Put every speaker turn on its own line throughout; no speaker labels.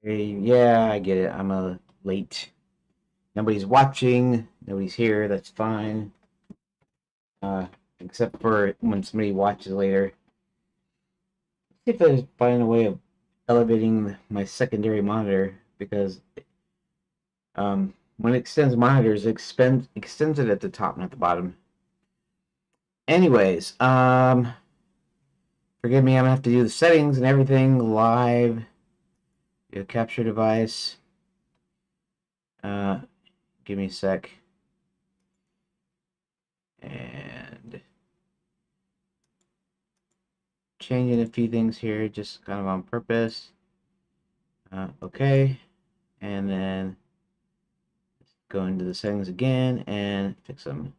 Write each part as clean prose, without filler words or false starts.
Hey, yeah, I get it. I'm a late. Nobody's watching. Nobody's here. That's fine. Uh, except for when somebody watches later. See if I can find a way of elevating my secondary monitor because when it extends monitors, extends it at the top, not the bottom. Anyways, forgive me. I'm gonna have to do the settings and everything live. Your capture device. Uh, give me a sec. And changing a few things here just kind of on purpose. Okay, and then go into the settings again and fix them.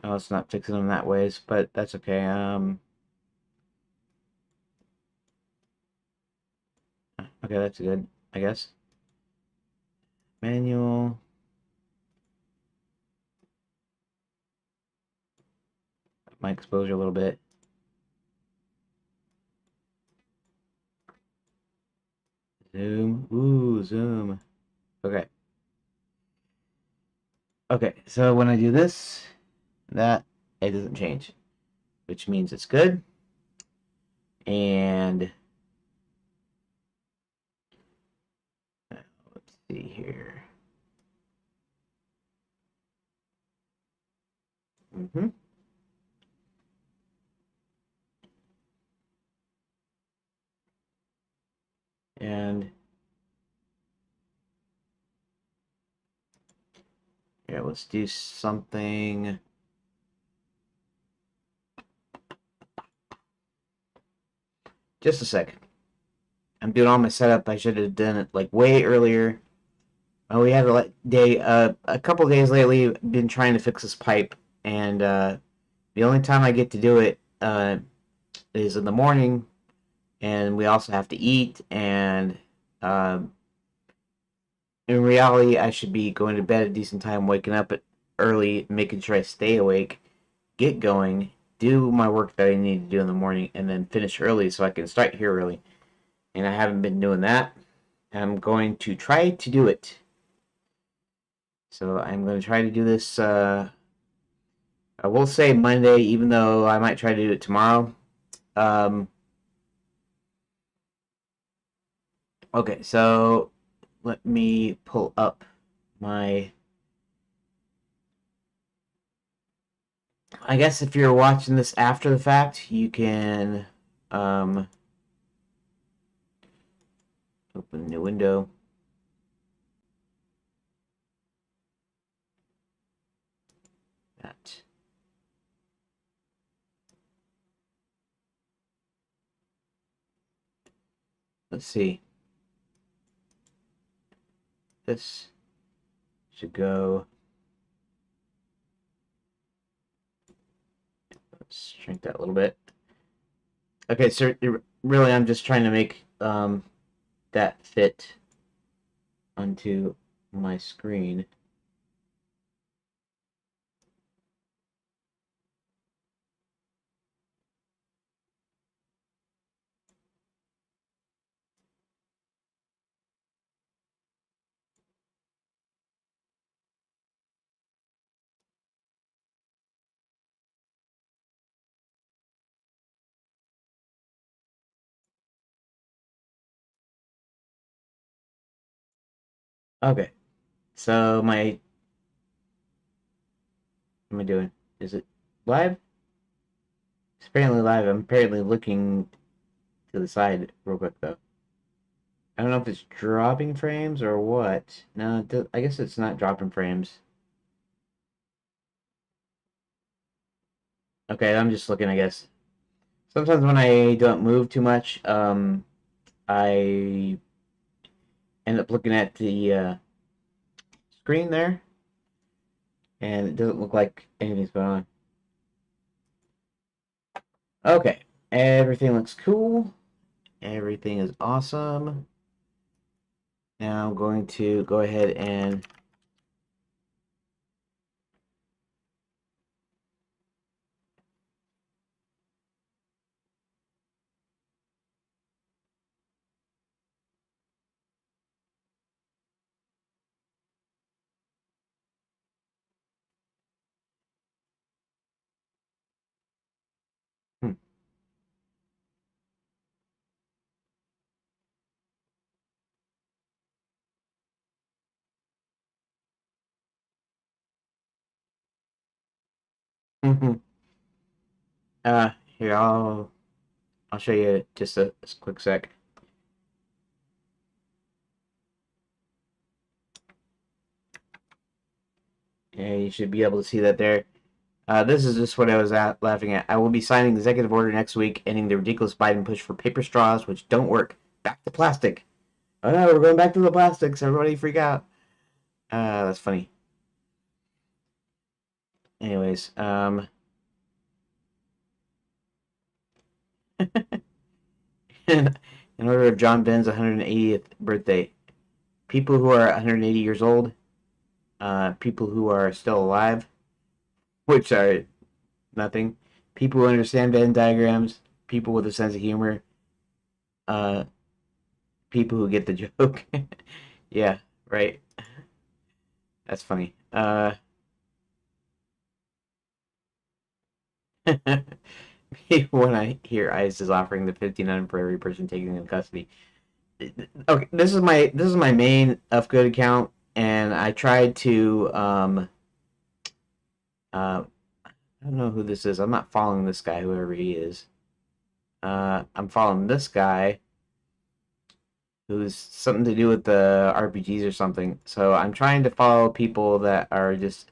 Oh, it's not fixing them that ways, but that's okay. Okay, that's good, I guess. Manual. My exposure a little bit. Zoom. Ooh, zoom. Okay. Okay, so when I do this, that it doesn't change, which means it's good. And let's see here. Mm-hmm. And yeah, let's do something. Just a second. I'm doing all my setup. I should have done it like way earlier. We had a couple days lately. Been trying to fix this pipe, and the only time I get to do it is in the morning, and we also have to eat. And uh, in reality, I should be going to bed at a decent time, waking up at early, making sure I stay awake, get going, do my work that I need to do in the morning, and then finish early so I can start here early. And I haven't been doing that. I'm going to try to do it. So I'm going to try to do this. I will say Monday, even though I might try to do it tomorrow. Um, okay, so let me pull up my. I guess if you're watching this after the fact, you can um, open a new window. That. Let's see. This should go. Let's shrink that a little bit. Okay, so really, I'm just trying to make that fit onto my screen. Okay, so what am I doing? Is it live? It's apparently live. I'm apparently looking to the side real quick though. I don't know if it's dropping frames or what. No, I guess it's not dropping frames. Okay, I'm just looking, I guess. Sometimes when I don't move too much, I end up looking at the screen there, and it doesn't look like anything's going on. Okay, everything looks cool. Everything is awesome. Now I'm going to go ahead and Here I'll show you just a quick sec. Yeah, you should be able to see that there. This is just what I was laughing at. I will be signing executive order next week, ending the ridiculous Biden push for paper straws, which don't work. Back to plastic. Oh no, we're going back to the plastics. Everybody freak out. That's funny. Anyways, in order of John Ben's 180th birthday, people who are 180 years old, people who are still alive, which are nothing, people who understand Venn diagrams, people with a sense of humor, uh, people who get the joke. Yeah, right. That's funny. When I hear ICE is offering the 1,500 for every person taken into custody. Okay, this is my main F good account, and I tried to I don't know who this is. I'm not following this guy, whoever he is. I'm following this guy who's something to do with the RPGs or something. So I'm trying to follow people that are just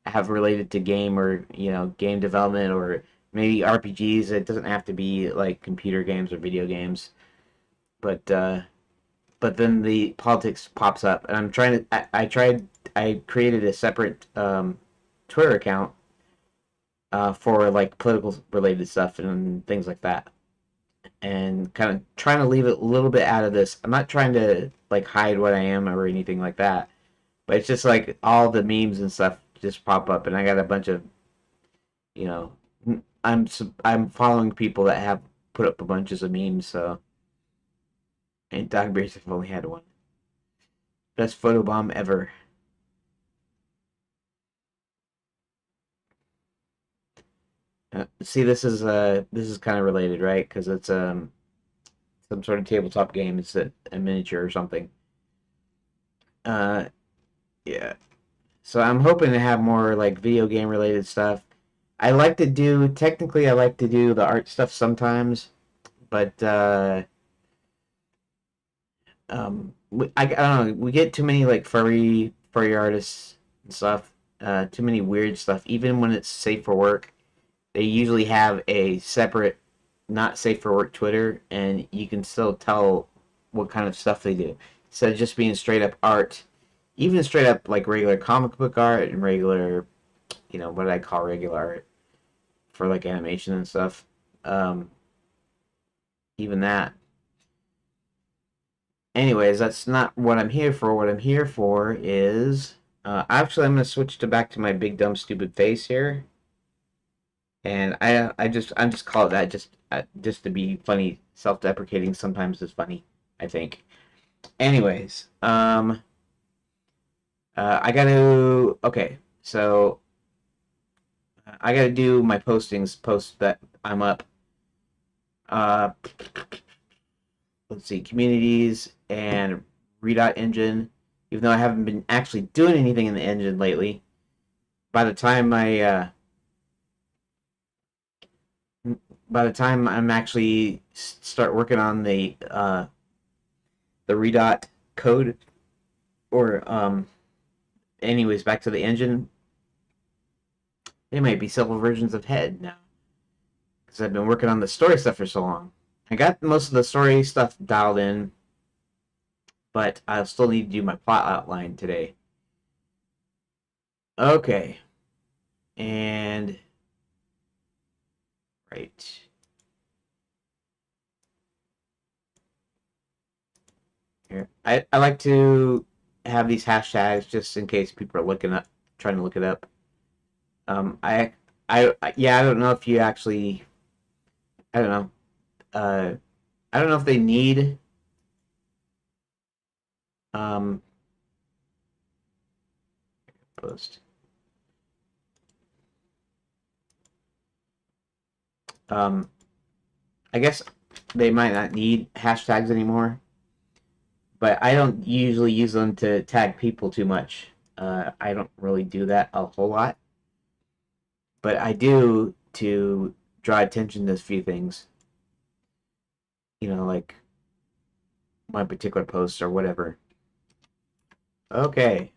have related to game or game development or maybe RPGs. It doesn't have to be like computer games or video games, but then the politics pops up, and I'm trying to. I created a separate Twitter account for like political related stuff and things like that, and kind of trying to leave it a little bit out of this. I'm not trying to like hide what I am or anything like that, but it's just like all the memes and stuff just pop up, and I got a bunch of you know I'm following people that have put up a bunches of memes. So and Dog Bears have only had one. Best photo bomb ever. See, this is kind of related, right? Because it's some sort of tabletop game. It's a miniature or something. Uh, yeah. So I'm hoping to have more like video game related stuff. I like to do the art stuff sometimes, but I don't know. We get too many like furry artists and stuff. Too many weird stuff. Even when it's safe for work, they usually have a separate not safe for work Twitter, and you can still tell what kind of stuff they do. Instead of just being straight up art, even straight up like regular comic book art and regular, what I call regular art for like animation and stuff. Um, Even that. Anyways, that's not what I'm here for. What I'm here for is actually I'm gonna switch to back to my big dumb stupid face here, and I'm just call it that just to be funny. Self-deprecating sometimes is funny, I think. Anyways, I gotta okay, so I gotta do my post that I'm up. Uh, let's see, communities and Redot engine. Even though I haven't been actually doing anything in the engine lately, by the time I by the time I'm actually start working on the Redot code, or anyways, back to the engine, they might be several versions ahead now because I've been working on the story stuff for so long. I got most of the story stuff dialed in, but I'll still need to do my plot outline today. Okay, and right here, I like to have these hashtags just in case people are trying to look it up. Yeah, I don't know if you actually, I don't know, I don't know if they need um post. Um, I guess they might not need hashtags anymore, but I don't usually use them to tag people too much. I don't really do that a whole lot. but I do to draw attention to a few things. You know, like my particular posts or whatever. Okay.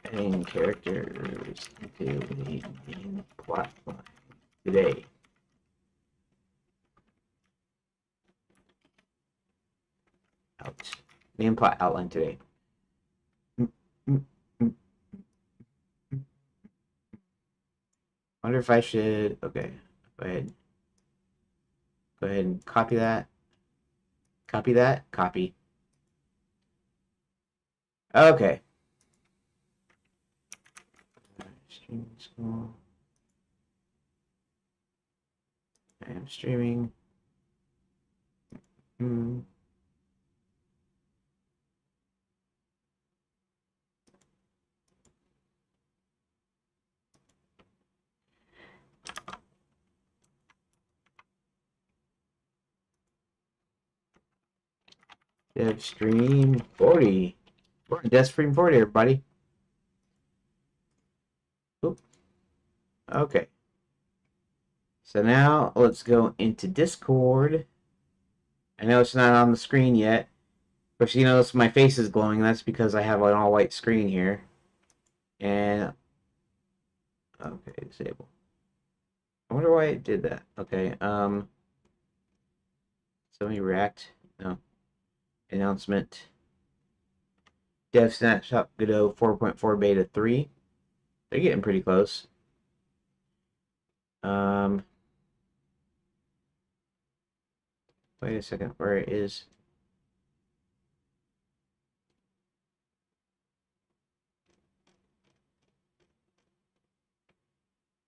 Adding characters into the main plot line today. Out. Main plot outline today. Wonder if I should. Okay. Go ahead. Go ahead and copy that. Copy that. Copy. Okay. Streaming school. I am streaming. Hmm. Dev stream 40. We're on Dev stream 40, everybody. Oop. Okay. So now let's go into Discord. I know it's not on the screen yet, but you notice my face is glowing. That's because I have an all white screen here. And okay, disable. I wonder why it did that. Okay, somebody react. No. Announcement. Dev Snapshot Godot 4.4 Beta 3. They're getting pretty close. Wait a second, where it is.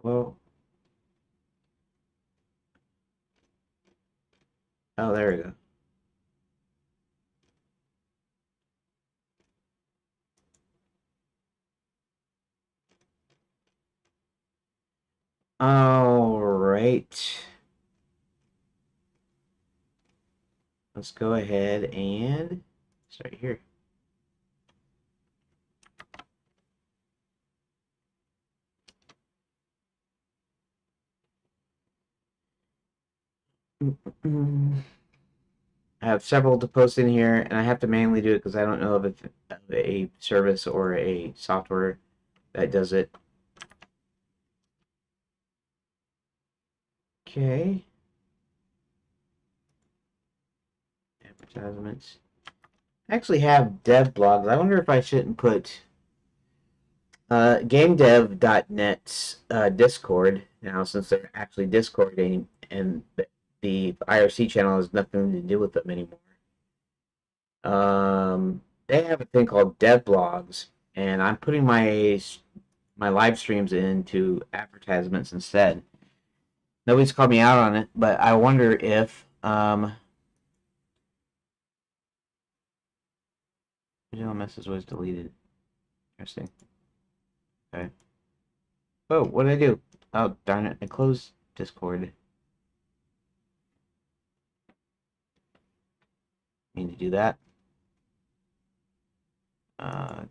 Well, oh, there we go. All right. Let's go ahead and start here. I have several to post in here, and I have to manually do it because I don't know if it's a service or a software that does it. Okay. Advertisements. I actually have dev blogs. I wonder if I shouldn't put GameDev.net's Discord now, since they're actually Discording, and the IRC channel has nothing to do with them anymore. They have a thing called dev blogs, and I'm putting my live streams into advertisements instead. Nobody's called me out on it, but I wonder if original message was deleted. Interesting. Okay. Oh, what did I do? Oh, darn it! I closed Discord. Need to do that.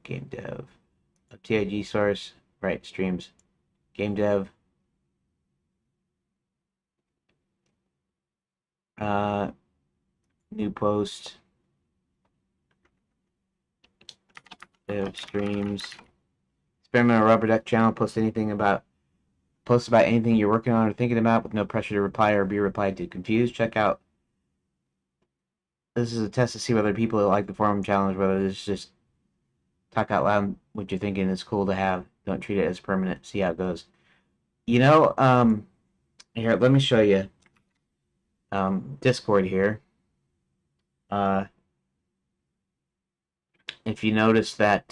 Game dev. TIG source. Right, streams. Game dev. New post. Dev streams. Experimental Rubber Duck channel. Post about anything you're working on or thinking about with no pressure to reply or be replied to. Confused? Check out. This is a test to see whether people like the forum challenge, whether it's just talk out loud what you're thinking is cool to have. Don't treat it as permanent. See how it goes. You know, here, let me show you Discord here. If you notice that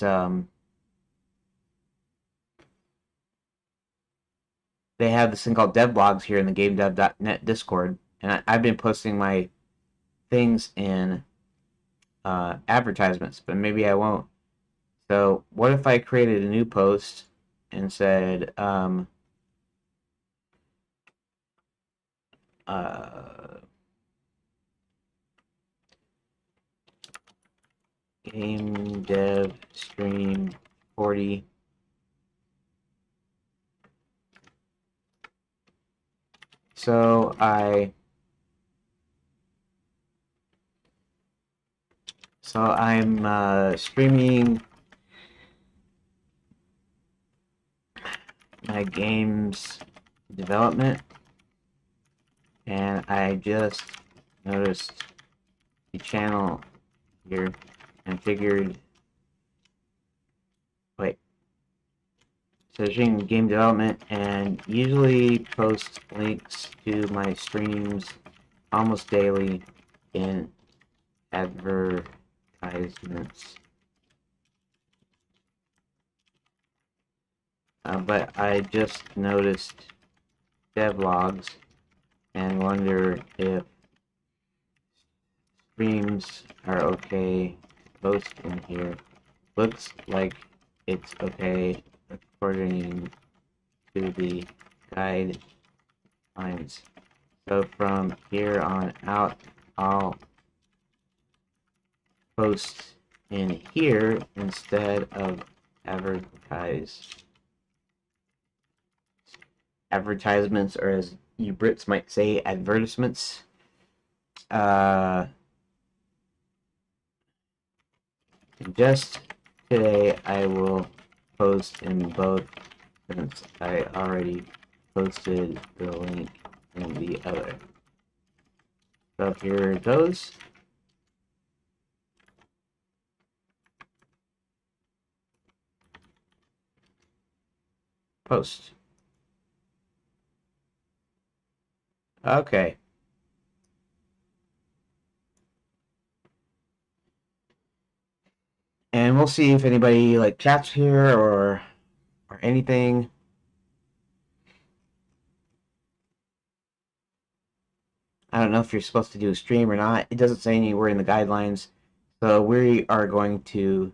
they have this thing called devblogs here in the GameDev.net Discord, and I've been posting my things in advertisements, but maybe I won't. So what if I created a new post and said, game dev stream 40 So I'm streaming my games development, and I just noticed the channel here and figured, wait, searching game development, and usually post links to my streams almost daily in advertisements. But I just noticed devlogs and wonder if streams are okay to post in here. Looks like it's okay according to the guidelines. So from here on out, I'll post in here instead of advertisements, or as you Brits might say, advertisements. Just today I will post in both, since I already posted the link in the other. So here it goes. Post. Okay. And we'll see if anybody like chats here or anything. I don't know if you're supposed to do a stream or not. It doesn't say anywhere in the guidelines. So we are going to...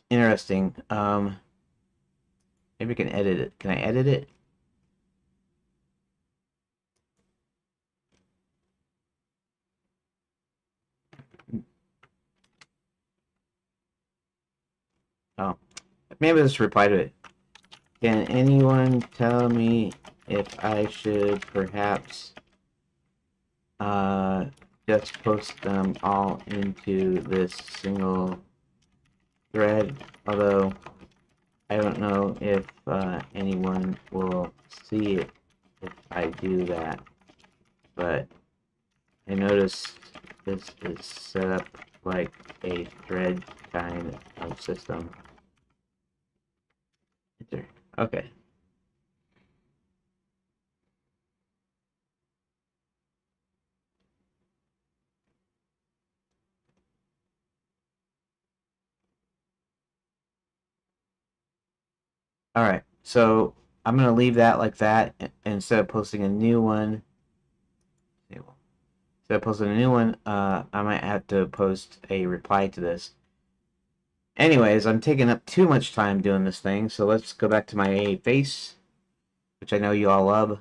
Interesting. Maybe we can edit it. Can I edit it? Oh. Maybe let's reply to it. Can anyone tell me if I should perhaps just post them all into this single thread? Although I don't know if anyone will see it if I do that, but I noticed this is set up like a thread kind of system. Enter. Okay. Alright, so I'm going to leave that like that, and instead of posting a new one, I might have to post a reply to this. Anyways, I'm taking up too much time doing this thing, so let's go back to my face, which I know you all love,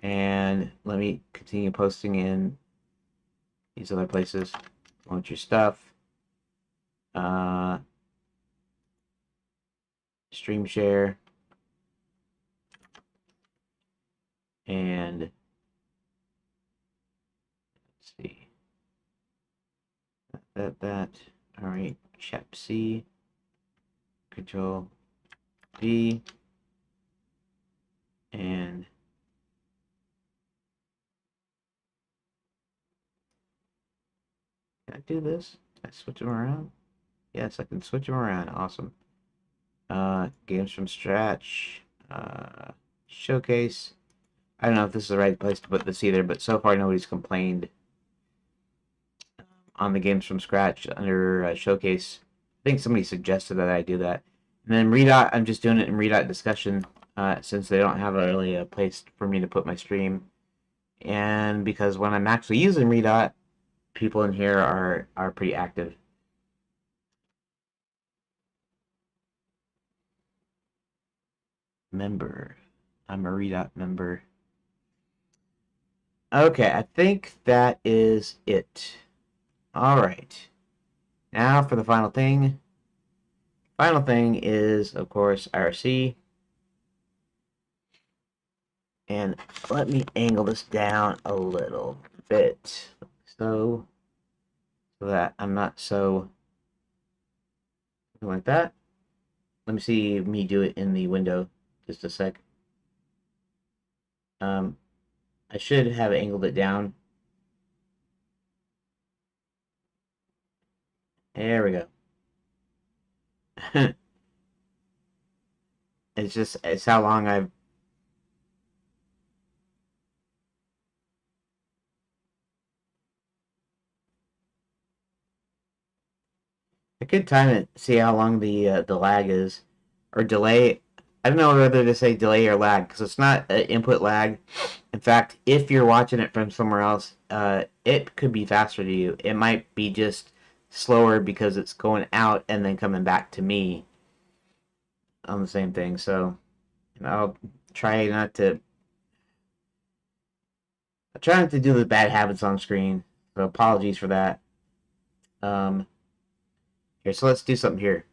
and let me continue posting in these other places. Want your stuff. Stream share. And let's see. That. All right. Chap C. Control V. And can I do this? Can I switch them around? Yes, I can switch them around. Awesome. Games from scratch. Showcase. I don't know if this is the right place to put this either, but so far nobody's complained on the games from scratch under showcase. I think somebody suggested that I do that. And then Redot, I'm just doing it in Redot discussion, since they don't have really a place for me to put my stream. And because when I'm actually using Redot, people in here are pretty active. Member. I'm a Redot member. Okay, I think that is it. Alright. Now for the final thing. Final thing is, of course, IRC. And let me angle this down a little bit. So that I'm not so like that. Let me see me do it in the window just a sec. I should have angled it down. There we go. It's how long I've I could time it, see how long the lag is, or delay. I don't know whether to say delay or lag because it's not an input lag. In fact, if you're watching it from somewhere else, it could be faster to you. It might be just slower because it's going out and then coming back to me on the same thing. So I'll try not to. I try not to do the bad habits on screen. So apologies for that. Um, Here, so let's do something here.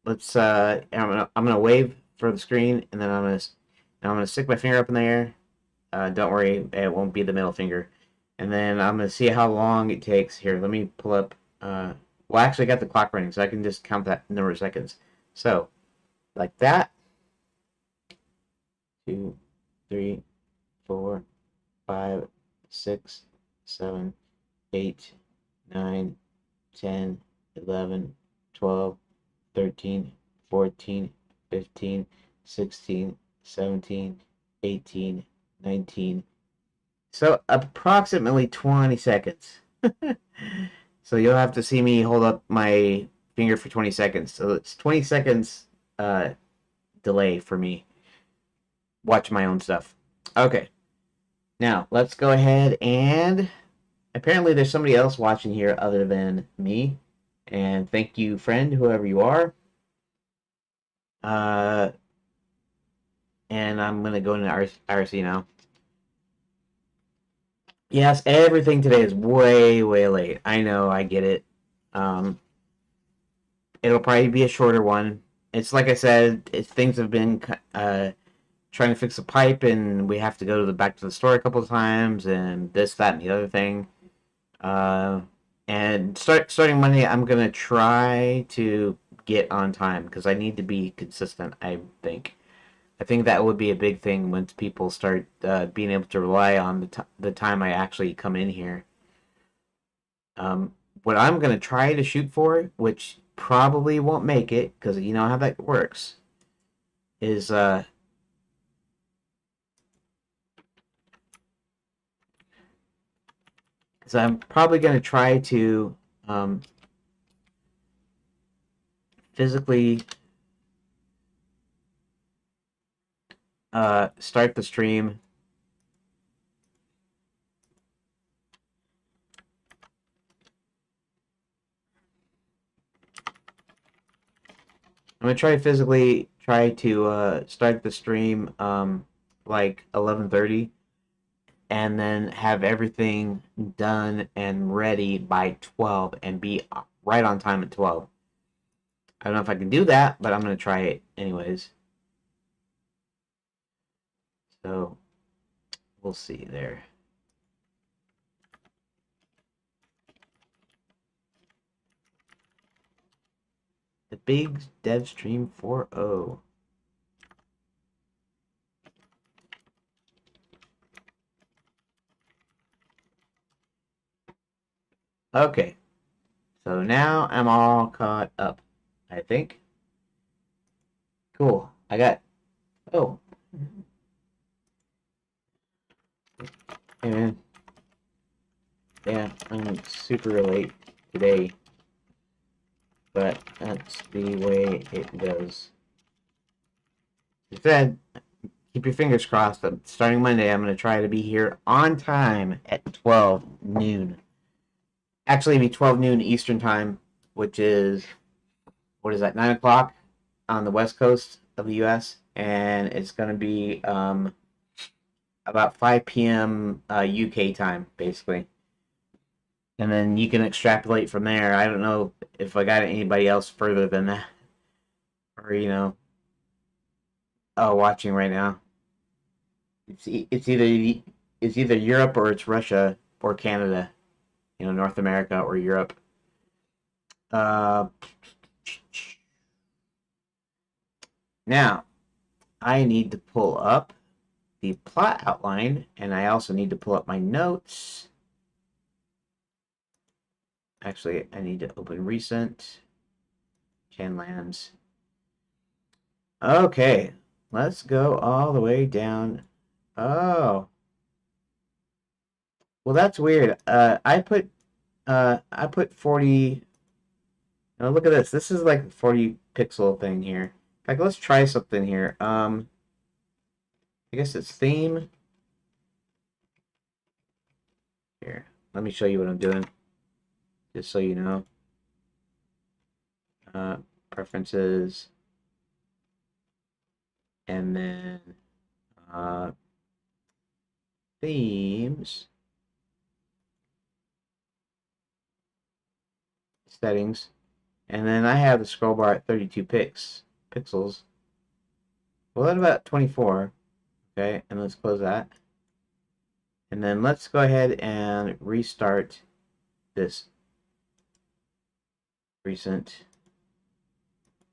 Let's I'm gonna wave for the screen, and then I'm gonna stick my finger up in the air. Don't worry, it won't be the middle finger. And then I'm gonna see how long it takes. Here, let me pull up. Well, actually, I got the clock running, so I can just count that number of seconds. So, like that. 2, 3, 4, 5, 6, 7, 8, 9, 10, 11, 12, 13, 14, 15, 16, 17, 18, 19. So approximately 20 seconds. So you'll have to see me hold up my finger for 20 seconds. So it's 20 seconds delay for me. Watch my own stuff. Okay. Now, let's go ahead and apparently there's somebody else watching here other than me. And thank you, friend, whoever you are. Uh, and I'm going to go into RC now. Yes, everything today is way, way late. I know, I get it. It'll probably be a shorter one. It's like I said, things have been trying to fix a pipe, and we have to go to the back to the store a couple of times, and this, that, and the other thing. Uh, and starting Monday, I'm gonna try to get on time because I need to be consistent. I think. I think that would be a big thing once people start being able to rely on the time I actually come in here. What I'm gonna try to shoot for, which probably won't make it because you know how that works, is so I'm probably gonna try to um, physically start the stream. I'm gonna try to start the stream like 11:30, and then have everything done and ready by 12, and be right on time at 12. I don't know if I can do that, but I'm gonna try it anyways. So we'll see there. The big dev stream 4.0. Okay, so now I'm all caught up, I think. Cool. I got. Oh. Hey man. Yeah, I'm super late today, but that's the way it goes. As I said, keep your fingers crossed. Starting Monday, I'm going to try to be here on time at 12 noon. Actually, it'll be 12 noon Eastern time, which is, what is that, 9 o'clock on the west coast of the U.S., and it's going to be about 5 p.m. UK time, basically. And then you can extrapolate from there. I don't know if I got anybody else further than that, or, watching right now. It's either Europe or it's Russia or Canada. You know, North America or Europe. Uh, Now I need to pull up the plot outline, and I also need to pull up my notes. Actually, I need to open recent Chanlands. Okay, let's go all the way down. Oh, well, that's weird. I put 40. Oh, look at this. This is like a 40 pixel thing here. In fact, let's try something here. I guess it's theme. Here, let me show you what I'm doing, just so you know. Uh, Preferences, and then uh, themes, settings, and then I have the scroll bar at 32 pixels. Well, at about 24. Okay, and let's close that. And then let's go ahead and restart this recent.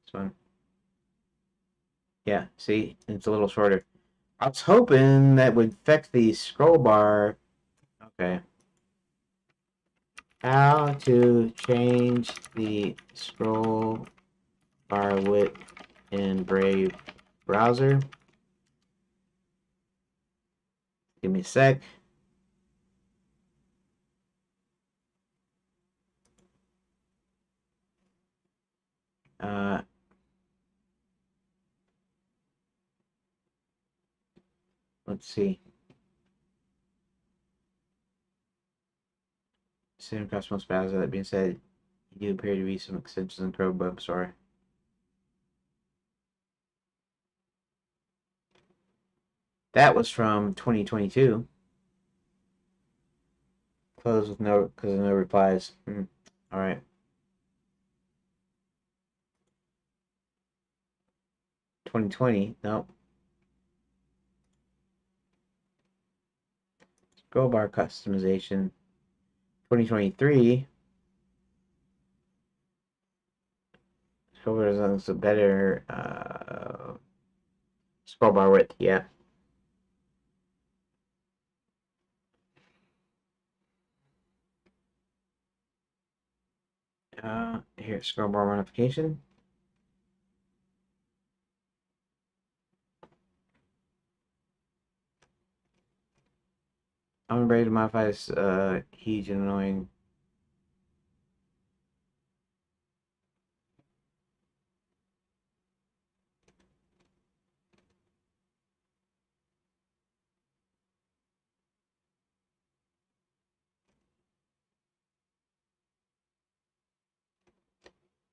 This one. Yeah, see, it's a little shorter. I was hoping that would affect the scroll bar. Okay. How to change the scroll bar width in Brave browser. Give me a sec. Uh, let's see. Same across most browsers. That being said, you do appear to be some extensions in Chrome Web Store. That was from 2022. Close with no, because of no replies. All right. 2020. Nope. Scroll bar customization. 2023. Scroll bar is a better scroll bar width. Yeah. Here, scroll bar modification. I'm ready to modify this huge and annoying.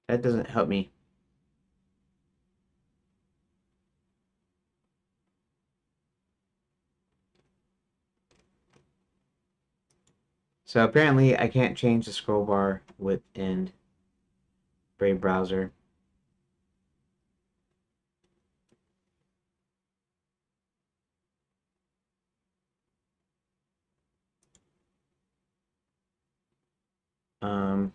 That doesn't help me. So apparently I can't change the scroll bar width in Brave browser. Um,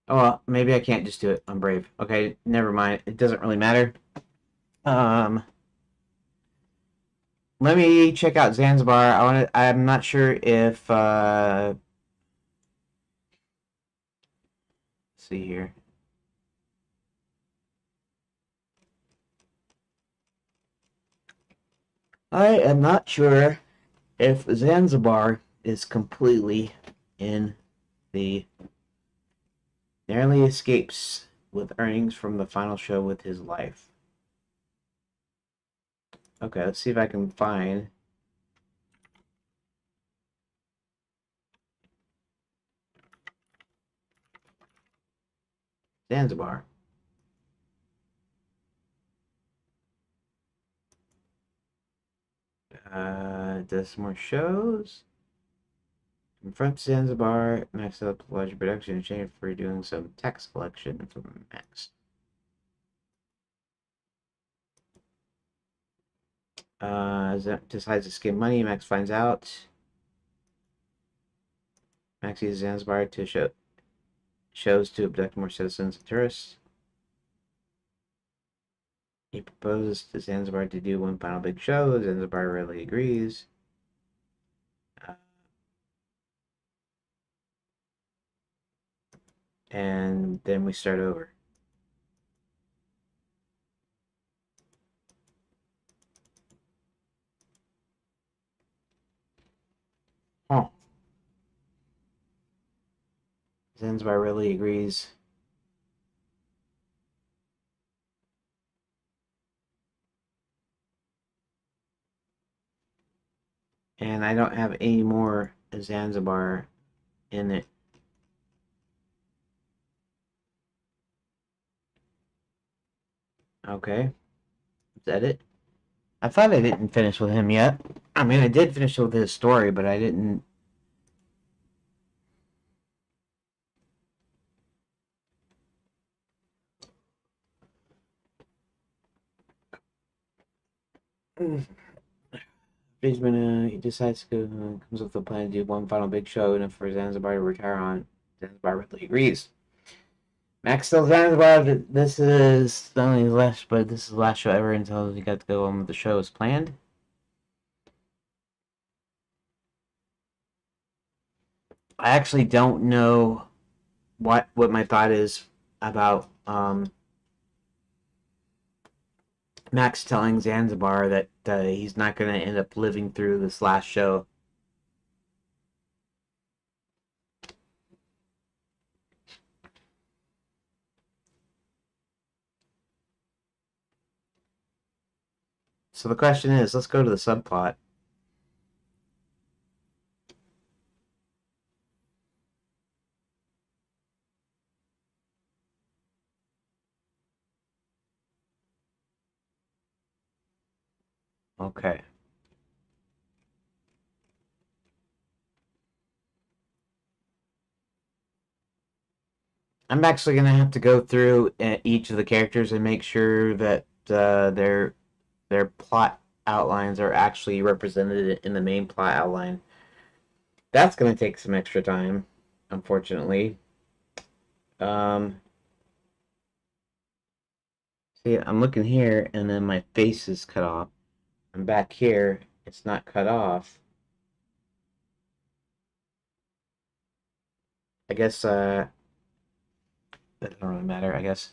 oh well, maybe I can't just do it on Brave. Okay, never mind. It doesn't really matter. Um, Let me check out Zanzibar. I'm not sure if let's see here. I am not sure if Zanzibar is completely in the narrowly escapes with earnings from the final show with his life. Okay, let's see if I can find. Zanzibar. Does more shows. From Zanzibar, max up large production in exchange for doing some tax collection from Max. Zep decides to skim money. Max finds out. Max uses Zanzibar to shows to abduct more citizens and tourists. He proposes to Zanzibar to do one final big show. Zanzibar readily agrees. And then we start over. Huh. Zanzibar readily agrees. And I don't have any more Zanzibar in it. Okay. Is that it? I thought I didn't finish with him yet. I mean, I did finish with his story, but I didn't. He decides to go, comes up with a plan to do one final big show, and for Zanzibar to retire on. Zanzibar readily agrees. Max tells Zanzibar that this is not only his last, but this is the last show ever until he got to go on with the show as planned. I actually don't know what my thought is about Max telling Zanzibar that he's not going to end up living through this last show. So the question is, let's go to the subplot. Okay. I'm actually going to have to go through each of the characters and make sure that their plot outlines are actually represented in the main plot outline. That's going to take some extra time, unfortunately. See, I'm looking here, and then my face is cut off. I'm back here, it's not cut off. I guess, that doesn't really matter, I guess.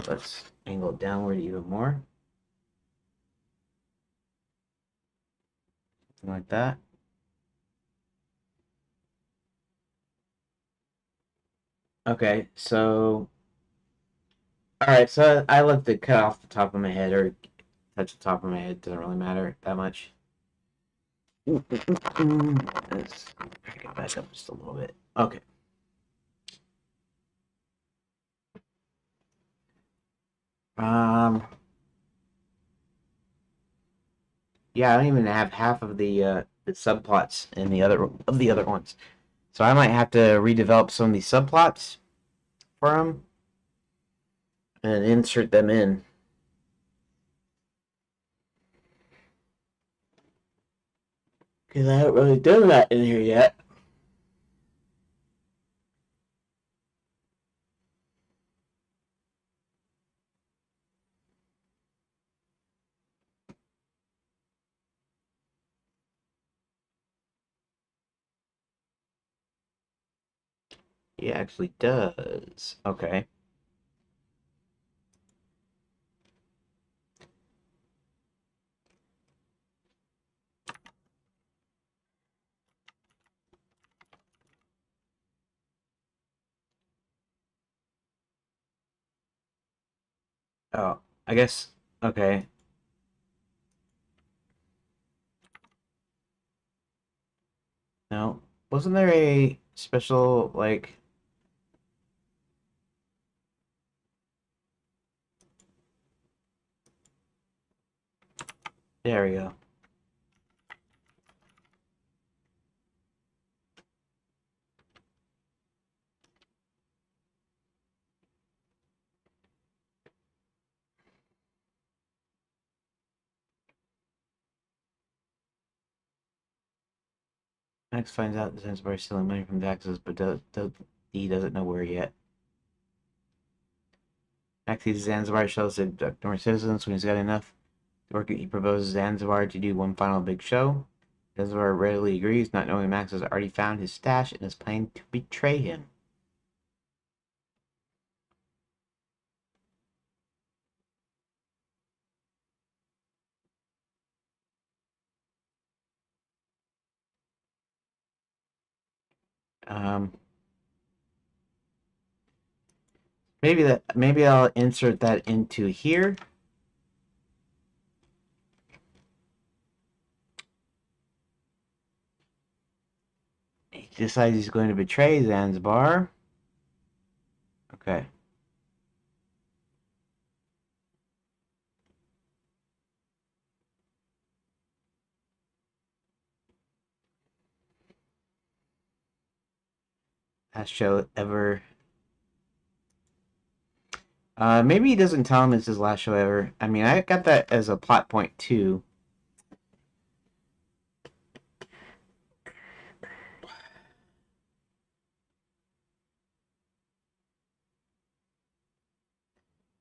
Let's angle it downward even more. Something like that. Okay, so... Alright, so I left it cut off the top of my head, or touch the top of my head, doesn't really matter that much. Let's crank it back up just a little bit. Okay. Um, yeah, I don't even have half of the subplots in the other ones. So I might have to redevelop some of these subplots for them and insert them in. Because I haven't really done that in here yet. He actually does. Okay. Oh, I guess. Okay. No. Wasn't there a special, like. There we go. Max finds out the Zanzibar is stealing money from taxes, but he doesn't know where yet. Max sees Zanzibar shows to normal citizens when he's got enough. He proposes Zanzibar to do one final big show. Zanzibar readily agrees, not knowing Max has already found his stash and is planning to betray him. Maybe I'll insert that into here. He decides he's going to betray Zanzibar. Okay. Last show ever. Maybe he doesn't tell him it's his last show ever. I mean, I got that as a plot point too.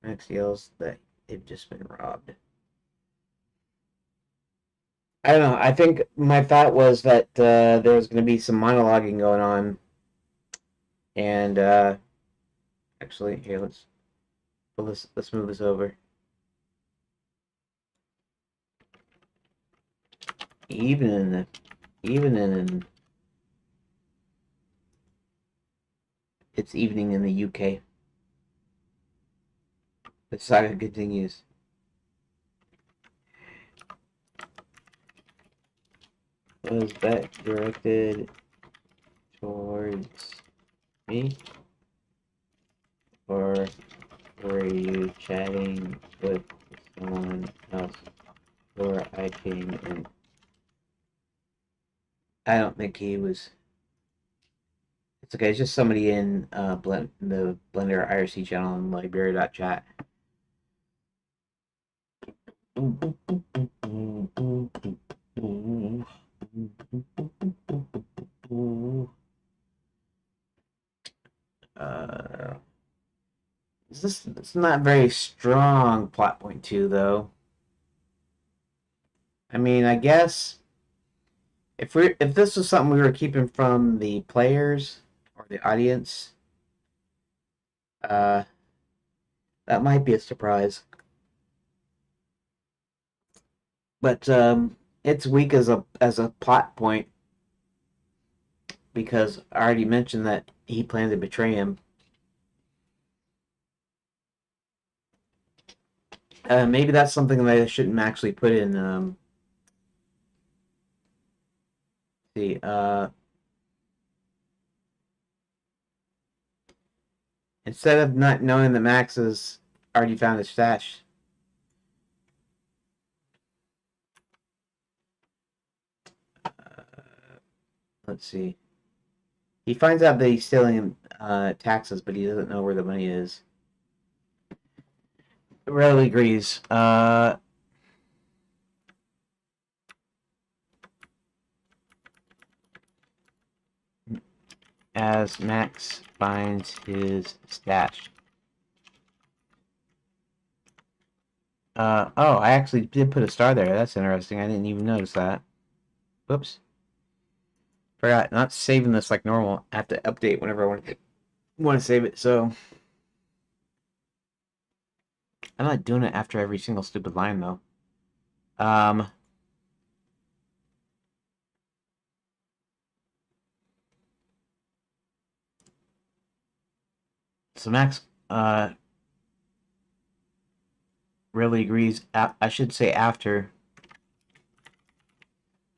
Max yells that they've just been robbed. I don't know. I think my thought was that there was going to be some monologuing going on, and actually, here let's move this over. Even in it's evening in the UK. The saga continues. Was that directed towards me? Or were you chatting with someone else before I came in? I don't think he was. It's okay, it's just somebody in the Blender IRC channel on Redot.chat. It's not very strong plot point two though. I mean, I guess if this was something we were keeping from the players or the audience, that might be a surprise. But it's weak as a plot point because I already mentioned that he planned to betray him. Maybe that's something that I shouldn't actually put in. See, instead of not knowing that Max has already found his stash. Let's see. He finds out that he's stealing taxes, but he doesn't know where the money is. Readily agrees. As Max finds his stash. Oh, I actually did put a star there. That's interesting. I didn't even notice that. Whoops. Forgot. Not saving this like normal. I have to update whenever I want to save it. So I'm not doing it after every single stupid line though. So Max really agrees. I should say after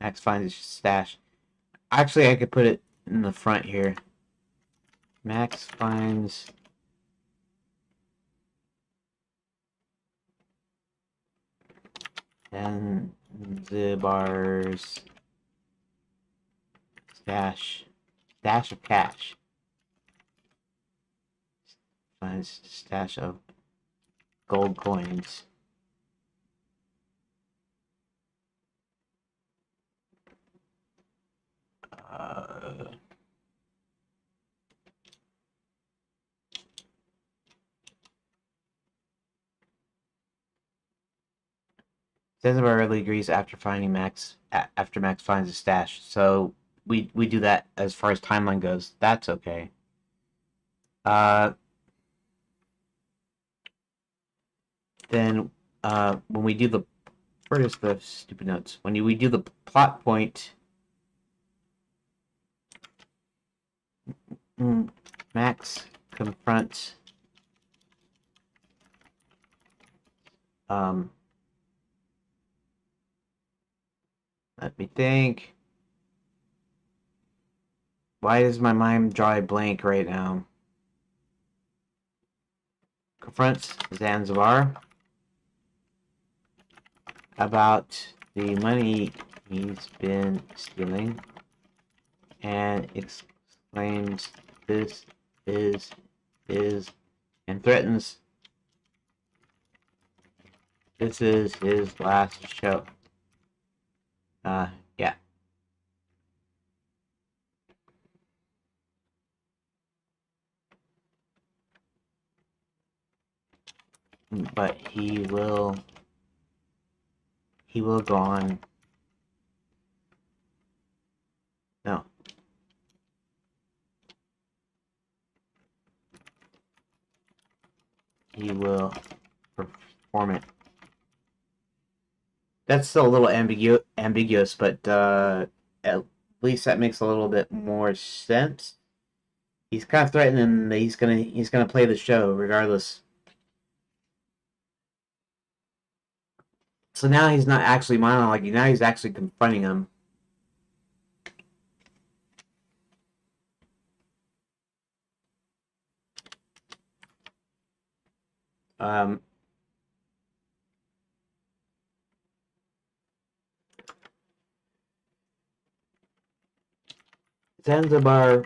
Max finds his stash. Actually, I could put it in the front here. Max finds Zanzibar's stash of cash. Finds stash of gold coins. Zanzibar readily agrees after finding after Max finds his stash. So we do that as far as timeline goes. That's okay. Then when we do the where is the stupid notes? When we do the plot point, Max confronts let me think. Why does my mind draw a blank right now? Confronts Zanzibar about the money he's been stealing and exclaims this is his and threatens this is his last show. Yeah. But he will go on. No. He will perform it. That's still a little ambiguous, but at least that makes a little bit more sense. He's kind of threatening that he's gonna play the show regardless. So now he's not actually monologuing. Now he's actually confronting him. Zanzibar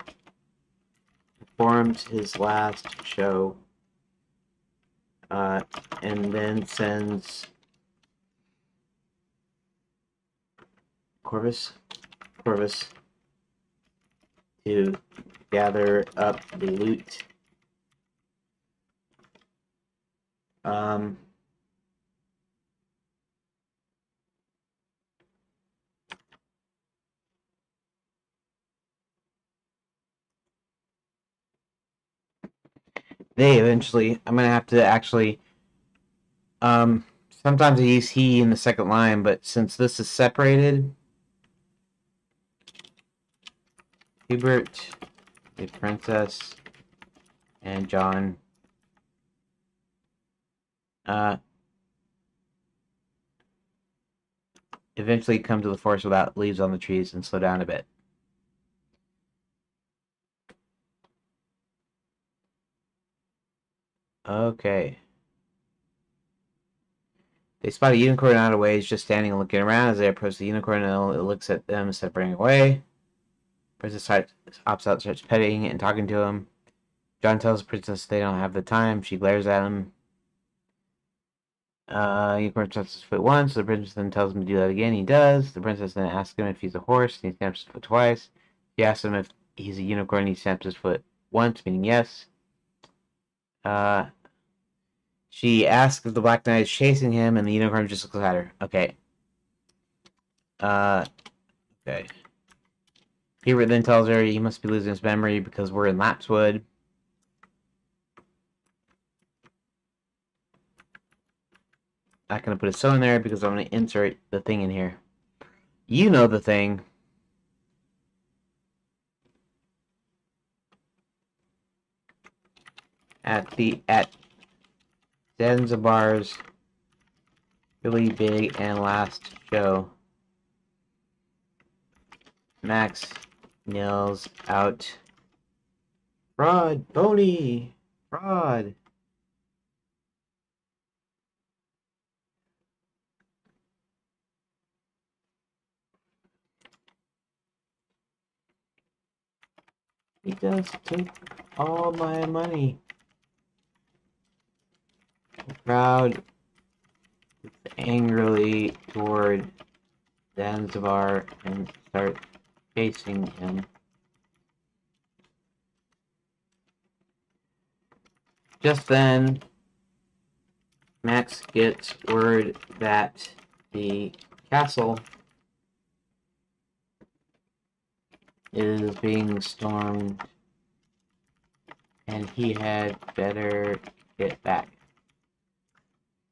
performed his last show, and then sends Corvus to gather up the loot. They eventually, I'm gonna have to actually, sometimes I use he in the second line, but since this is separated, Hubert, the princess, and John, eventually come to the forest without leaves on the trees and slow down a bit. Okay. They spot a unicorn out of ways, just standing and looking around. As they approach the unicorn, it looks at them instead of running away. Princess opts out, starts petting and talking to him. John tells the princess they don't have the time. She glares at him. Unicorn stamps his foot once. The princess then tells him to do that again. He does. The princess then asks him if he's a horse, and he stamps his foot twice. She asks him if he's a unicorn. He stamps his foot once, meaning yes. She asks if the Black Knight is chasing him, and the unicorn just looks at her. Okay. Okay. Hubert then tells her he must be losing his memory because we're in Lapswood. Not going to put a so in there because I'm going to insert the thing in here. You know the thing. At Zanzibar's really big and last show, Max yells out, "Fraud! Phony! Fraud!" He just took all my money. The crowd angrily toward Zanzibar and start chasing him. Just then, Max gets word that the castle is being stormed, and he had better get back.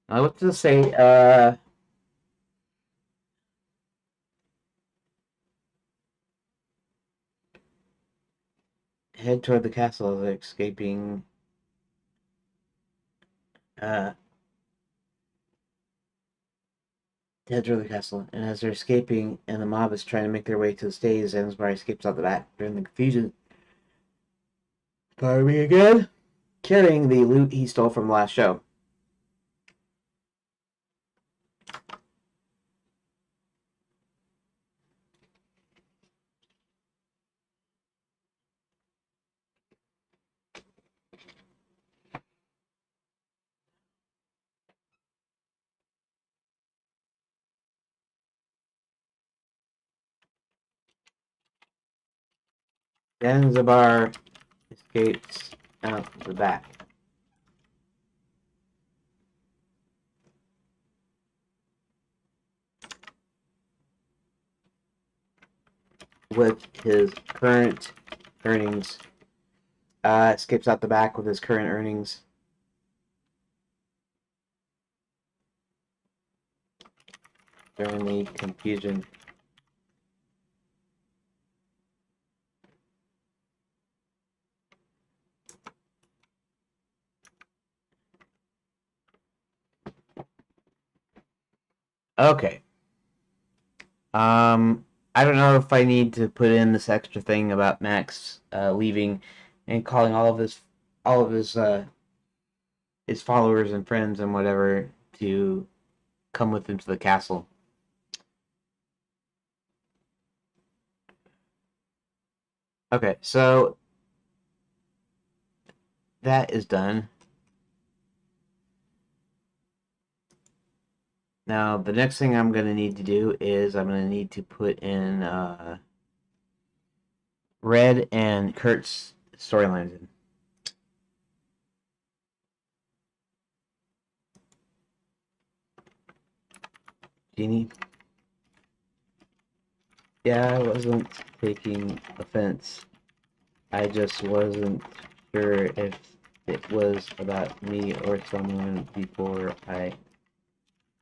Now, what does it say? Head toward the castle, escaping. Uh, Head toward the castle, and as they're escaping, and the mob is trying to make their way to the stage, Zanzibar escapes out the back. During the confusion, pardon me again, carrying the loot he stole from the last show. Zanzibar escapes out the back. With his current earnings. Escapes out the back with his current earnings. During the confusion. Okay. I don't know if I need to put in this extra thing about Max leaving and calling all of his followers and friends and whatever to come with him to the castle. Okay, so that is done. Now, the next thing I'm going to need to do is I'm going to need to put in Red and Kurt's storylines in. Genie? Yeah, I wasn't taking offense. I just wasn't sure if it was about me or someone before I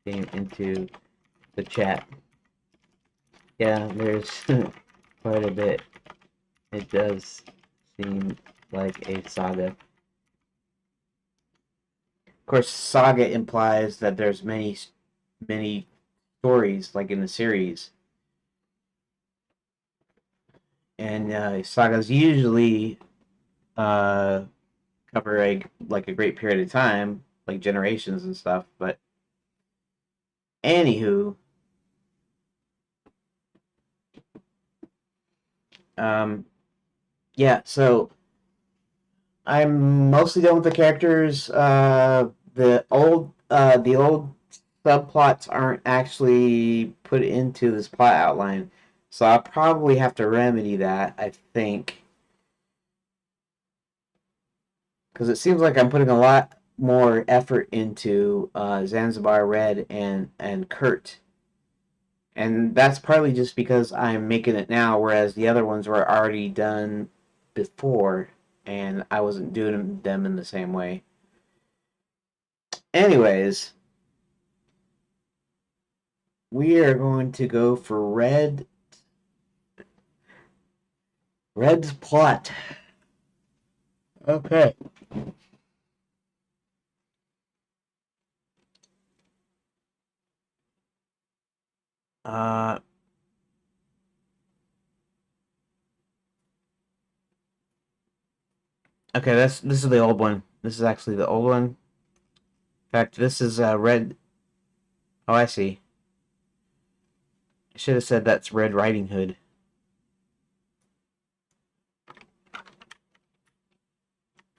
came into the chat. Yeah, there's quite a bit. It does seem like a saga. Of course, saga implies that there's many stories, like in the series. And sagas usually cover a great period of time, like generations and stuff. But anywho, yeah. So I'm mostly done with the characters. The old subplots aren't actually put into this plot outline, so I'll probably have to remedy that, I think, because it seems like I'm putting a lot more effort into Zanzibar, Red, and Kurt, and that's partly just because I'm making it now, whereas the other ones were already done before, and I wasn't doing them in the same way. Anyways, we are going to go for Red's plot. Okay. Uh, okay, this is the old one. This is actually the old one. In fact, this is Red. Oh, I see. I should have said that's Red Riding Hood.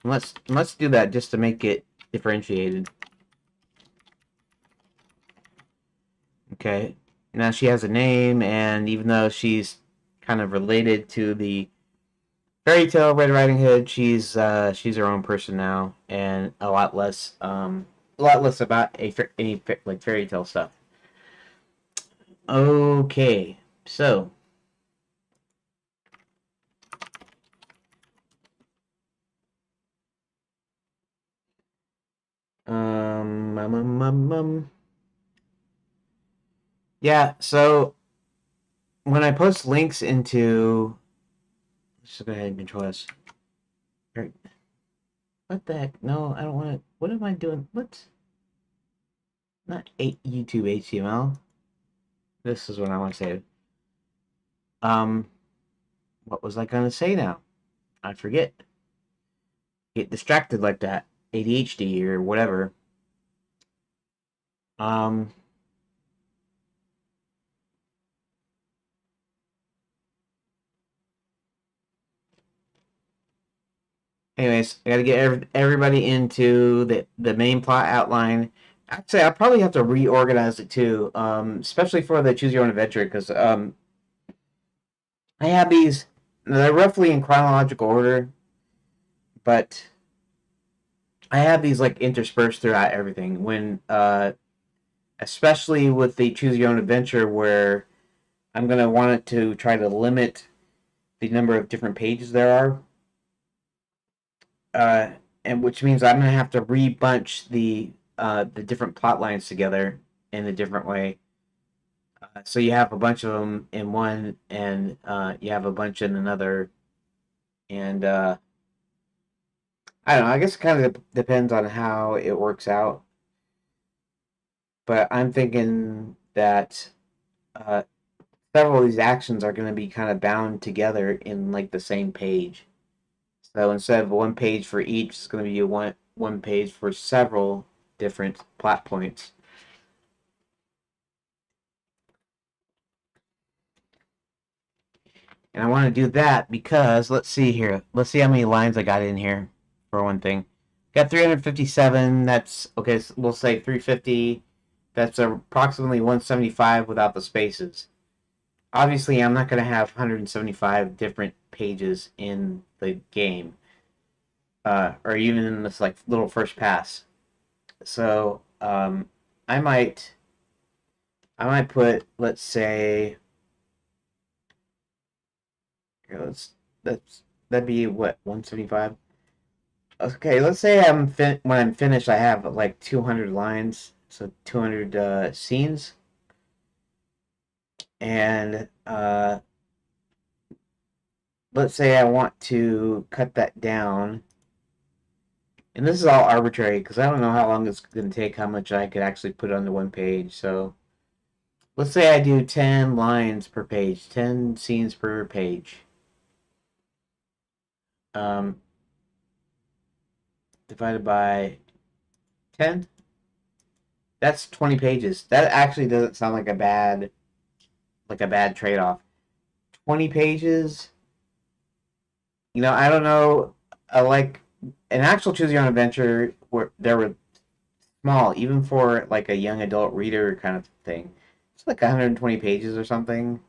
Let's do that just to make it differentiated. Okay. Now she has a name, and even though she's kind of related to the fairy tale Red Riding Hood, she's her own person now, and a lot less about any like fairy tale stuff. Okay, so um, um, um, um, um. Yeah, so when I post links into, let's just go ahead and control this. What the heck? No, I don't want to. What am I doing? What? Not YouTube HTML. This is what I want to say. Um, what was I gonna say now? I forget. Get distracted like that. ADHD or whatever. Um. Anyways, I gotta get everybody into the main plot outline. Actually, I'll probably have to reorganize it too, especially for the choose your own adventure, because I have these. They're roughly in chronological order, but I have these like interspersed throughout everything. When especially with the choose your own adventure, where I'm gonna want it to try to limit the number of different pages there are, uh, and which means I'm gonna have to rebunch the different plot lines together in a different way. So you have a bunch of them in one, and you have a bunch in another, and I don't know. I guess it kind of depends on how it works out. But I'm thinking that uh, several of these actions are going to be kind of bound together in like the same page. So instead of one page for each, it's going to be one page for several different plot points. And I want to do that because let's see here. Let's see how many lines I got in here for one thing. Got 357. That's okay. So we'll say 350. That's approximately 175 without the spaces. Obviously, I'm not going to have 175 different pages in the game, or even in this like little first pass. So I might I might put, let's say, let's that's that'd be what, 175. Okay, let's say when I'm finished, I have like 200 lines, so 200 scenes, and let's say I want to cut that down. And this is all arbitrary because I don't know how long it's going to take, how much I could actually put onto one page. So let's say I do 10 lines per page, 10 scenes per page. Um, Divided by 10. That's 20 pages. That actually doesn't sound like a bad trade-off. 20 pages. I don't know. Like an actual choose your own adventure where there were small, even for like a young adult reader kind of thing. It's like 120 pages or something,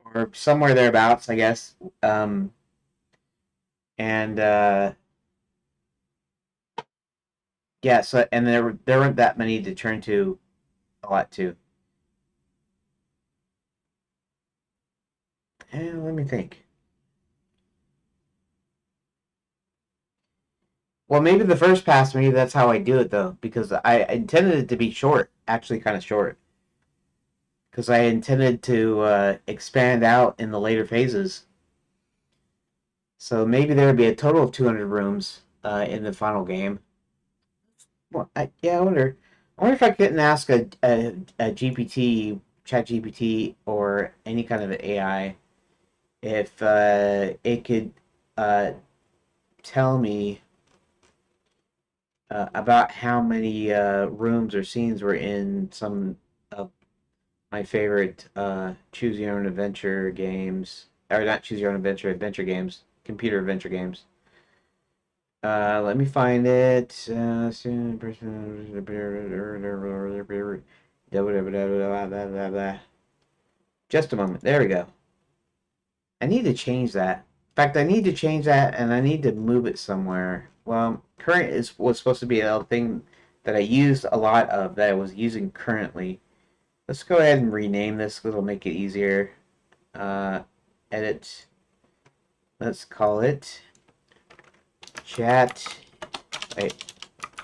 or somewhere thereabouts, I guess. And yeah, so and there weren't that many to turn to a lot too. And let me think. Well, maybe the first pass, maybe that's how I do it though, because I intended it to be short, actually kind of short, because I intended to expand out in the later phases. So maybe there would be a total of 200 rooms in the final game. Well, yeah, I wonder. I wonder if I couldn't ask a GPT, Chat GPT, or any kind of AI if it could uh, tell me about how many rooms or scenes were in some of my favorite choose your own adventure games, or not choose your own adventure games, computer adventure games. Let me find it. Just a moment. There we go. I need to change that. In fact, I need to change that, and I need to move it somewhere. Well, current was supposed to be a thing that I used a lot of that I was using currently. Let's go ahead and rename this because it'll make it easier. Edit. Let's call it Chat. Wait,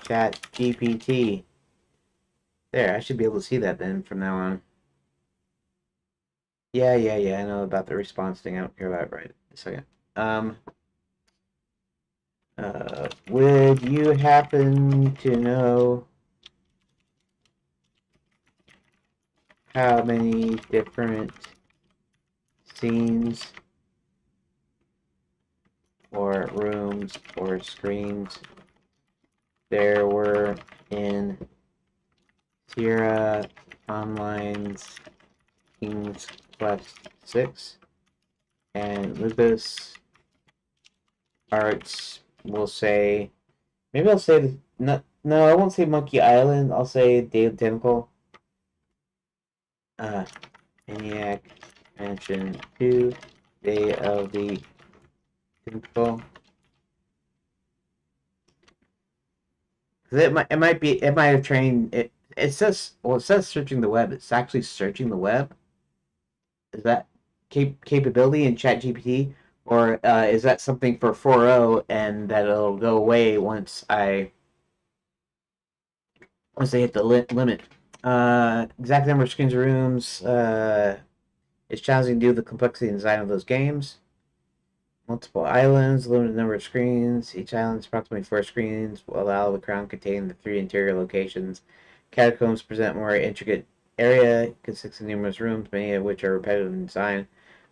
Chat GPT. There, I should be able to see that then from now on. Yeah. I know about the response thing. I don't care about it right a second. Um, would you happen to know how many different scenes or rooms or screens there were in Sierra Online's King's Quest 6? And Lucas Arts will say, maybe I'll say, no, I won't say Monkey Island, I'll say Day of the Tentacle. Maniac Mansion 2, Day of the Tentacle. It might have trained it. It says, well, it says searching the web. It's actually searching the web. Is that capability in ChatGPT, or is that something for 4.0 and that it'll go away once they hit the limit? Exact number of screens or rooms. It's challenging due to the complexity and design of those games. Multiple islands, limited number of screens. Each island is approximately 4 screens, will allow the crown contain the 3 interior locations. Catacombs present more intricate area, consists of numerous rooms, many of which are repetitive in design.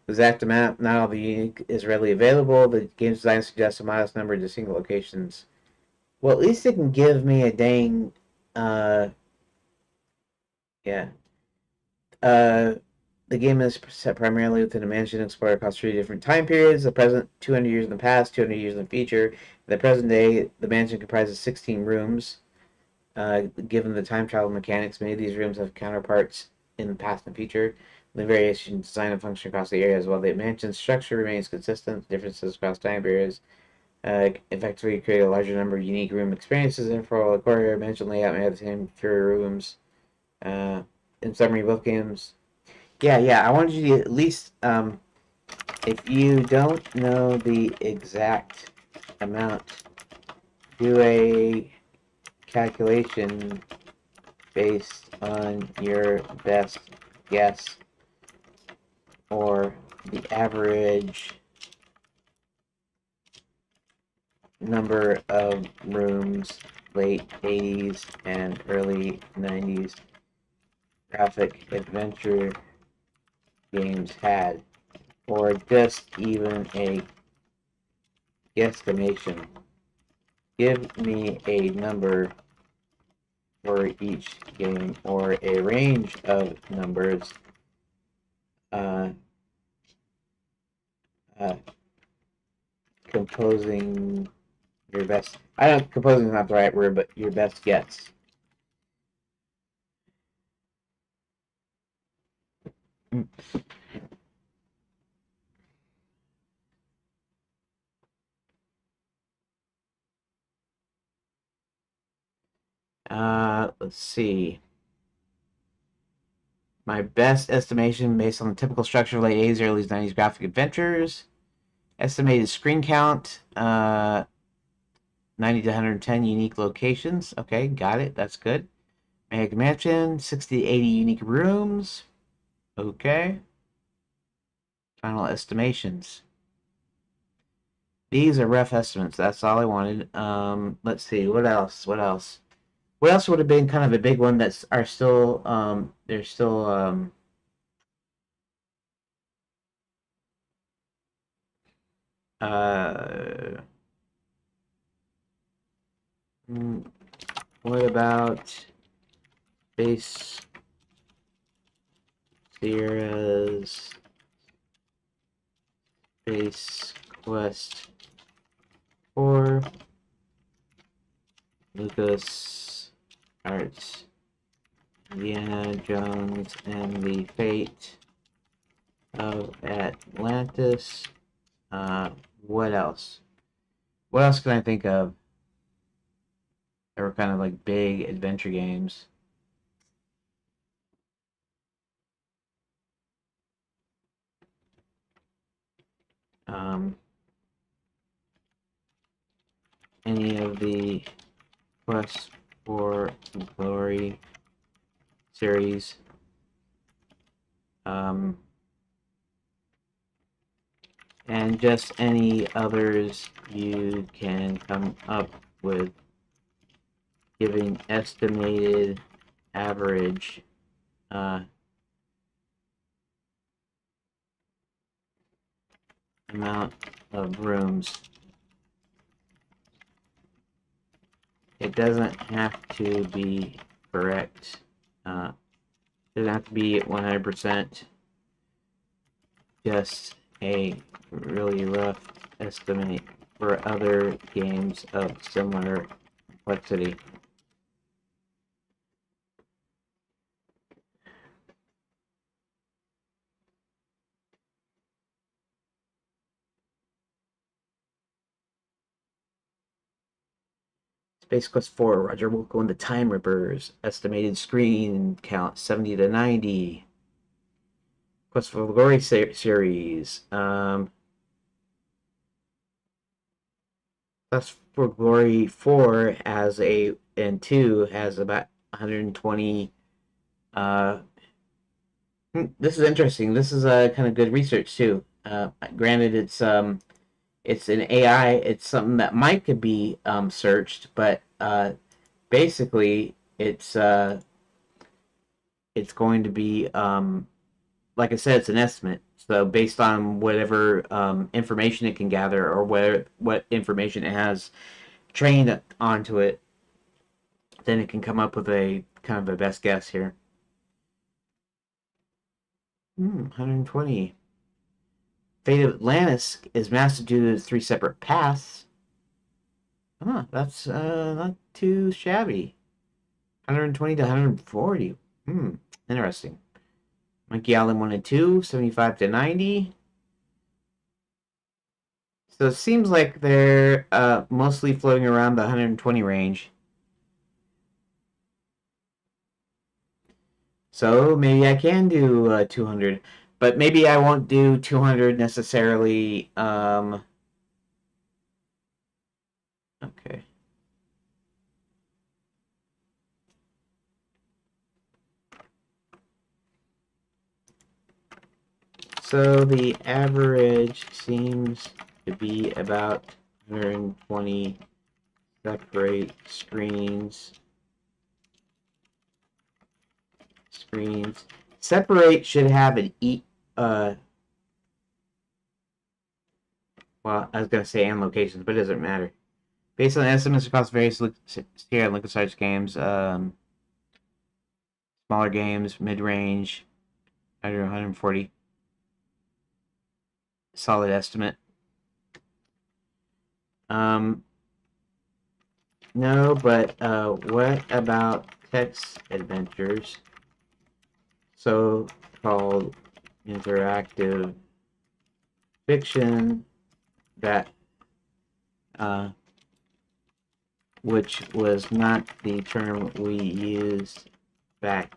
The exact amount, not all the unique is readily available. The game's design suggests a modest number of distinct locations. Well, at least it can give me a dang, yeah. Uh, the game is set primarily within a mansion explored across 3 different time periods: the present, 200 years in the past, 200 years in the future. In the present day, the mansion comprises 16 rooms. Given the time travel mechanics, many of these rooms have counterparts in the past and future. The variation in design and function across the area as well. The mansion's structure remains consistent. Differences across time periods effectively create a larger number of unique room experiences. And for a corridor mansion layout may have the same fewer rooms. In summary, both games. Yeah. I wanted you to at least, if you don't know the exact amount, do a calculation based on your best guess or the average number of rooms late 80s and early 90s graphic adventure games had, or just even a guesstimation. Give me a number for each game or a range of numbers uh, uh, composing your best. I don't. Composing is not the right word, but your best guess. Let's see. My best estimation based on the typical structure of late 80s, early 90s graphic adventures. Estimated screen count, 90 to 110 unique locations. Okay, got it. That's good. Mega Mansion, 60 to 80 unique rooms. Okay. Final estimations. These are rough estimates. That's all I wanted. Let's see. What else? What else would have been kind of a big one that's are still they're still uh what about Space Sierra's Space Quest 4, Lucas Arts, Indiana Jones and the Fate of Atlantis. What else? What else can I think of? They were kind of like big adventure games. any of the Quest for Glory series. And just any others you can come up with, giving estimated average amount of rooms. It doesn't have to be correct. It doesn't have to be 100%. Just a really rough estimate for other games of similar complexity. Space Quest 4, Roger Wilco and the Time Rippers. Estimated screen count 70 to 90. Quest for Glory series. Quest for Glory 4 has and 2 has about 120. This is interesting. This is kind of good research too. Granted, it's an AI. It's something that might could be searched, but basically it's going to be like I said, it's an estimate. So based on whatever information it can gather or what information it has trained onto it, then it can come up with a kind of a best guess here. 120. Fate of Atlantis is mastered due to 3 separate paths. That's not too shabby. 120 to 140. Interesting. Monkey Island 1 and 2, 75 to 90. So it seems like they're mostly floating around the 120 range. So maybe I can do 200, but maybe I won't do 200 necessarily. Okay. So the average seems to be about 120 separate screens. Separate should have an well, I was gonna say and locations, but it doesn't matter. Based on estimates across various scale and LucasArts games, smaller games, mid-range, under 140. Solid estimate. No, but what about text adventures? So-called interactive fiction that which was not the term we used back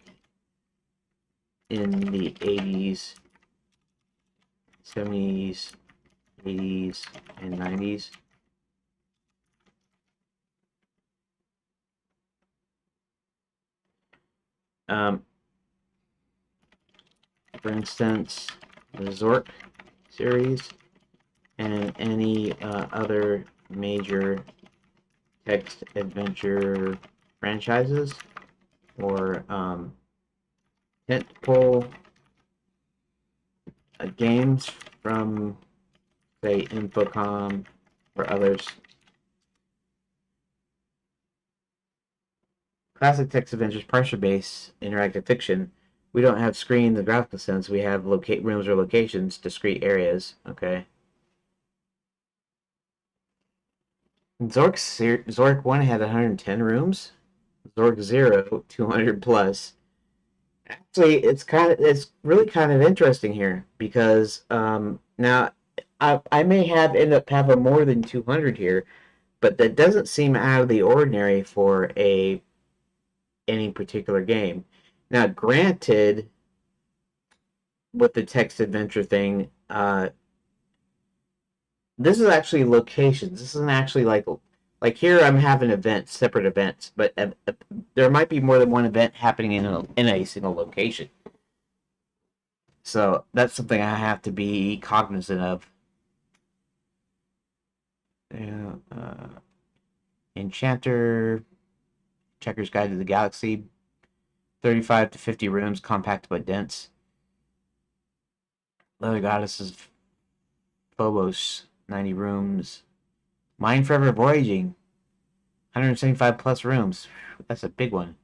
in the 80s, 70s, 80s, and 90s. For instance, the Zork series and any other major text adventure franchises or tentpole games from, say, Infocom or others. Classic text adventures, pressure-based interactive fiction. We don't have screen in the graphical sense. We have rooms or locations, discrete areas. Okay. Zork 1 had 110 rooms. Zork 0, 200 plus. Actually, it's really kind of interesting here because now I may end up having more than 200 here, but that doesn't seem out of the ordinary for any particular game. Now, granted, with the text adventure thing, this is actually locations. This isn't actually like here I'm having events, separate events, but there might be more than one event happening in a single location. So that's something I have to be cognizant of. Yeah, Enchanter, Checker's Guide to the Galaxy, 35 to 50 rooms, compact but dense. Leather Goddesses, Phobos, 90 rooms. Mind Forever Voyaging, 175 plus rooms. That's a big one.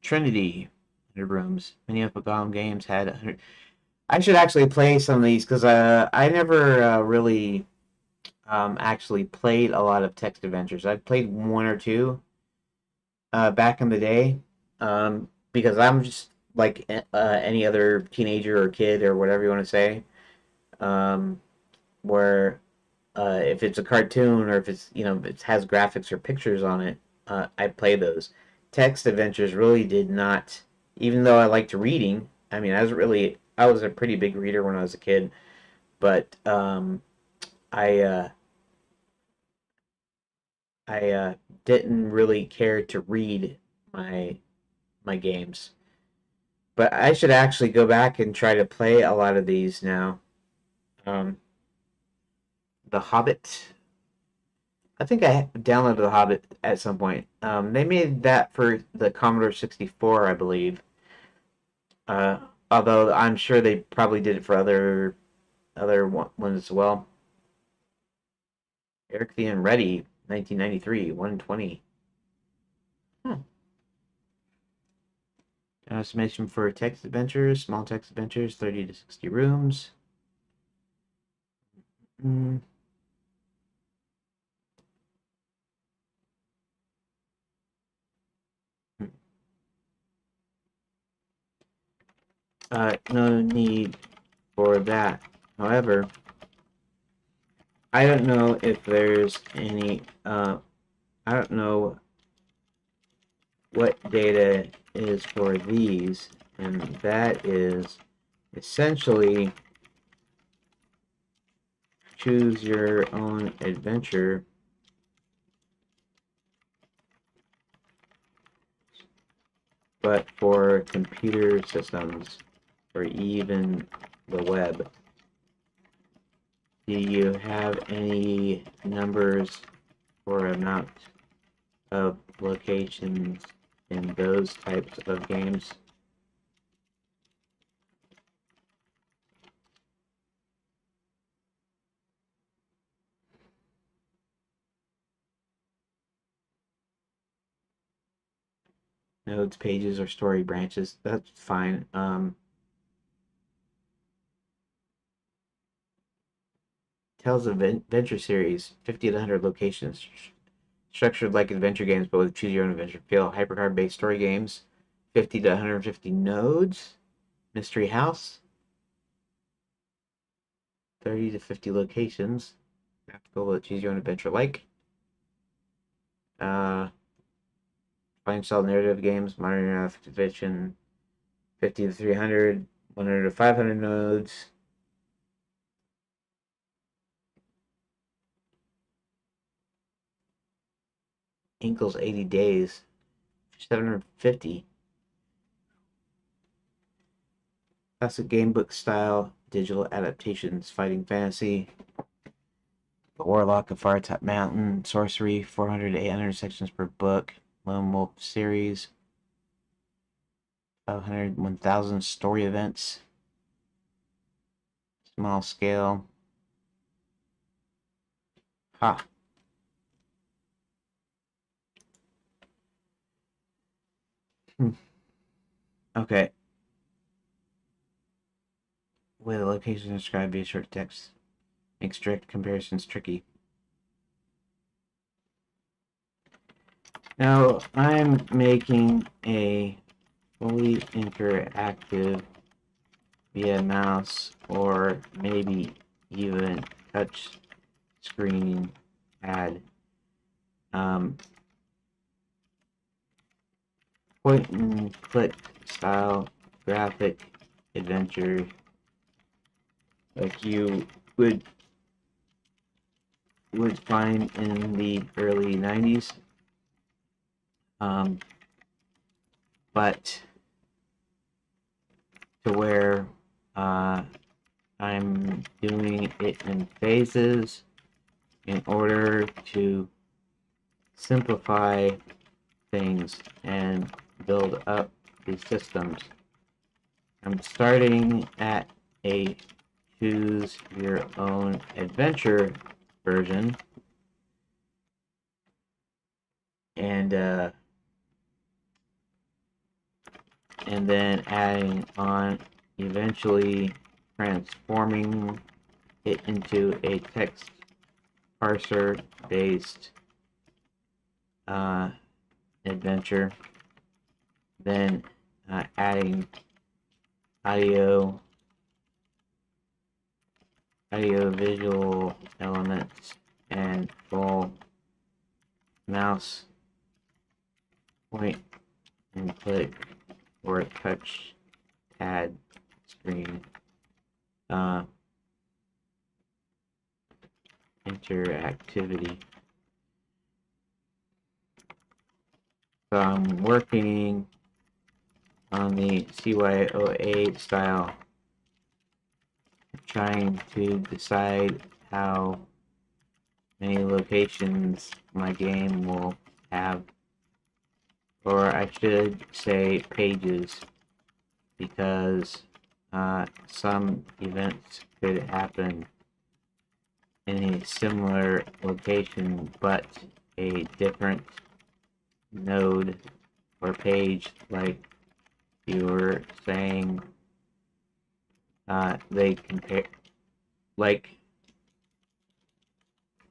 Trinity, 100 rooms. Many of the Golem games had 100. I should actually play some of these because I never really actually played a lot of text adventures. I played one or two back in the day because I'm just like any other teenager or kid or whatever you want to say. Um, where if it's a cartoon or if it's if it has graphics or pictures on it, I play those. Text adventures really did not, even though I liked reading. I mean, I was a pretty big reader when I was a kid, but I uh, I didn't really care to read my my games. But I should actually go back and try to play a lot of these now. Um, The Hobbit. I think I downloaded The Hobbit at some point. They made that for the Commodore 64, I believe. Uh, Although I'm sure they probably did it for other ones as well. Eric the Unready, 1993, 120. Hmm. Estimation for text adventures, small text adventures, 30 to 60 rooms. Mm. No need for that. However, I don't know if there's any, I don't know what data is for these, and that is essentially choose your own adventure, but for computer systems or even the web. Do you have any numbers or amount of locations in those types of games? Nodes, pages, or story branches? That's fine. Tales of Adventure series, 50 to 100 locations. Structured like adventure games, but with choose your own adventure feel. Hypercard based story games, 50 to 150 nodes. Mystery House, 30 to 50 locations. Practical, but choose your own adventure like. Uh, Fine style narrative games, modern fiction, 50 to 300, 100 to 500 nodes. Inkle's 80 days, 750. Classic game book style, digital adaptations, fighting fantasy, the Warlock of Firetop Mountain, sorcery, 400 to 800 sections per book, Lone Wolf series, 500, 1000 story events, small scale. Ha. Hmm. Okay. With a location described via short text makes direct comparisons tricky. Now, I'm making a fully interactive via mouse or maybe even touch screen ad. Um, Point and click style graphic adventure like you would would find in the early 90s. But to where I'm doing it in phases in order to simplify things and build up these systems. I'm starting at a choose your own adventure version, and then adding on, eventually transforming it into a text parser based adventure, then adding audio visual elements and full mouse point and click or touch pad screen interactivity. So I'm working on the CYOA style, trying to decide how many locations my game will have, or I should say pages, because some events could happen in a similar location but a different node or page, like you were saying. They compare, like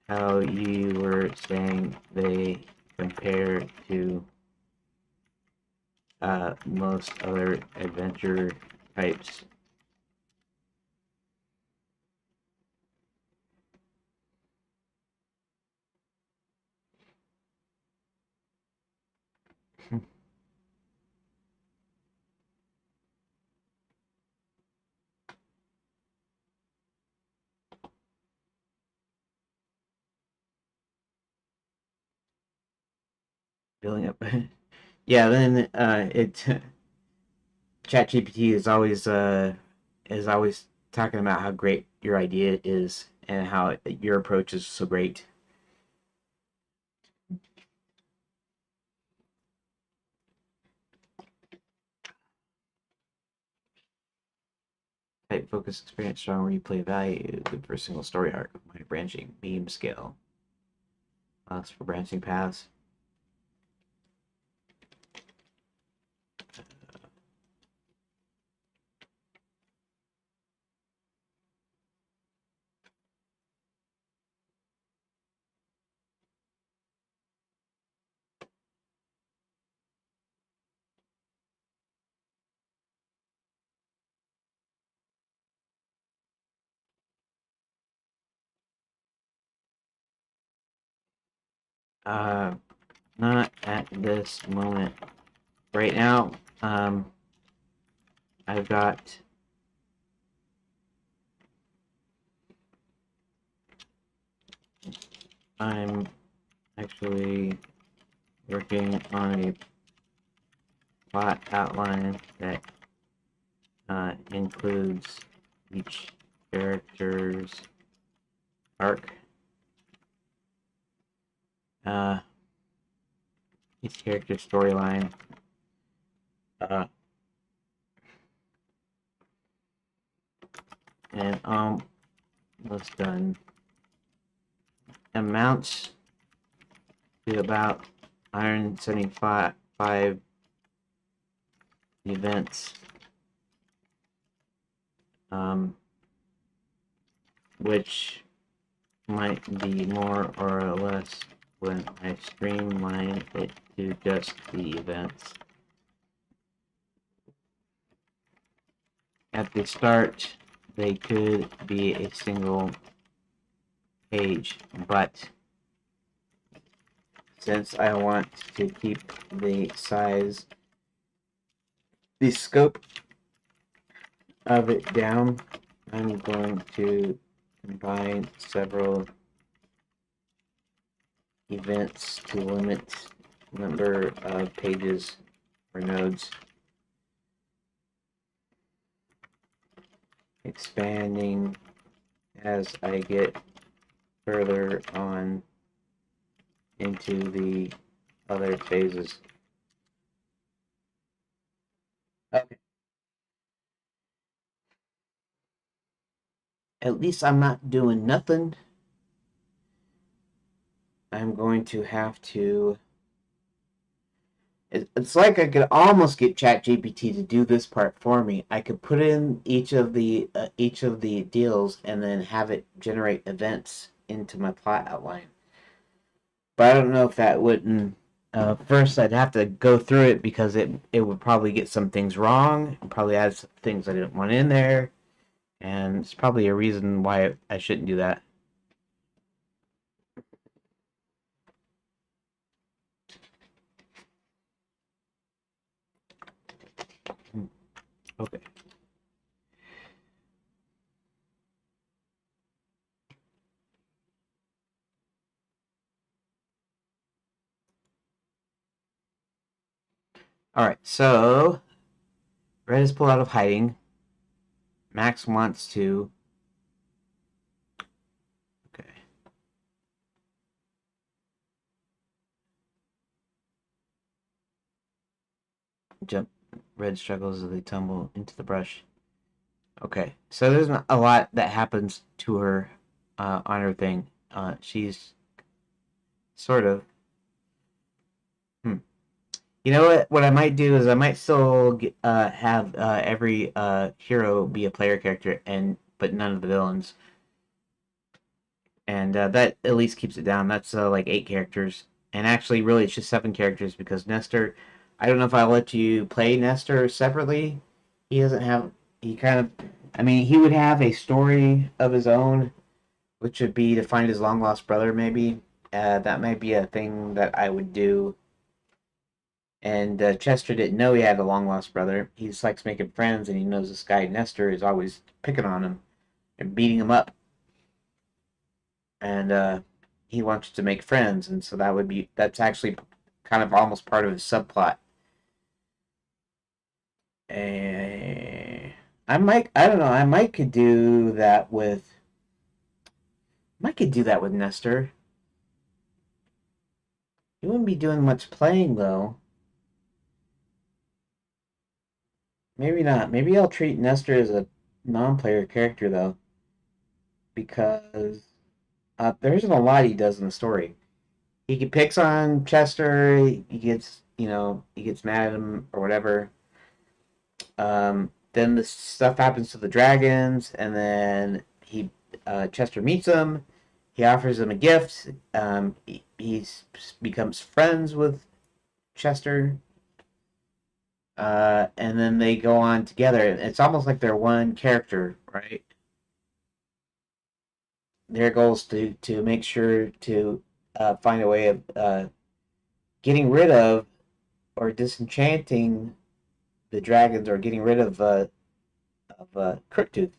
how you were saying they compare to most other adventure types. Building up. Yeah, then it ChatGPT is always talking about how great your idea is and how your approach is so great. Type focus experience, strong replay value, good for a single story arc, my branching beam scale. That's for branching paths. Uh, Not at this moment. Right now, I've got I'm actually working on a plot outline that includes each character's arc. Each character's storyline. And almost done. Amounts to about 175 events, which might be more or less when I streamline it to just the events. At the start, they could be a single page, but since I want to keep the size, the scope of it down, I'm going to combine several events to limit number of pages or nodes. Expanding as I get further on into the other phases. Okay. At least I'm not doing nothing. I'm going to have to. It's like I could almost get ChatGPT to do this part for me. I could put in each of the deals and then have it generate events into my plot outline. But I don't know if that wouldn't. First, I'd have to go through it because it would probably get some things wrong, and probably add some things I didn't want in there, and it's probably a reason why I shouldn't do that. Okay. All right. So Red is pulled out of hiding. Max wants to. Okay. Jump. Red struggles as they tumble into the brush. Okay. So there's not a lot that happens to her on her thing. She's sort of. Hmm. You know what? What I might do is I might still have every hero be a player character, and but none of the villains, and that at least keeps it down. That's like 8 characters, and actually, really, it's just 7 characters because Nestor. I don't know if I'll let you play Nestor separately. He doesn't have. He kind of. I mean, he would have a story of his own, which would be to find his long lost brother. Maybe that might be a thing that I would do. And Chester didn't know he had a long lost brother. He just likes making friends, and he knows this guy Nestor is always picking on him and beating him up. And he wants to make friends, and so that's actually kind of almost part of his subplot. And I don't know, I might could do that with Nestor. He wouldn't be doing much playing though. Maybe not. Maybe I'll treat Nestor as a non-player character though, because there isn't a lot he does in the story. He picks on Chester. He gets, he gets mad at him or whatever. Then the stuff happens to the dragons, and then Chester meets him. He offers him a gift. He becomes friends with Chester, and then they go on together. It's almost like they're one character, right? Their goal is to make sure to find a way of getting rid of or disenchanting the dragons or getting rid of Crooktooth.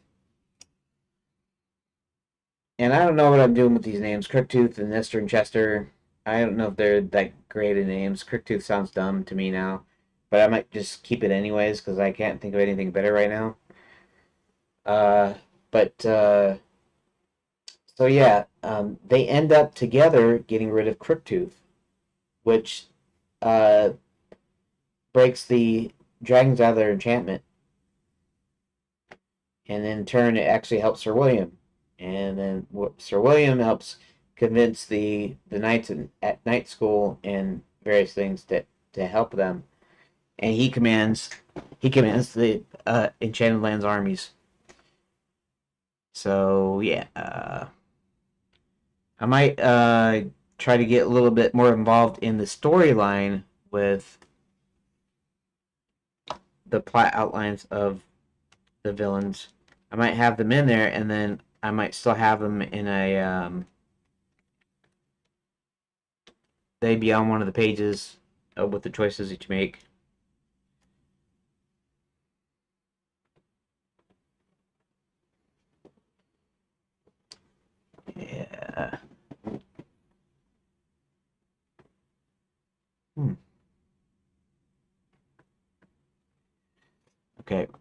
And I don't know what I'm doing with these names, Crooktooth and Nestor and Chester. I don't know if they're that great of names. Crooktooth sounds dumb to me now, but I might just keep it anyways because I can't think of anything better right now. Uh, but so yeah, they end up together getting rid of Crooktooth, which uh, breaks the dragons out of their enchantment, and in turn, it actually helps Sir William, and then Sir William helps convince the knights at night school and various things to help them, and he commands the Enchanted Lands armies. So yeah, I might try to get a little bit more involved in the storyline with the plot outlines of the villains. I might have them in there, and then I might still have them in a they'd be on one of the pages with the choices that you make. Yeah.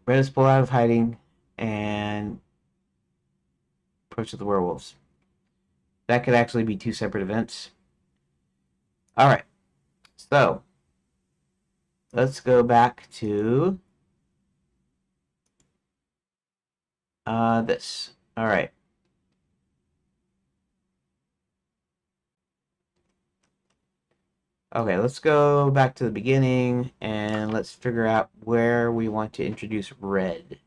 Red is pulled out of hiding and approaches the werewolves. That could actually be two separate events. All right, so let's go back to this. All right. Okay, let's go back to the beginning and let's figure out where we want to introduce red.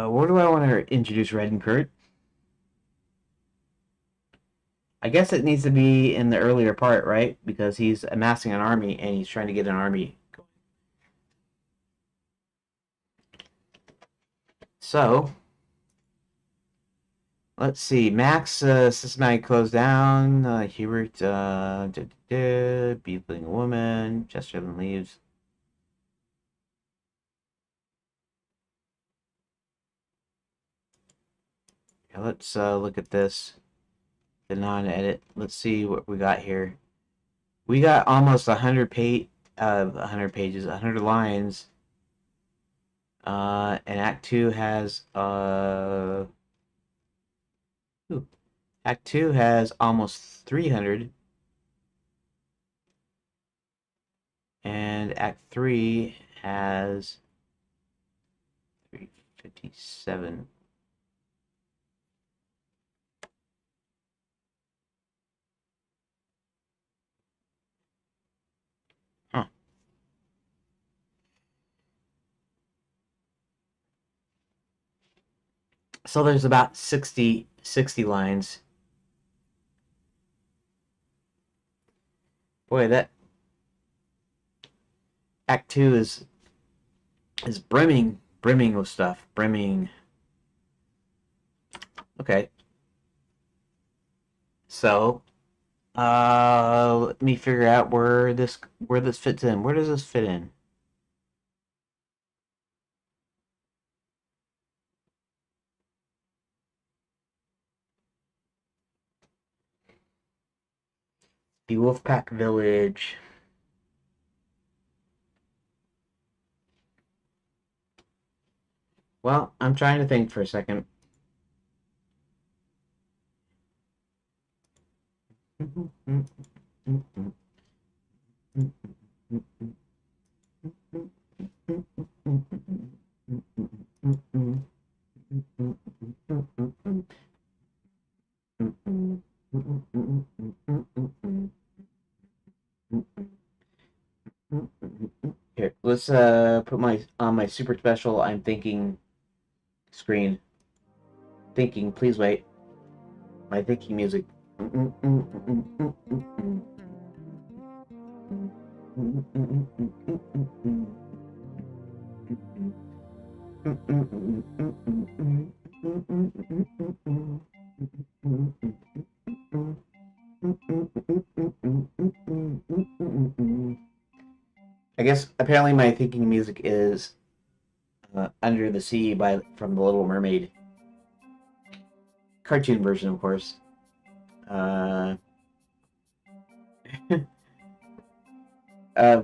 Where do I want to introduce red and Kurt? I guess it needs to be in the earlier part, right? Because he's amassing an army and he's trying to get an army going. So, let's see. Max, systematic close down. Hubert, beetling woman. Chester then leaves. Yeah, let's look at this. The non-edit. Let's see what we got here. We got almost 100 pages, 100 lines. And Act 2 has Act 2 has almost 300. And Act 3 has 357. Huh. So there's about 60 lines. Boy, that Act 2 is brimming with stuff. Brimming. Okay. So, let me figure out where this fits in. Where does this fit in? The Wolfpack Village. Well, I'm trying to think for a second. Here, let's put my on my super special I'm thinking screen. Thinking, please wait. My thinking music. I guess apparently my thinking music is Under the Sea by from The Little Mermaid. Cartoon version, of course. Uh, uh,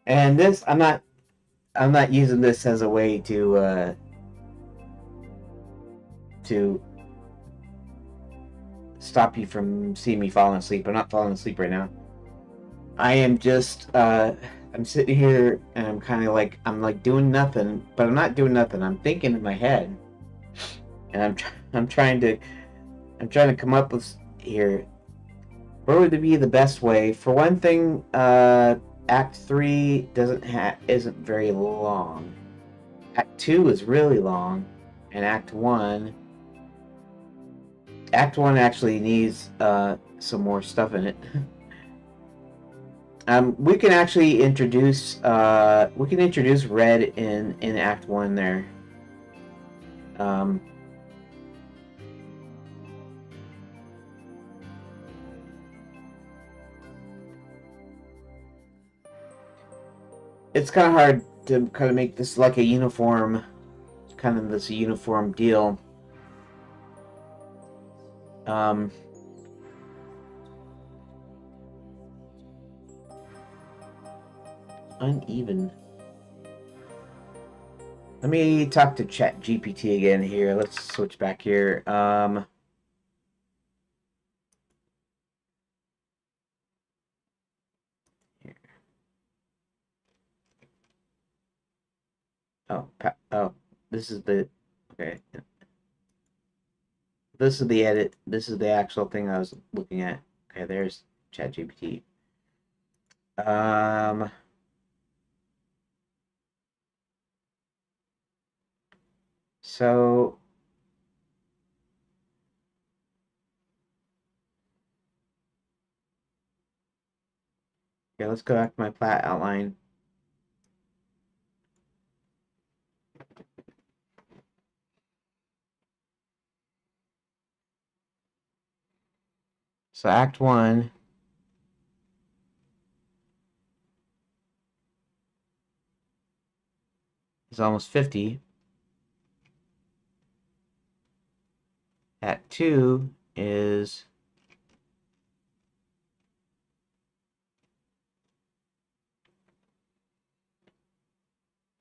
and this, I'm not using this as a way to stop you from seeing me falling asleep. I'm not falling asleep right now. I am just, I'm sitting here and I'm kind of like, I'm like doing nothing, but I'm not doing nothing. I'm thinking in my head, and I'm trying to come up with here. What would be the best way? For one thing, Act 3 isn't very long. Act 2 is really long, and Act 1 actually needs some more stuff in it. We can actually introduce Red in Act 1 there. it's kind of hard to kind of make this like a uniform, kind of this uniform deal. Um, Uneven. Let me talk to Chat GPT again here. Let's switch back here. Here. Oh, this is the okay. This is the edit. This is the actual thing I was looking at. Okay, there's Chat GPT. Um, so yeah, let's go back to my plat outline. So Act 1 is almost 50. Act 2 is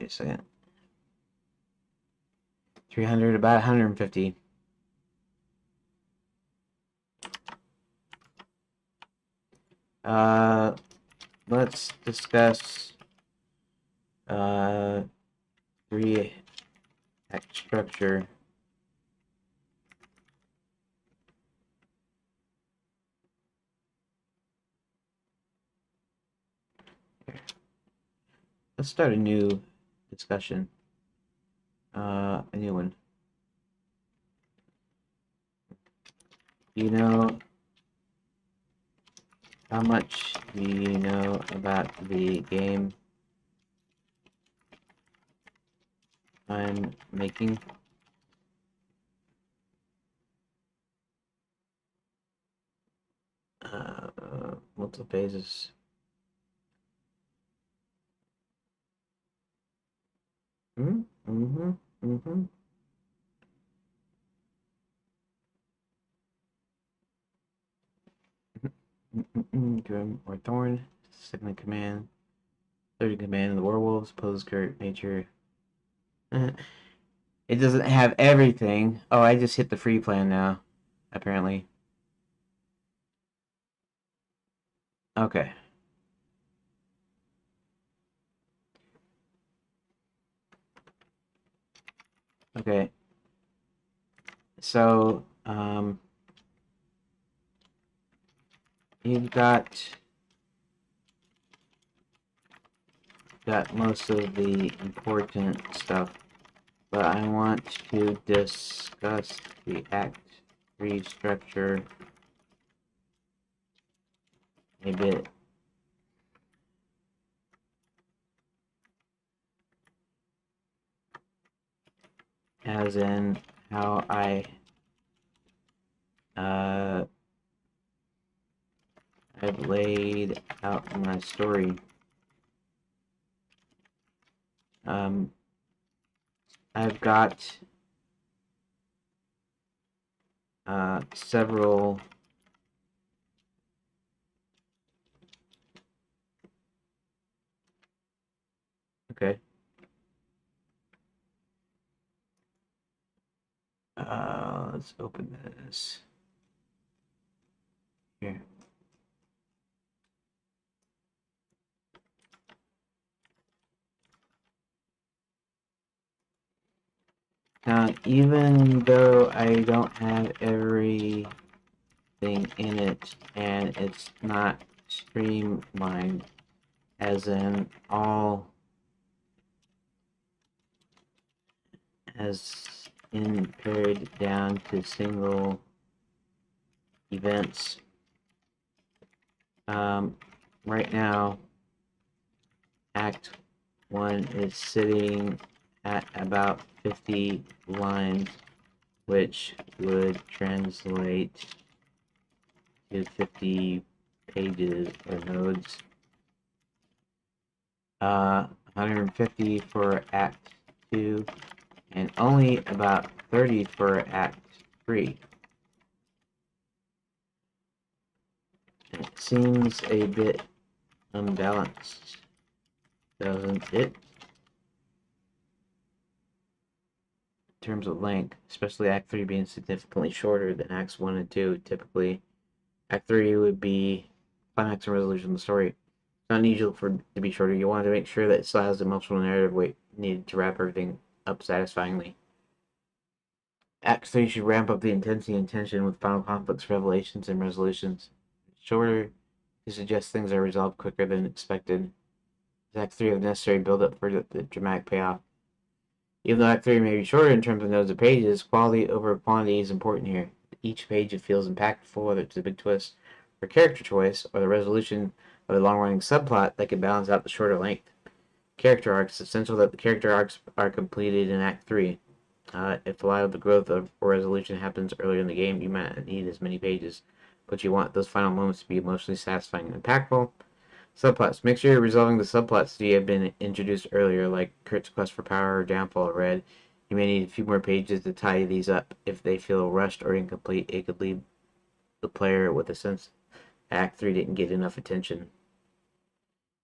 wait a second. 300, about 150. Let's discuss 3-act structure. Let's start a new discussion. A new one. You know, how much do you know about the game I'm making? Multiple phases. Mm-hmm. Grim or Thorn. Second command. Third command of the werewolves. Pose current nature. It doesn't have everything. Oh, I just hit the free plan now, apparently. Okay. Okay. So, you've got most of the important stuff, but I want to discuss the Act 3 structure a bit. As in how I've laid out my story. I've got several okay. Let's open this here. Now, even though I don't have everything in it, and it's not streamlined, as in all, as in pared down to single events. Right now, Act 1 is sitting at about 50 lines, which would translate to 50 pages or nodes. 150 for Act 2, and only about 30 for Act 3. And it seems a bit unbalanced, doesn't it? In terms of length, especially Act 3 being significantly shorter than Acts 1 and 2. Typically, Act 3 would be climax and resolution of the story. It's not unusual for it to be shorter. You want to make sure that it still has the emotional narrative weight needed to wrap everything up satisfyingly. Act 3 should ramp up the intensity and tension with final conflicts, revelations, and resolutions. Shorter to suggest things are resolved quicker than expected. Act 3 of necessary build-up for the dramatic payoff. Even though Act 3 may be shorter in terms of nodes of pages, quality over quantity is important here. Each page it feels impactful, whether it's a big twist or character choice, or the resolution of a long-running subplot that can balance out the shorter length. Character arcs. It's essential that the character arcs are completed in Act 3. If a lot of the growth or resolution happens earlier in the game, you might not need as many pages, but you want those final moments to be emotionally satisfying and impactful. Subplots. Make sure you're resolving the subplots that have been introduced earlier, like Kurt's quest for power or downfall of Red. You may need a few more pages to tie these up. If they feel rushed or incomplete, it could leave the player with a sense Act 3 didn't get enough attention.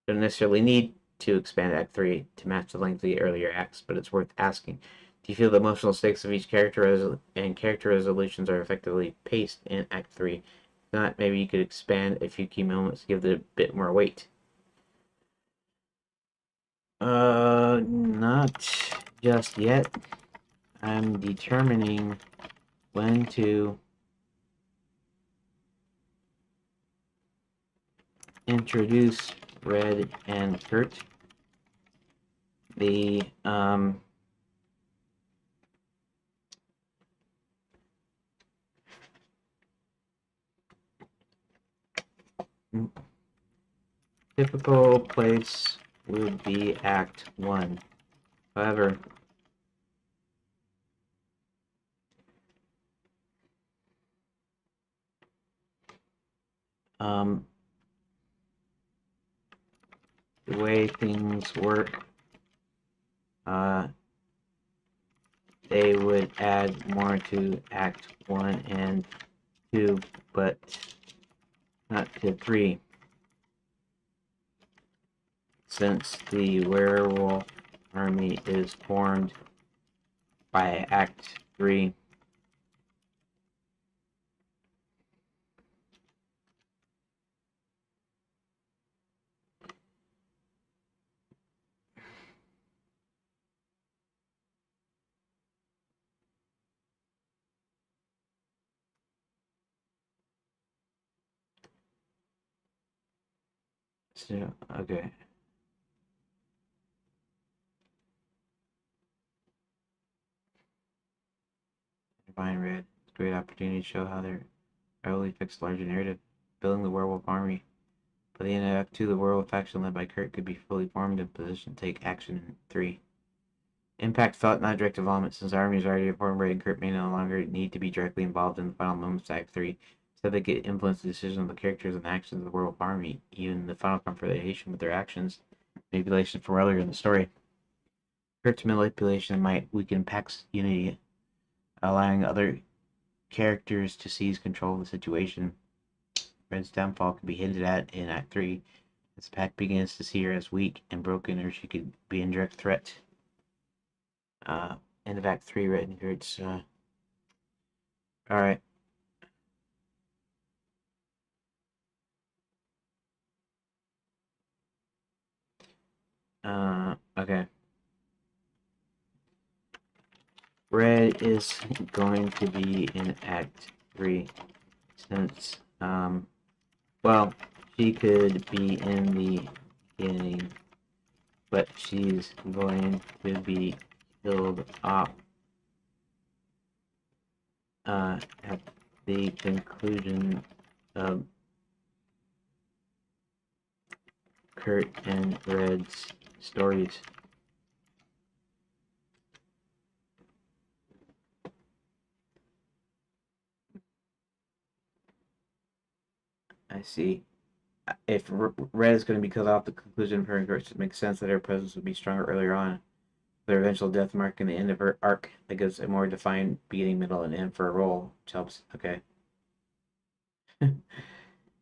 You don't necessarily need to expand Act 3 to match the length of the earlier acts, but it's worth asking. Do you feel the emotional stakes of each character and character resolutions are effectively paced in Act 3? If not, maybe you could expand a few key moments to give it a bit more weight. Not just yet. I'm determining when to introduce Red and Kurt. The typical place would be Act 1. However, the way things work, they would add more to Act 1 and 2, but not to 3. Since the werewolf army is formed by Act 3. So, okay. Divine Red. It's a great opportunity to show how they're early fixed larger narrative, building the werewolf army. By the end of Act 2, the werewolf faction led by Kurt could be fully formed and positioned to take action in 3. Impact felt, not direct involvement. Since the army is already formed, Red and Kurt may no longer need to be directly involved in the final moments of Act 3. Instead, they could influence the decisions of the characters and actions of the werewolf army, even the final confrontation with their actions, manipulation from earlier in the story. Kurt's manipulation might weaken Pack's unity, allowing other characters to seize control of the situation. Red's downfall could be hinted at in Act 3, as Pack begins to see her as weak and broken, or she could be in direct threat. End of Act 3, Red and Kurt's. Alright. Okay. Red is going to be in Act 3, since, well, she could be in the beginning, but she's going to be killed off at the conclusion of Kurt and Red's stories. I see. if Red is going to be cut off, the conclusion of her course, it makes sense that her presence would be stronger earlier on. Their eventual death marking the end of her arc that gives a more defined beginning, middle, and end for a role, which helps. Okay.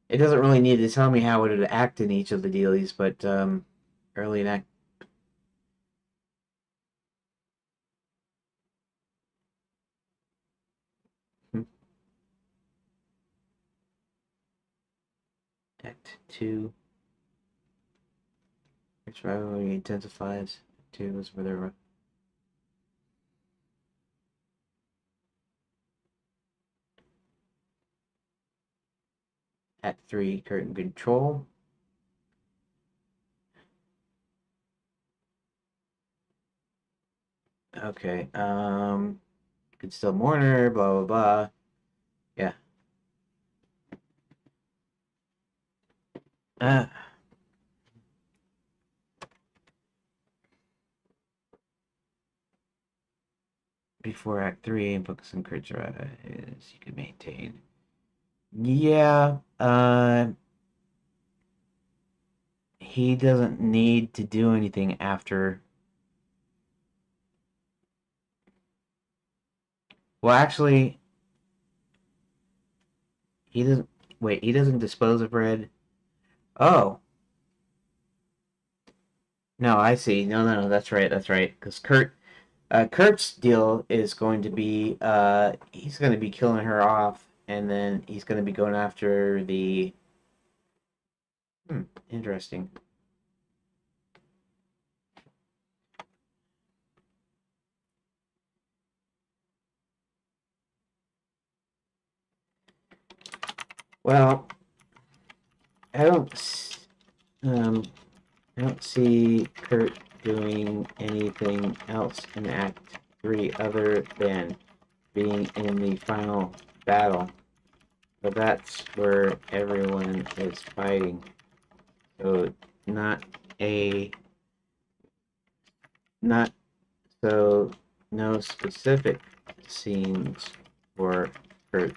It doesn't really need to tell me how it would act in each of the dealies, but early in Act 2, its rivalry intensifies. Act 2 is where they're. Act 3, curtain control. Okay, could still mourn her, blah, blah, blah. Yeah. Uh, Before Act 3, and focus on Kurt's rise, you can maintain. Yeah, he doesn't need to do anything after. Well, actually, he doesn't. Wait, he doesn't dispose of Red. Oh, no, I see. No, no, no, that's right, that's right. Because Kurt's deal is going to be, he's going to be killing her off, and then he's going to be going after the. Interesting. Well, I don't. Um, I don't see Kurt doing anything else in Act 3 other than being in the final battle. But that's where everyone is fighting. So not a not so no specific scenes for Kurt.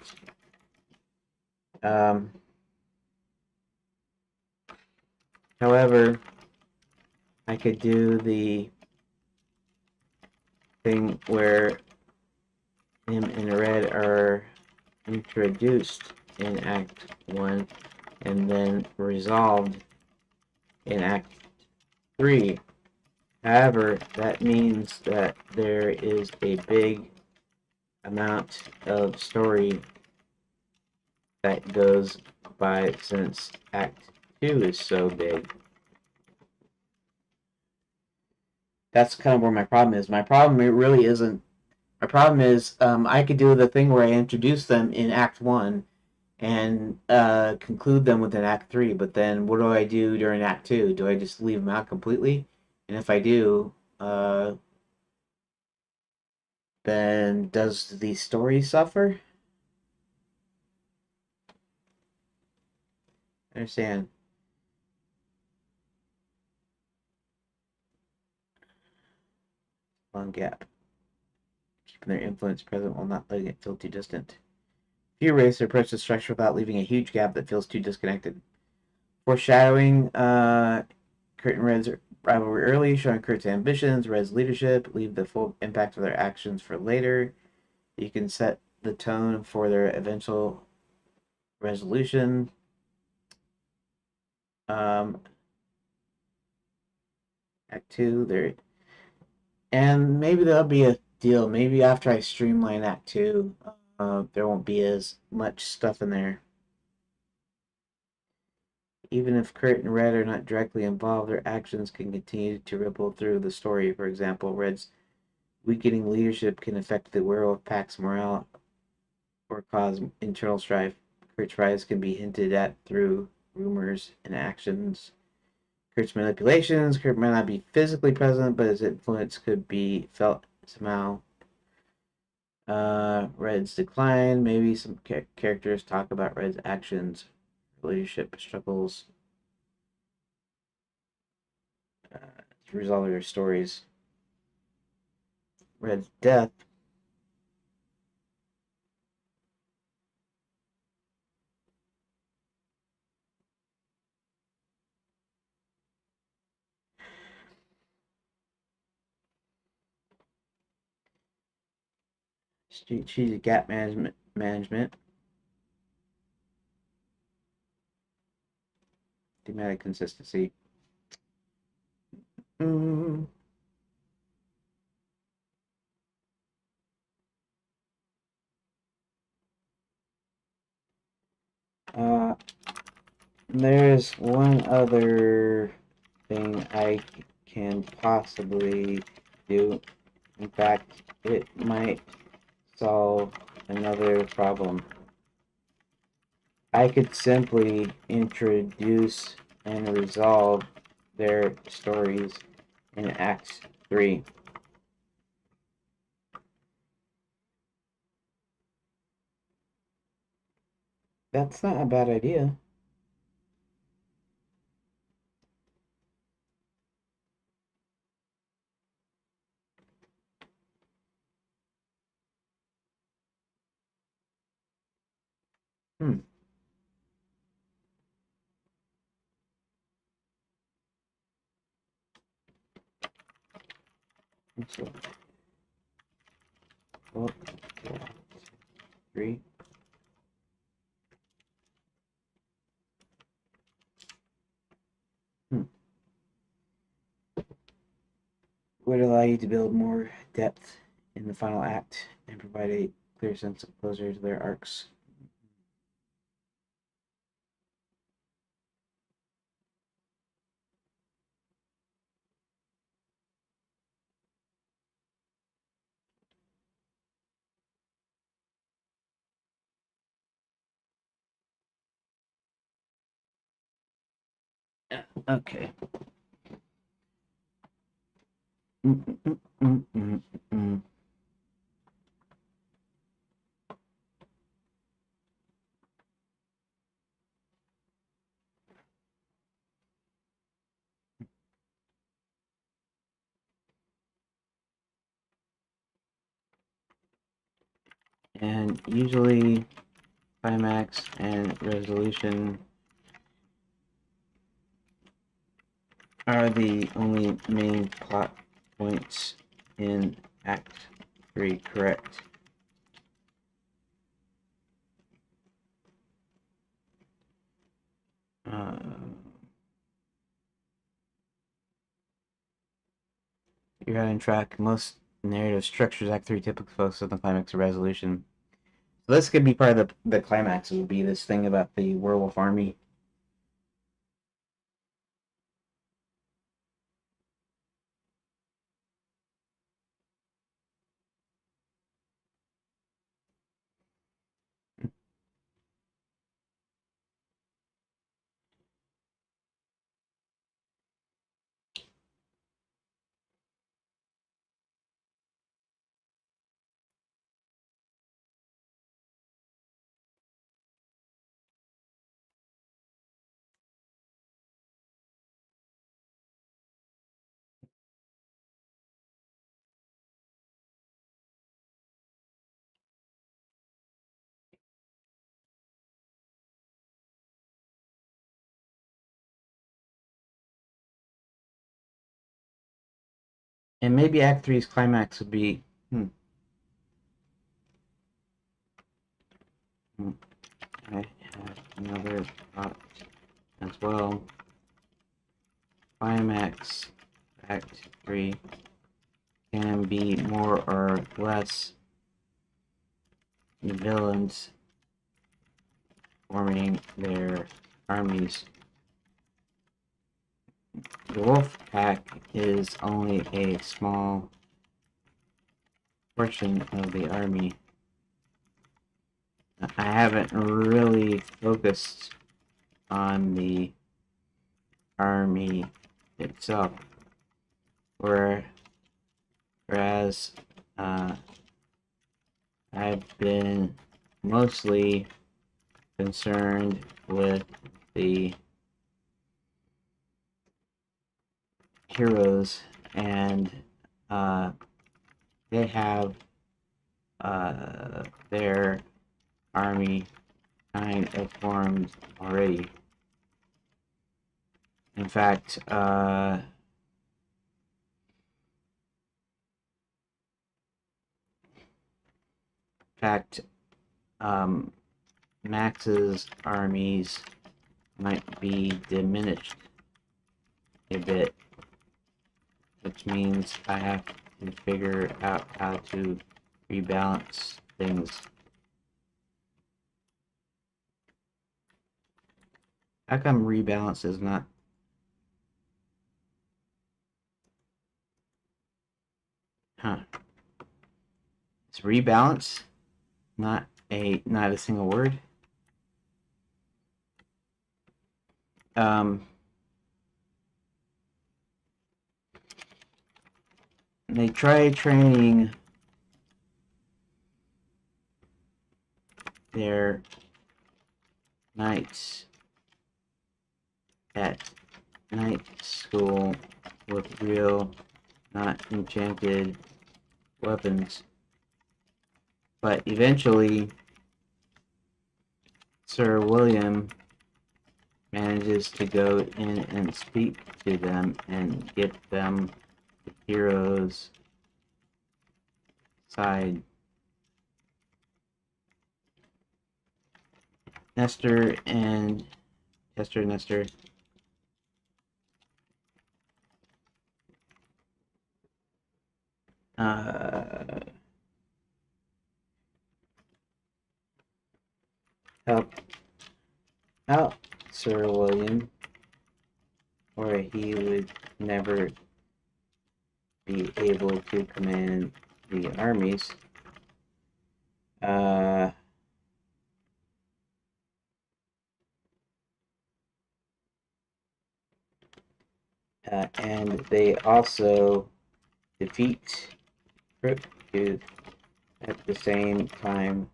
Um, However, I could do the thing where him and Red are introduced in Act 1 and then resolved in Act 3. However, that means that there is a big amount of story that goes by since Act 2 is so big. That's kind of where my problem is. My problem it really isn't. My problem is I could do the thing where I introduce them in Act 1 and conclude them within Act 3, but then what do I do during Act 2? Do I just leave them out completely? And if I do, then does the story suffer? I understand. Long gap. Keeping their influence present while not letting it feel too distant. Few ways to approach the structure without leaving a huge gap that feels too disconnected. Foreshadowing Kurt and Red's rivalry early, showing Kurt's ambitions, Red's leadership, leave the full impact of their actions for later. You can set the tone for their eventual resolution. Um, Act 2, there, and maybe that'll be a deal. Maybe after I streamline Act 2, there won't be as much stuff in there. Even if Kurt and Red are not directly involved, their actions can continue to ripple through the story. For example, Red's weakening leadership can affect the werewolf pack's morale or cause internal strife. Kurt's rise can be hinted at through rumors and actions. Kurt's manipulations. Kurt might not be physically present, but his influence could be felt somehow. Red's decline. Maybe some characters talk about Red's actions, leadership struggles, to resolve their stories. Red's death. Strategic gap management, thematic consistency. Mm. Uh, there's one other thing I can possibly do. In fact, it might solve another problem. I could simply introduce and resolve their stories in Act 3. That's not a bad idea. Hmm. So, well, yeah, 3. Hmm. Would allow you to build more depth in the final act and provide a clear sense of closure to their arcs. Okay. Mm, mm, mm, mm, mm. And usually climax and resolution are the only main plot points in Act 3, correct? Uh, you're on track. Most narrative structures, Act 3 typically focus on the climax or resolution. So this could be part of the climax, would be this thing about the werewolf army. And maybe Act Three's climax would be, hmm, I have another thought as well. Climax Act 3 can be more or less villains forming their armies. The wolf pack is only a small portion of the army. I haven't really focused on the army itself, whereas I've been mostly concerned with the heroes, and uh, they have their army kind of formed already. In fact, fact, Max's armies might be diminished a bit, which means I have to figure out how to rebalance things. How come rebalance is not? Huh. It's rebalance, not a single word. They try training their knights at night school with real, not enchanted weapons. But eventually, Sir William manages to go in and speak to them and get them the hero's side. Nestor and Nestor. Help out Sir William, or he would never be able to command the armies. And they also defeat Crooked at the same time.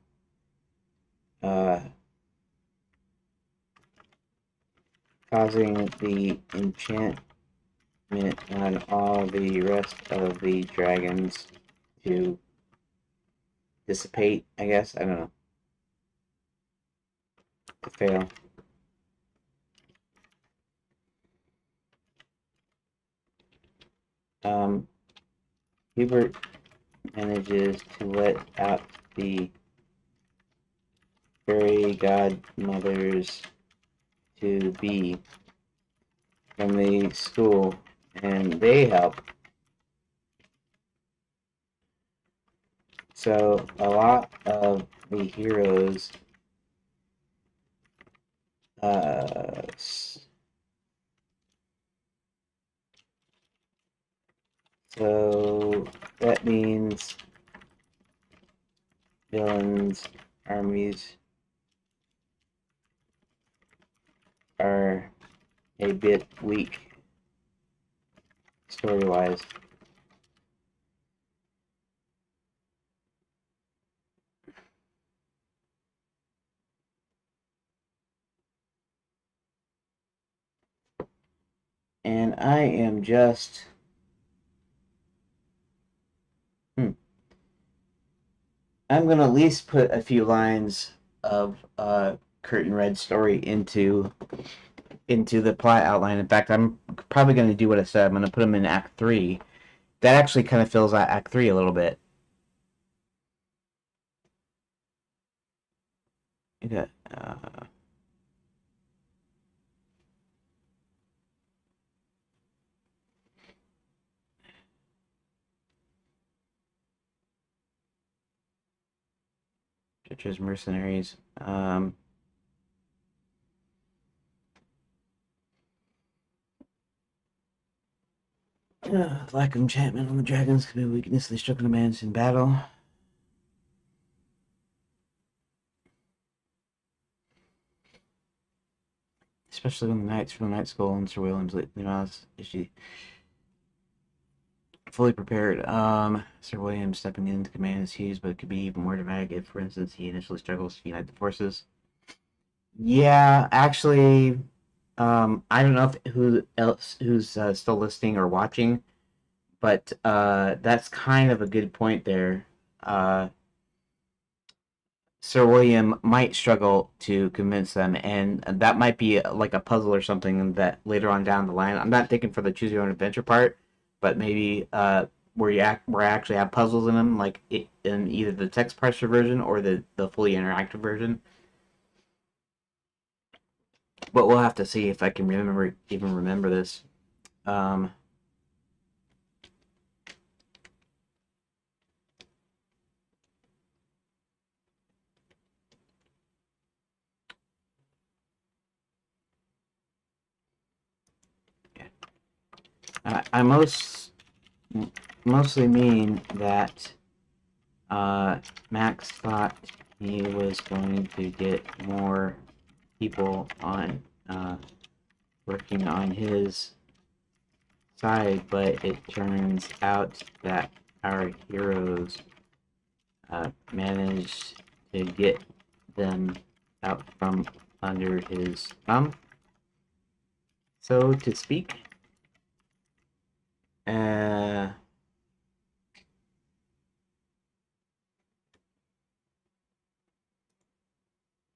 Causing the enchantment on all the rest of the dragons to dissipate, I guess. I don't know. To fail. Hubert manages to let out the fairy godmothers to be from the school, and they help. So a lot of the heroes so that means villains' armies are a bit weak story-wise. And I am just I'm gonna at least put a few lines of Curtain Red story into the plot outline. In fact, I'm probably gonna do what I said. I'm gonna put them in Act 3. That actually kind of fills out Act 3 a little bit. Okay. Churches, mercenaries. Lack of enchantment on the dragons could be a weakness. They struggle to manage in battle. Especially when the knights from the night school and Sir William's is she fully prepared. Sir William stepping into command is huge, but it could be even more dramatic if, for instance, he initially struggles to unite the forces. Yeah, actually, I don't know if who else who's still listening or watching, but that's kind of a good point there. Sir William might struggle to convince them, and that might be like a puzzle or something that later on down the line. I'm not thinking for the choose your own adventure part, but maybe where I actually have puzzles in them, like in either the text parser version or the fully interactive version. But we'll have to see if I can remember this. Um, I mostly mean that Max thought he was going to get more people on working on his side, but it turns out that our heroes managed to get them out from under his thumb, so to speak. Uh,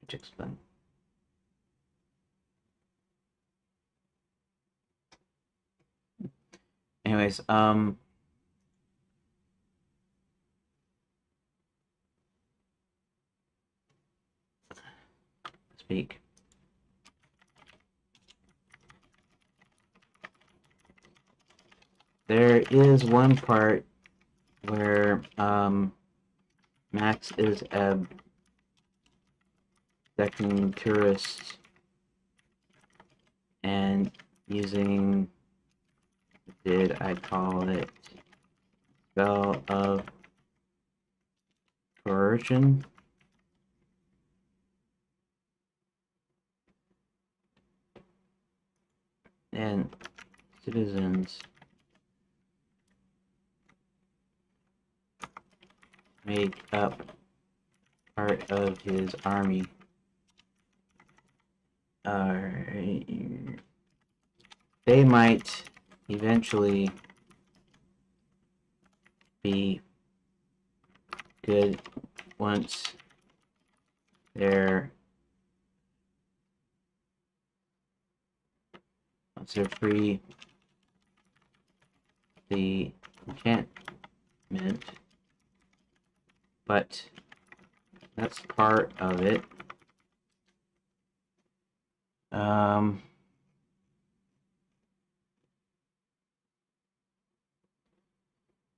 which explain. Anyways, speak. There is one part where Max is abducting tourists and using, did I call it, spell of coercion? And citizens make up part of his army. They might eventually be good once they're free the enchantment, but that's part of it.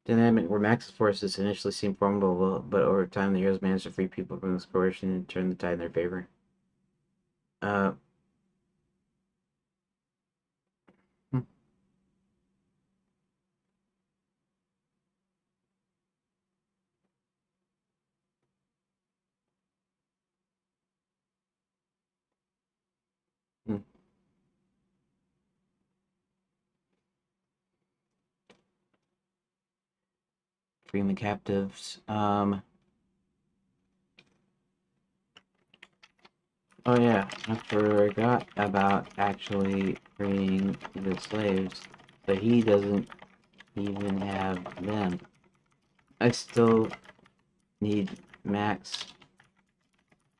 Dynamic where Max's forces initially seem formidable, but over time the heroes manage to free people from this coercion and turn the tide in their favor. Uh, hmm. Hmm. Freeing the captives. Oh yeah, I forgot about actually freeing the slaves, but he doesn't even have them. I still need Max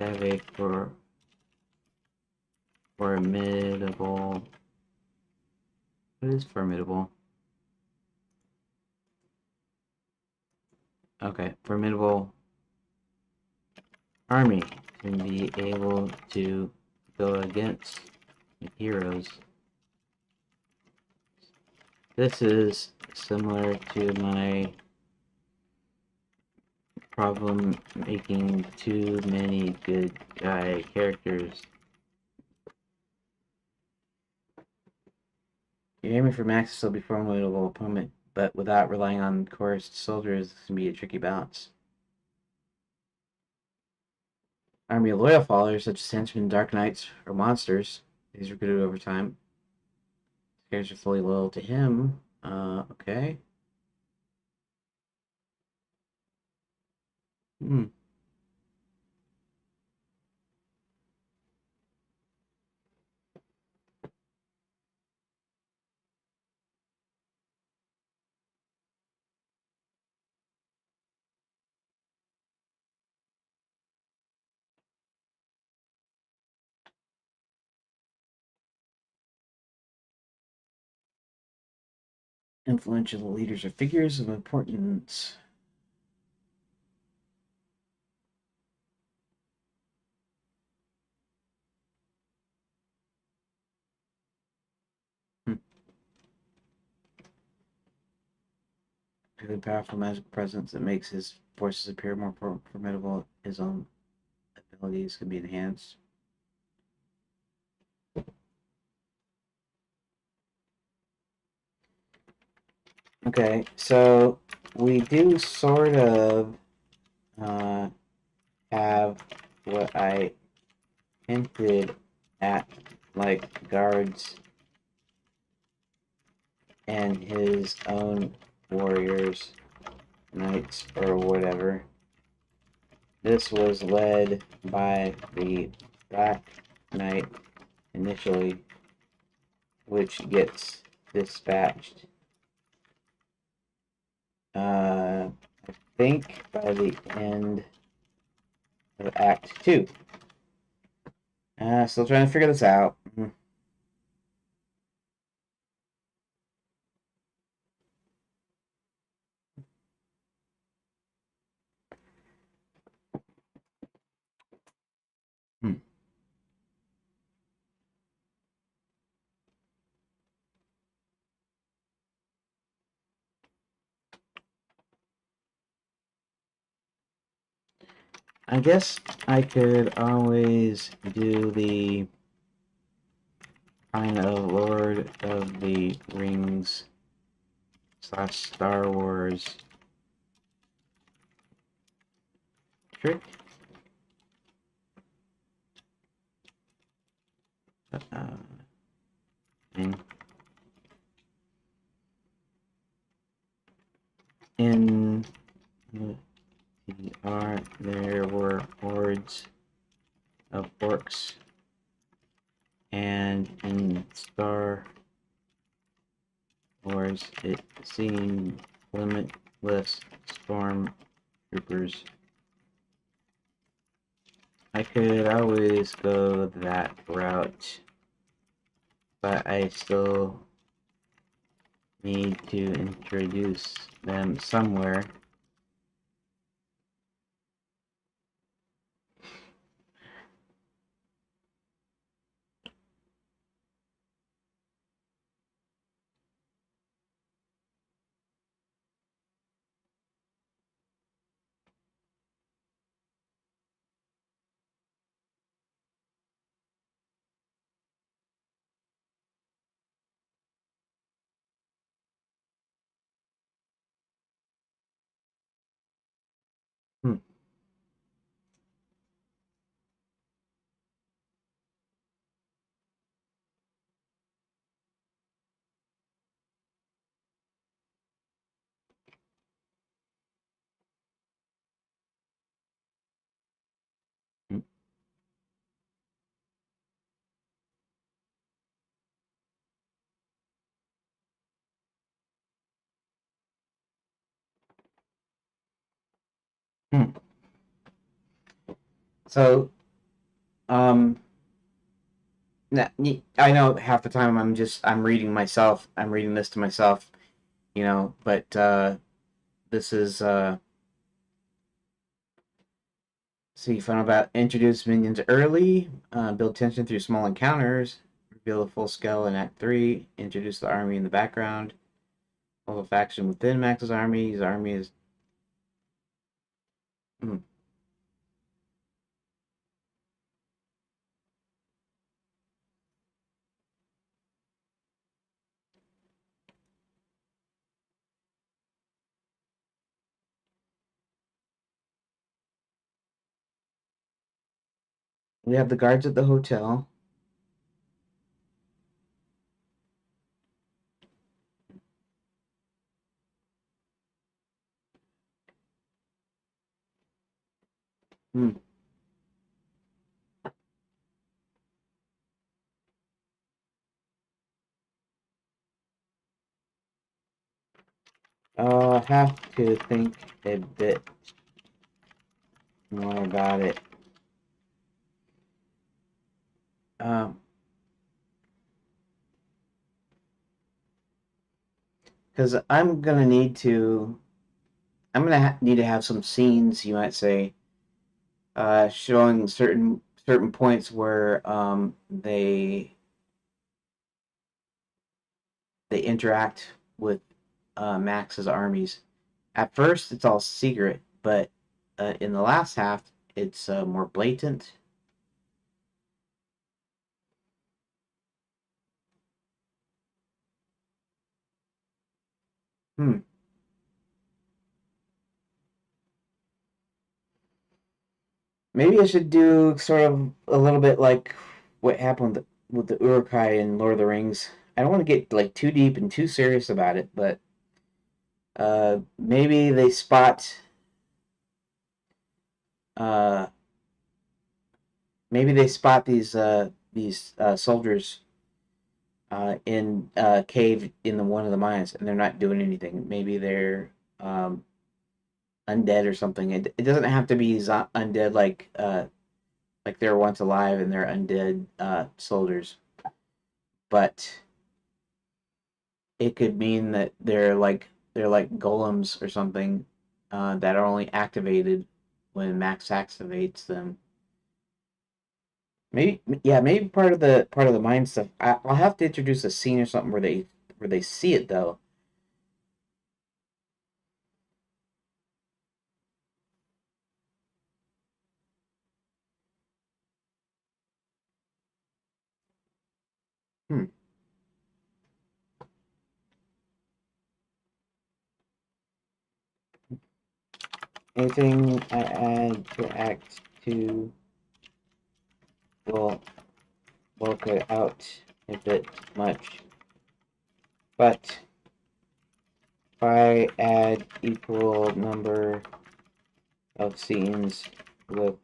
to have a formidable. What is formidable? Okay, formidable army can be able to go against the heroes. This is similar to my problem making too many good guy characters. You're aiming for Max to still be formidable opponent, but without relying on coerced soldiers, this can be a tricky balance. Army of loyal followers, such as henchmen, dark knights, or monsters, these recruited over time. Characters are fully loyal to him. Okay. Hmm. Influential leaders or figures of importance. Really powerful magic presence that makes his forces appear more formidable. His own abilities can be enhanced. Okay, so we do sort of have what I hinted at, like guards and his own warriors, knights, or whatever. This was led by the Black Knight initially, which gets dispatched. I think by the end of Act 2. Still trying to figure this out. Hmm. I guess I could always do the kind of Lord of the Rings / Star Wars trick. In, in there were hordes of orcs, and in Star Wars it seemed limitless stormtroopers. I could always go that route, but I still need to introduce them somewhere. Hmm. Hmm. Hmm. So, um, I know half the time I'm reading myself. I'm reading this to myself, but this is see fun about introduce minions early, build tension through small encounters, reveal the full scale in Act 3, introduce the army in the background, hold a faction within Max's army. His army is hmm. We have the guards at the hotel. Hmm. Have to think a bit more about it. Um, Because I'm gonna need to have some scenes, you might say, showing certain points where they interact with Max's armies. At first, it's all secret, but in the last half, it's more blatant. Hmm. Maybe I should do sort of a little bit like what happened with the Uruk-hai in Lord of the Rings. I don't want to get like too deep and too serious about it, but maybe they spot uh, these soldiers in a cave in one of the mines, and they're not doing anything. Maybe they're um, undead or something. It doesn't have to be undead like they were once alive and they're undead soldiers, but it could mean that they're like golems or something that are only activated when Max activates them. Maybe yeah, maybe part of the mind stuff. I'll have to introduce a scene or something where they see it though. Hmm. Anything I add to Act Two will work it out a bit much, but if I add equal number of scenes with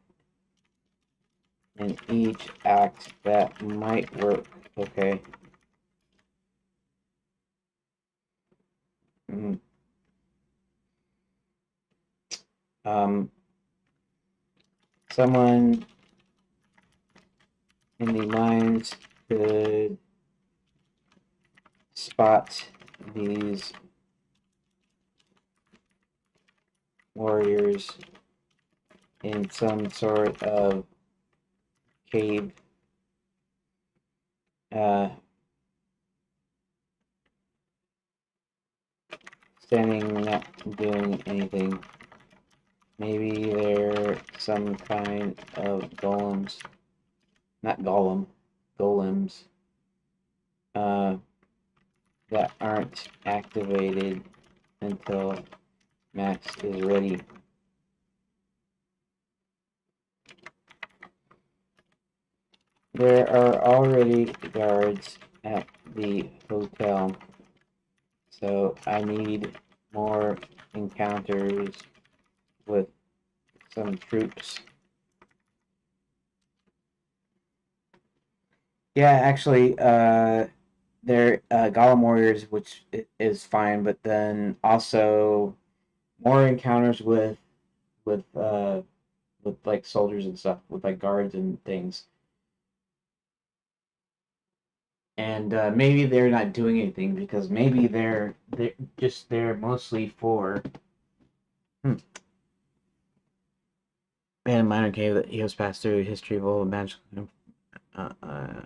in each act, that might work. Okay. Mm. Um, Someone in the mines could spot these warriors in some sort of cave, uh, standing, not doing anything. Maybe they're some kind of golems, not golem, golems, uh, that aren't activated until Max is ready. There are already guards at the hotel, so I need more encounters with some troops. Yeah, actually, they're Golem warriors, which is fine, but then also more encounters with like soldiers and stuff, with like guards and things. And maybe they're not doing anything because maybe they're just there mostly for and minor cave that he has passed through history of old magical uh, uh,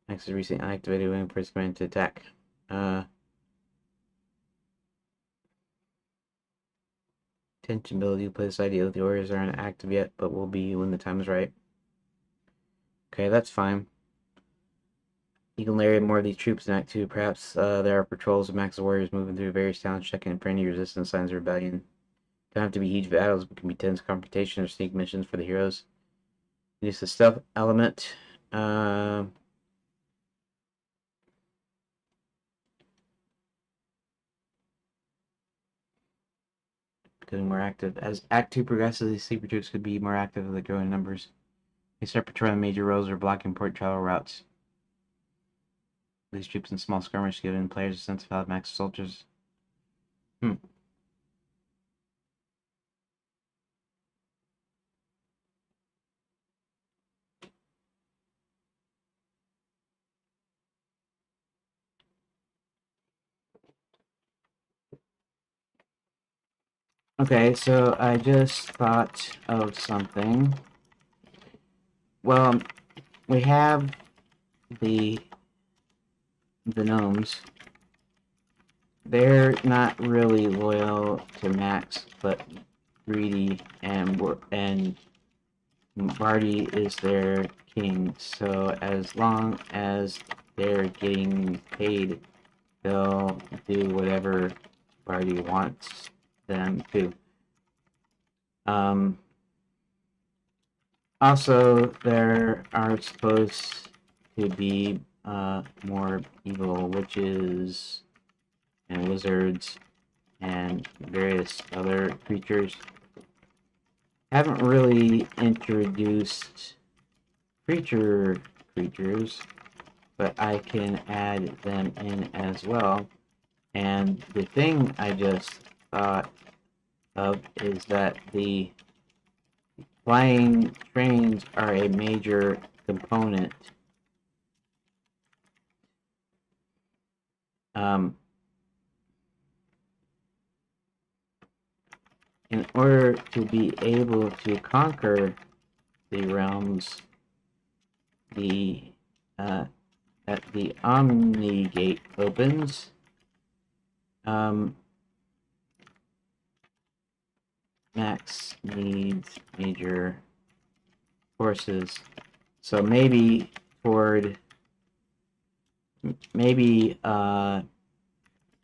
next is recent activated wing for his command to attack. Uh, Tension ability play this idea that the warriors aren't active yet, but will be when the time is right. Okay, that's fine. You can layer more of these troops in Act 2. Perhaps there are patrols of Max's warriors moving through various towns checking for any resistance signs of rebellion. Don't have to be huge battles, but can be tense confrontation or sneak missions for the heroes. Use the stealth element. Becoming more active. As Act 2 progresses, these sleeper troops could be more active as they grow in numbers. They start patrolling major roads or blocking important travel routes. These troops in small skirmish giving players a sense of how Max soldiers. Hmm. Okay, so I just thought of something. Well, we have the gnomes. They're not really loyal to Max, but greedy, and Barty is their king. So as long as they're getting paid, they'll do whatever Barty wants them to. Um, Also, there are supposed to be more evil witches and wizards and various other creatures. Haven't really introduced creatures, but I can add them in as well. And the thing I just thought of is that the flying trains are a major component. Um, in order to be able to conquer the realms, the that the Omni Gate opens, um, Max needs major forces. So maybe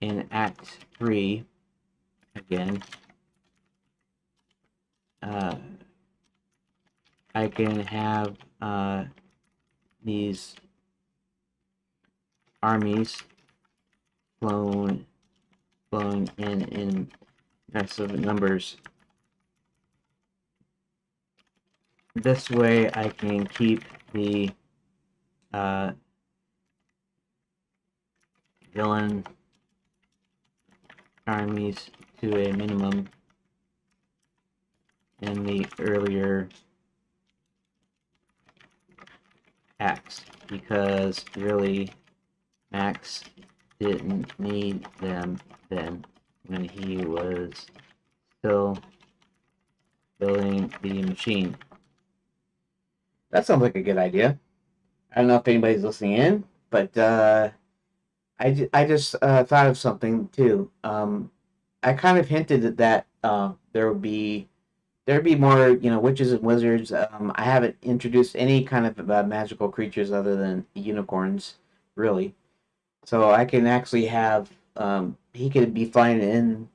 in Act 3 again, uh, I can have these armies flown in massive numbers. This way I can keep the uh, villain armies to a minimum in the earlier acts, because really Max didn't need them then when he was still building the machine. That sounds like a good idea. I don't know if anybody's listening in, but I just thought of something too. I kind of hinted at that there'd be more, witches and wizards. I haven't introduced any kind of magical creatures other than unicorns, really. So I can actually have he could be flying in.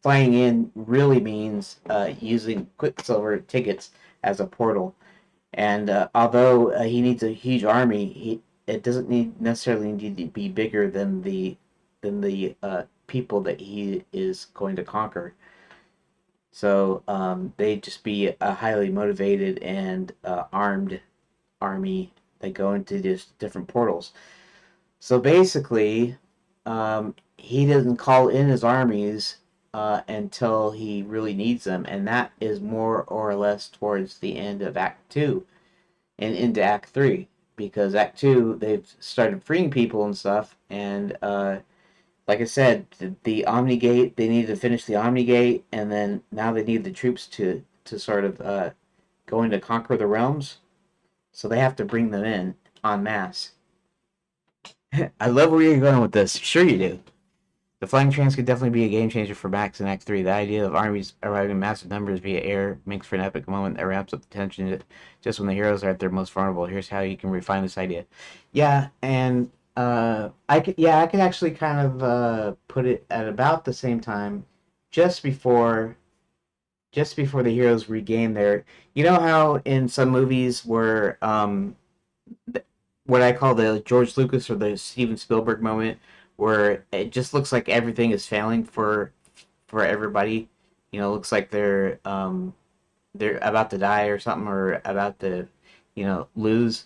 Flying in really means using Quicksilver tickets as a portal. And although he needs a huge army, it doesn't necessarily need to be bigger than the people that he is going to conquer. So they just be a highly motivated and armed army that go into just different portals. So basically, he doesn't call in his armies until he really needs them, and that is more or less towards the end of Act 2 and into Act 3. Because Act 2, they've started freeing people and stuff, and like I said, the Omni Gate, they need to finish the Omni Gate, and then now they need the troops to sort of go in to conquer the realms. So they have to bring them in en masse. I love where you're going with this. Sure, you do. The flying trains could definitely be a game changer for Max in Act 3. The idea of armies arriving in massive numbers via air makes for an epic moment that ramps up the tension just when the heroes are at their most vulnerable. Here's how you can refine this idea. Yeah, and I could actually kind of put it at about the same time, just before the heroes regain their. You know how in some movies where what I call the George Lucas or the Steven Spielberg moment, where it just looks like everything is failing for everybody. It looks like they're about to die or something, or about to lose,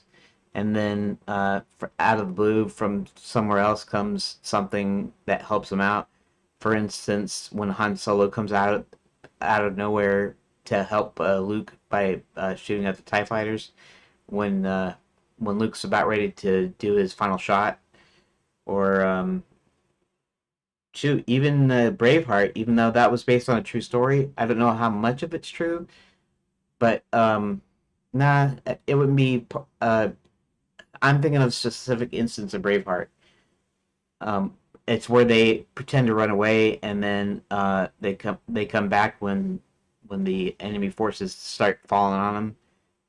and then out of the blue from somewhere else comes something that helps them out. For instance, when Han Solo comes out of nowhere to help Luke by shooting at the TIE fighters, when uh, when Luke's about ready to do his final shot, or shoot, even Braveheart, even though that was based on a true story, I don't know how much of it's true, but nah, it wouldn't be. I'm thinking of a specific instance of Braveheart. Um, it's where they pretend to run away, and then they come back when the enemy forces start falling on them,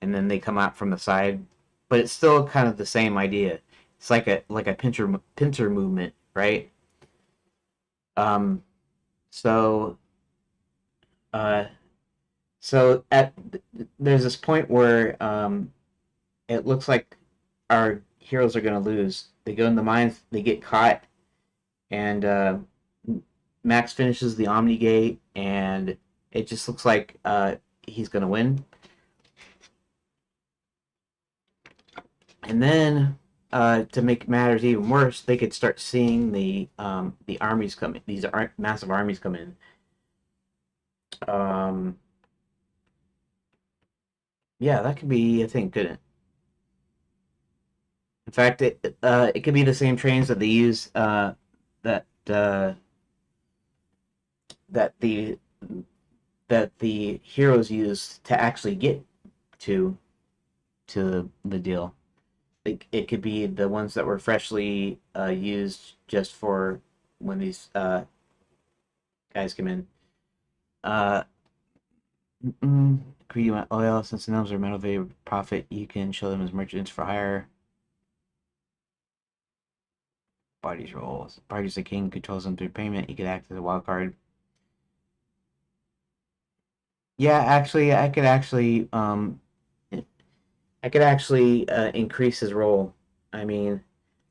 and then they come out from the side. But it's still kind of the same idea. It's like a pincer movement, right? Um, so uh, so at there's this point where it looks like our heroes are gonna lose. They go in the mines, they get caught, and Max finishes the Omni Gate, and it just looks like he's gonna win. And then to make matters even worse, they could start seeing the armies come in. These massive armies come in. Um, yeah, that could be a thing, couldn't it? In fact, it could be the same trains that they use that that the that the heroes use to actually get to the deal. It could be the ones that were freshly used just for when these guys come in. Uh, Greedy want oil. Since the gnomes are metal they profit, you can show them as merchants for hire. Bodies rolls. Bodies the king controls them through payment. You could act as a wild card. Yeah, actually, I could actually increase his roll. I mean,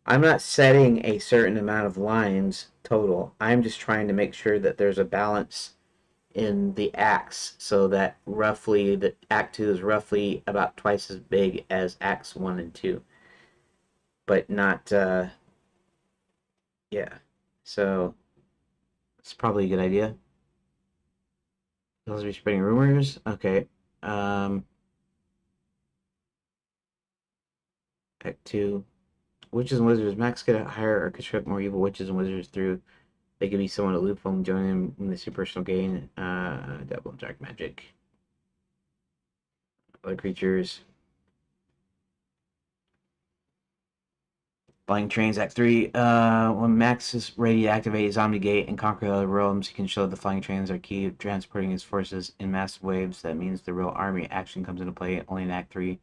I'm not setting a certain amount of lines total. I'm just trying to make sure that there's a balance in the acts so that roughly the act 2 is roughly about twice as big as acts 1 and 2, but not yeah. So it's probably a good idea. Those be spreading rumors. Okay. Um act 2. Witches and wizards. Max could hire or construct more evil witches and wizards through. They could be someone at loophole and join them in the super personal gain. Devil and dark magic. Other creatures. Flying Trains Act 3. When Max is ready to activate his Omni Gate and conquer the other realms, he can show the flying trains are key to transporting his forces in massive waves. That means the real army action comes into play only in Act 3.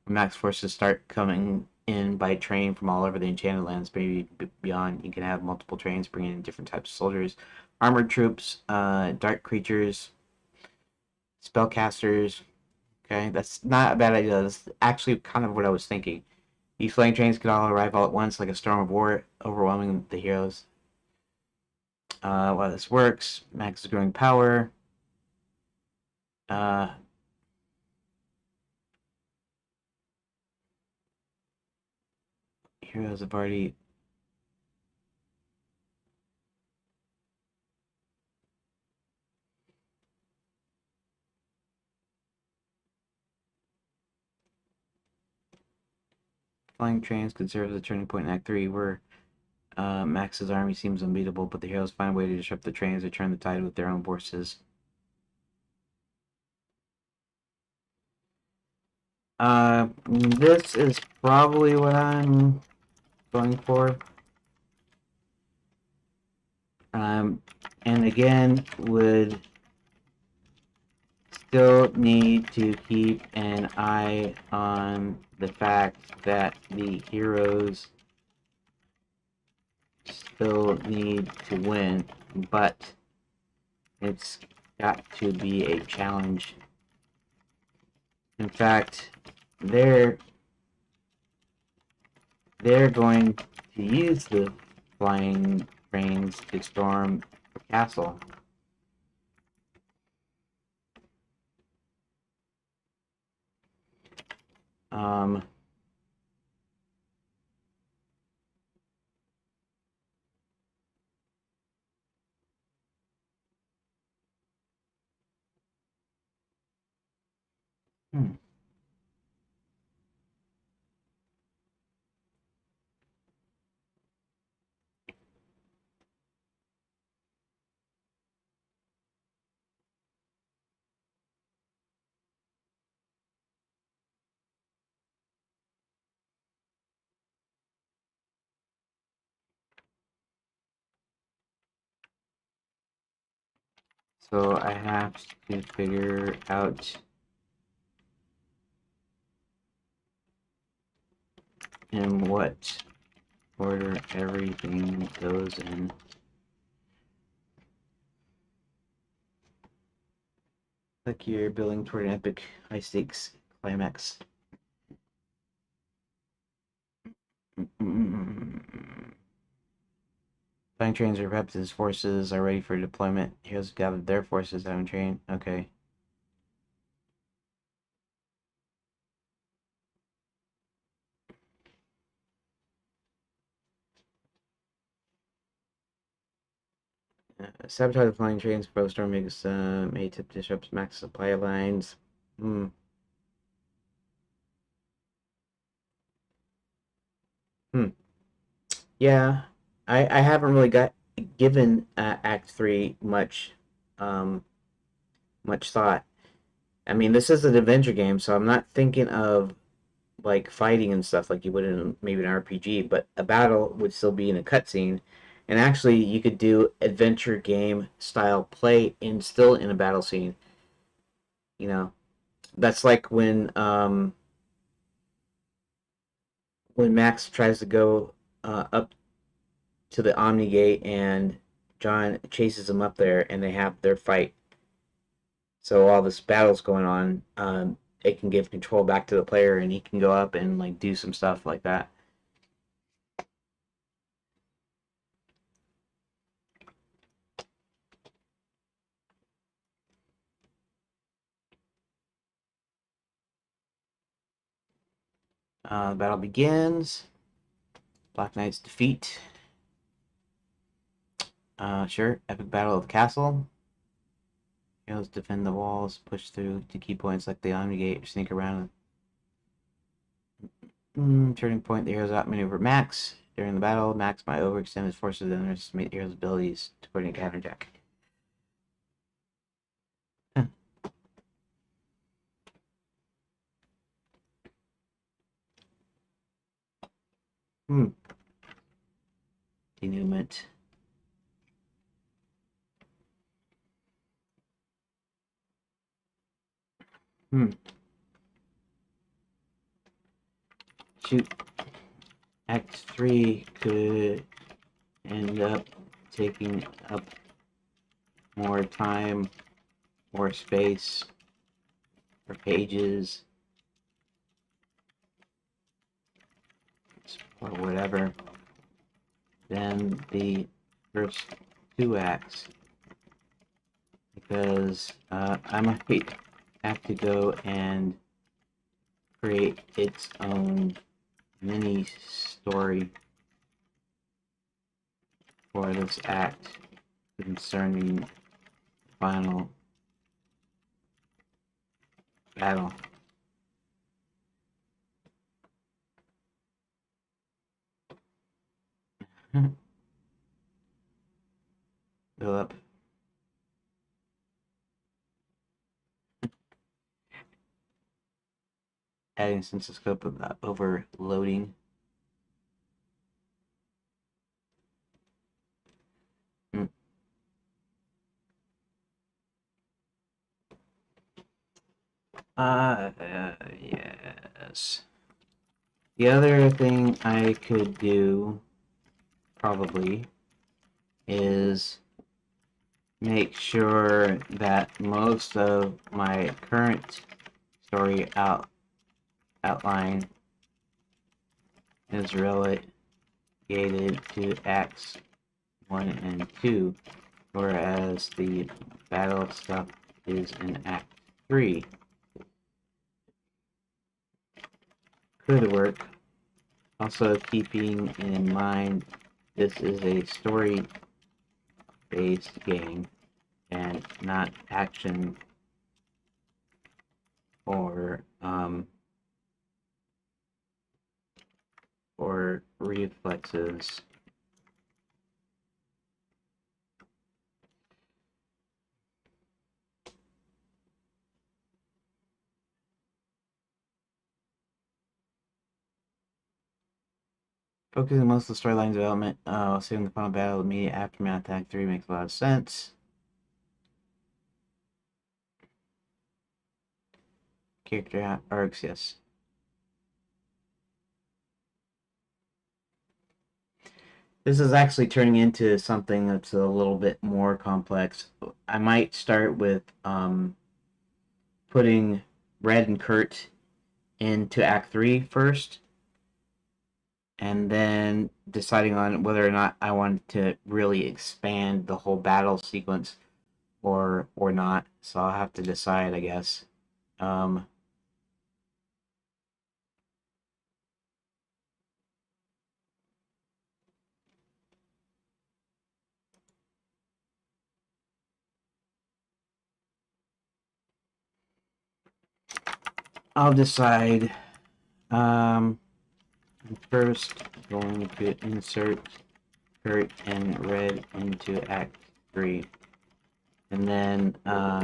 When Max forces start coming in by train from all over the Enchanted Lands, maybe beyond, you can have multiple trains bringing in different types of soldiers, armored troops, dark creatures, spellcasters. Okay, that's not a bad idea. That's actually kind of what I was thinking. These flying trains could all arrive all at once like a storm of war, overwhelming the heroes. While this works, Max is growing power. Uh, Heroes have already. Flying trains could serve as a turning point in Act 3 where Max's army seems unbeatable, but the heroes find a way to disrupt the trains or turn the tide with their own forces. This is probably what I'm going for. And again, would still need to keep an eye on the fact that the heroes still need to win, but it's got to be a challenge. In fact, they're they're going to use the flying trains to storm the castle. Um, hmm. So I have to figure out in what order everything goes in. Like you're building toward an epic high stakes climax. Flying trains are prepped. His forces are ready for deployment. Heroes gathered their forces having trained. Okay. Sabotage the flying trains. Storm makes may tip disrupts max supply lines. Hmm. Hmm. Yeah. I haven't really got given Act 3 um much thought. I mean, this is an adventure game, so I'm not thinking of like fighting and stuff like you would in maybe an RPG, but a battle would still be in a cutscene. And actually, you could do adventure game style play in still in a battle scene. You know, that's like when Max tries to go up to the Omni Gate and John chases him up there, and they have their fight. So all this battle's going on. It can give control back to the player, and he can go up and like do some stuff like that. The battle begins. Black Knight's defeat. Sure. Epic battle of the castle. Heroes defend the walls, push through to key points like the Omni Gate, sneak around. Turning point, the heroes outmaneuver Max. During the battle, Max might overextend his forces and underestimate the hero's abilities to put in a counterjack. Hmm. Denouement. Hmm. Shoot. Act 3 could end up taking up more time, more space, or pages, or whatever than the first two acts, because I might have to go and create its own mini story for this act concerning final battle. Philip. Adding sense of scope of overloading. Mm. Yes. The other thing I could do probably is make sure that most of my current story outline is relegated to Acts 1 and 2, whereas the battle stuff is in Act 3. Could work. Also keeping in mind this is a story-based game and not action or reflexes. Focusing most of the storyline development, saving the final battle, immediate aftermath, Act 3 makes a lot of sense. character arcs, yes. This is actually turning into something that's a little bit more complex. I might start with putting Red and Kurt into Act 3 first, and then deciding on whether or not I want to really expand the whole battle sequence or not. So I'll have to decide, I guess. Um, I'll decide. Um, First, going to insert Kurt and Red into Act 3, and then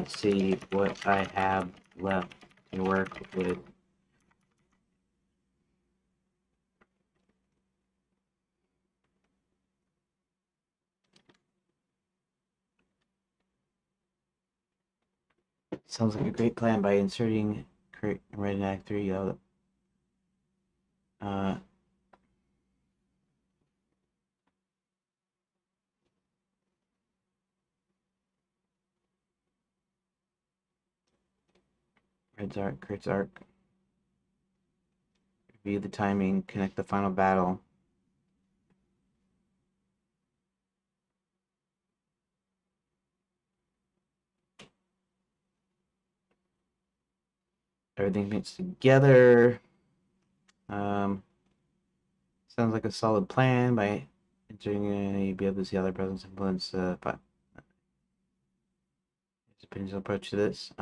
see what I have left to work with. Sounds like a great plan. By inserting Kurt and Red in Act 3, uh, Red's arc, Kurt's arc. Review the timing, connect the final battle. Everything fits together. Sounds like a solid plan. By entering, you'll be able to see how their presence influence. But there's a potential approach to this.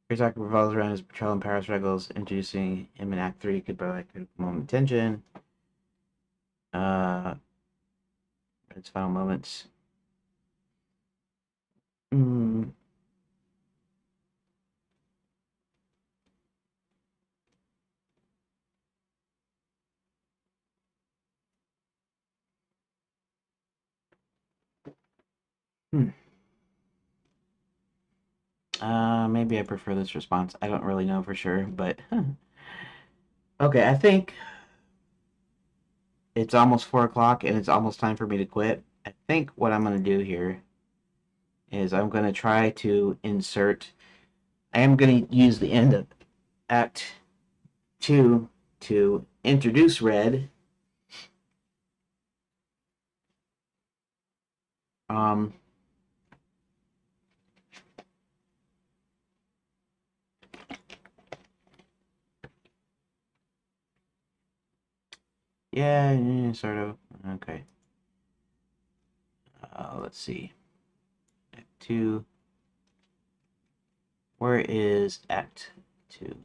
Chris Tucker revolves around his patrol in power struggles. Introducing him in Act 3 could provide a moment of tension. Its final moments. Mm. Hmm. Maybe I prefer this response. I don't really know for sure, but okay. I think it's almost 4 o'clock and it's almost time for me to quit. I think what I'm gonna do here is I'm gonna try to insert. I am gonna use the end of Act 2 to introduce Red. Um, yeah, sort of. Okay. Let's see. Act 2. Where is Act 2?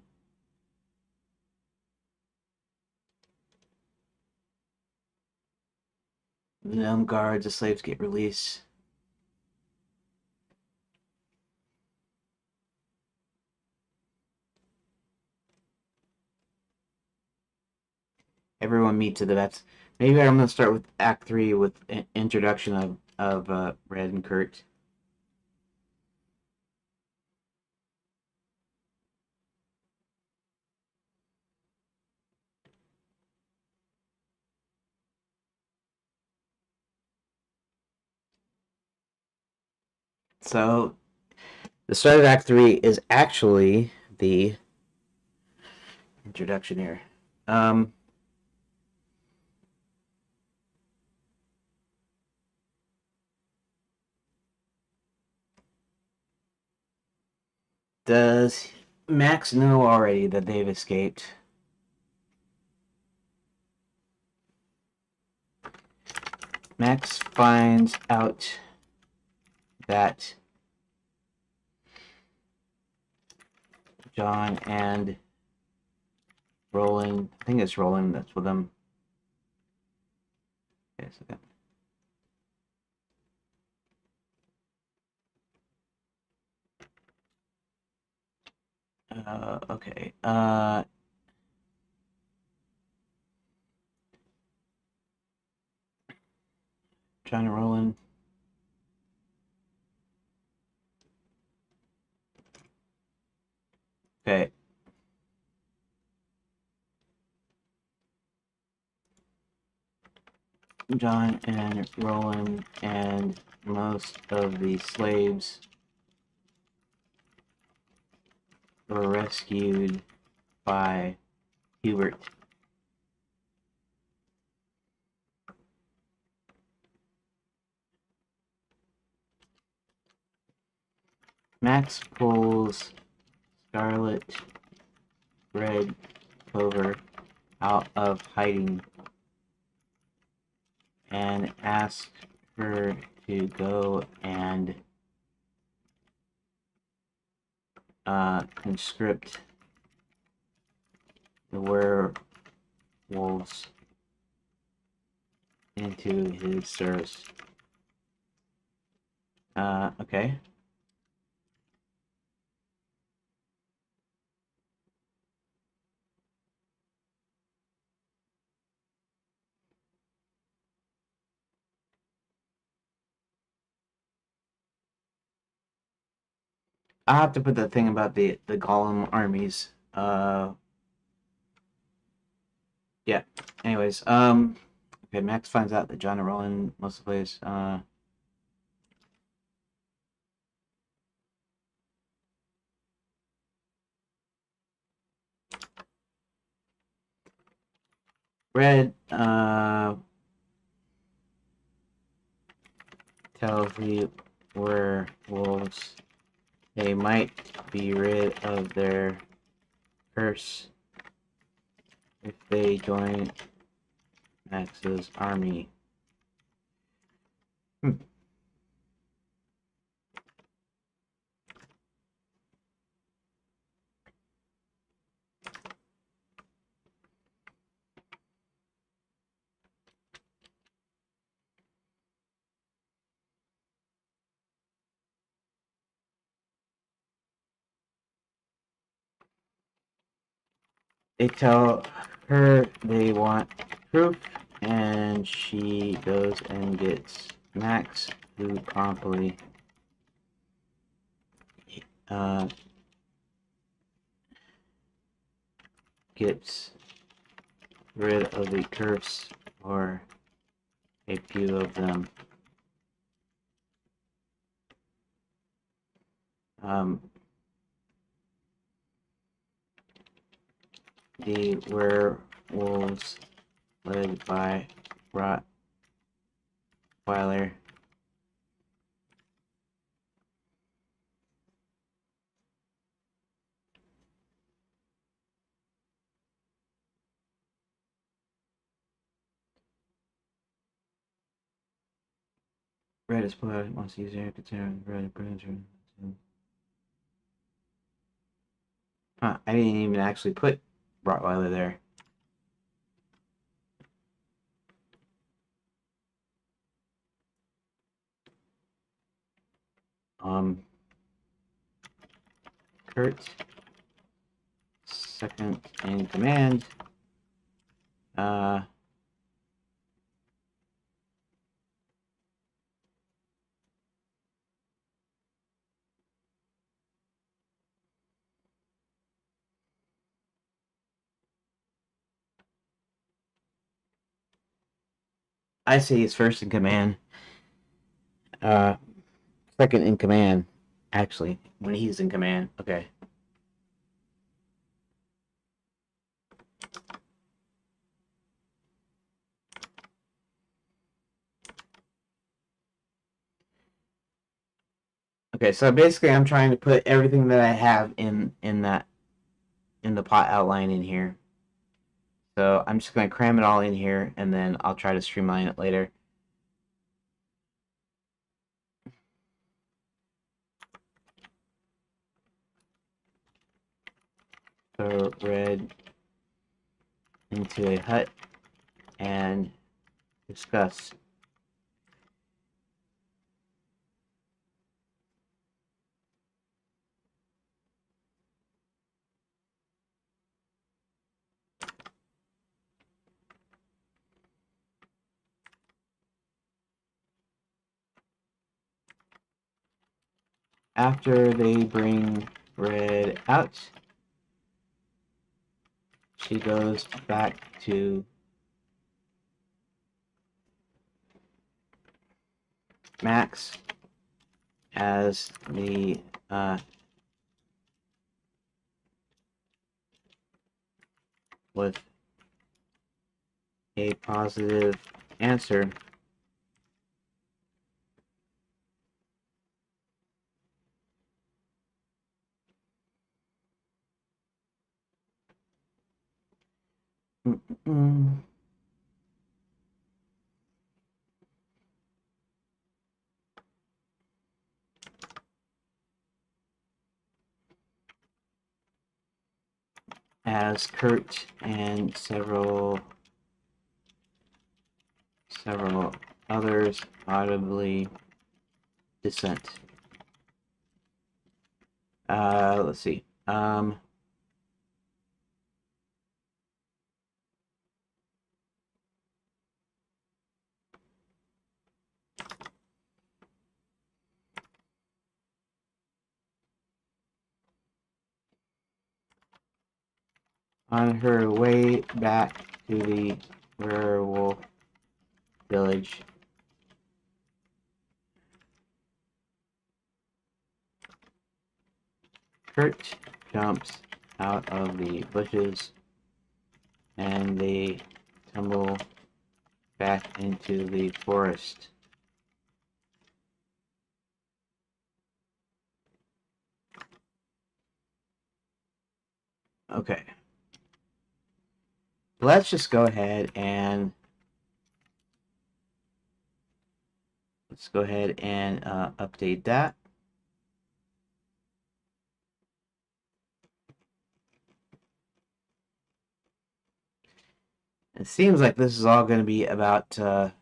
The gnome guards, the slaves get released. Everyone meets at the vets. Maybe I'm gonna start with Act 3 with introduction of Red and Kurt. So the start of Act 3 is actually the introduction here. Um, does Max know already that they've escaped? Max finds out that John and Roland, I think it's Roland that's with them. Okay, so okay. John and Roland. Okay. John and Roland and most of the slaves were rescued by Hubert. Max pulls Scarlet Red Clover out of hiding and asks her to go and conscript the werewolves into his service. Okay. I'll have to put that thing about the golem armies. Yeah. Anyways, okay, Max finds out that John and Roland most of the place, Red, tells the werewolves they might be rid of their curse if they join Max's army. They tell her they want proof, and she goes and gets Max, who promptly gets rid of the curse for a few of them. The werewolves, led by Rottweiler, Red is put wants to use air container red printer. Huh, I didn't even actually put Rottweiler there. Kurt, second in command. I say he's first in command. Second in command, actually, when he's in command. Okay. Okay, so basically I'm trying to put everything that I have in the plot outline in here. So I'm just going to cram it all in here, and then I'll try to streamline it later. So Red into a hut and discuss. After they bring Red out, she goes back to Max as the with a positive answer, as Kurt and several others audibly dissent. Let's see. On her way back to the werewolf village, Kurt jumps out of the bushes and they tumble back into the forest. Okay. Let's just go ahead and update that. It seems like this is all going to be about this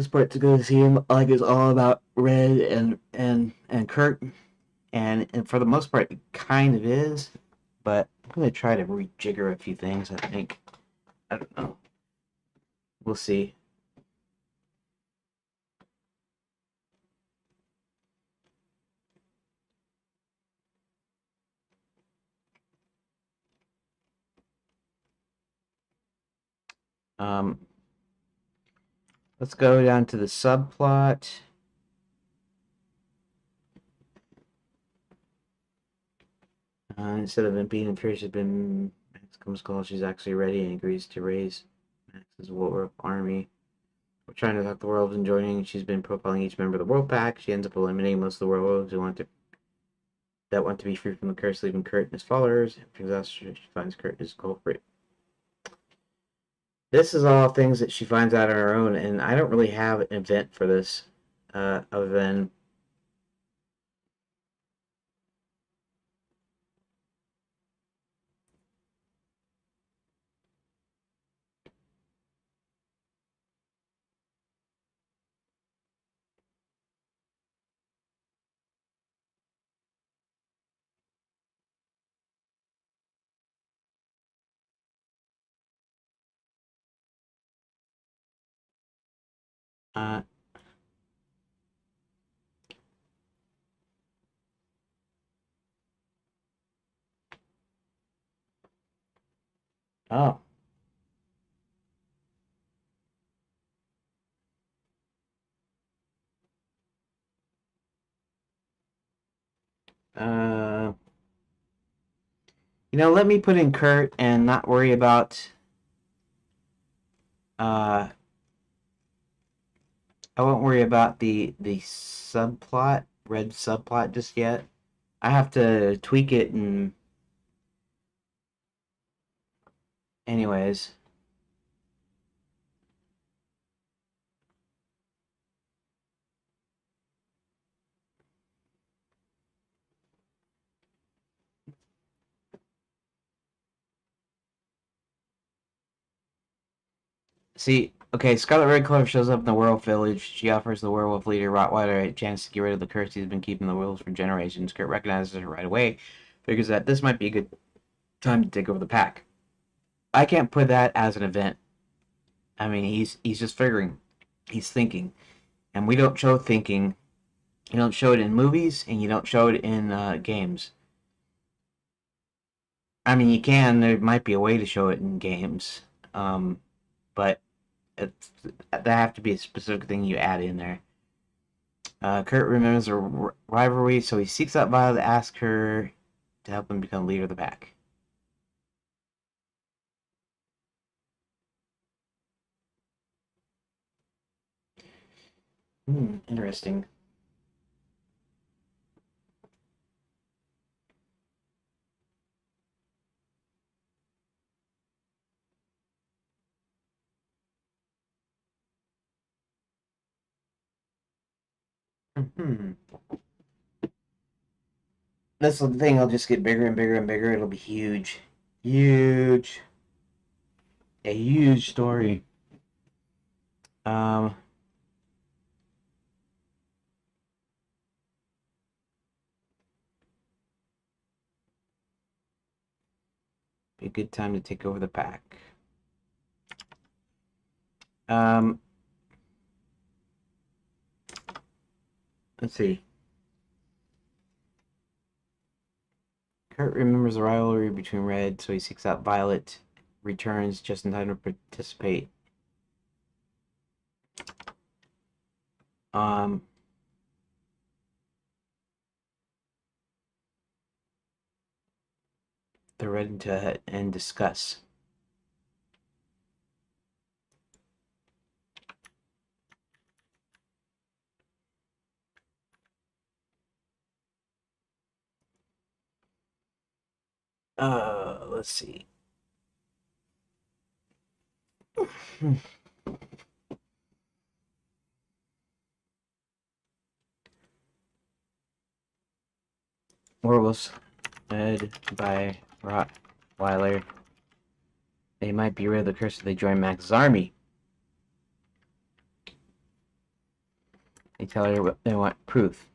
part's going to seem like it's all about Red and Kurt, and for the most part, it kind of is. But I'm going to try to rejigger a few things. I think. I don't know. We'll see. Let's go down to the subplot. Instead of him being furious, Max comes call. She's actually ready and agrees to raise Max's Wolf army. We're trying to talk the world and joining. She's been profiling each member of the World Pack. She ends up eliminating most of the werewolves who want to be free from the curse, leaving Kurt and his followers. After she finds Kurt is culprit. This is all things that she finds out on her own, and I don't really have an event for this, other than uh, oh. Uh, let me put in Kurt and not worry about. I won't worry about the subplot, red subplot, just yet. I have to tweak it, and anyways. See, okay, Scarlet Redcliffe shows up in the werewolf village. She offers the werewolf leader Rottweiler a chance to get rid of the curse he's been keeping the werewolves for generations. Kurt recognizes her right away, figures that this might be a good time to take over the pack. I can't put that as an event. I mean, he's just figuring, he's thinking, and we don't show thinking. You don't show it in movies, and you don't show it in games. I mean, you can. There might be a way to show it in games. But it's that have to be a specific thing you add in there. Kurt remembers a rivalry, so he seeks out Violet to ask her to help him become leader of the pack. Interesting. Hmm. This thing will just get bigger and bigger and bigger. It'll be huge. Huge. A huge story. Um, be a good time to take over the pack. Um, let's see. Kurt remembers the rivalry between Red, so he seeks out Violet, returns just in time to participate. Um, they're ready to and discuss. Let's see. Werewolves, led by Rottweiler. They might be rid of the curse if they join Max's army. They tell her what they want proof.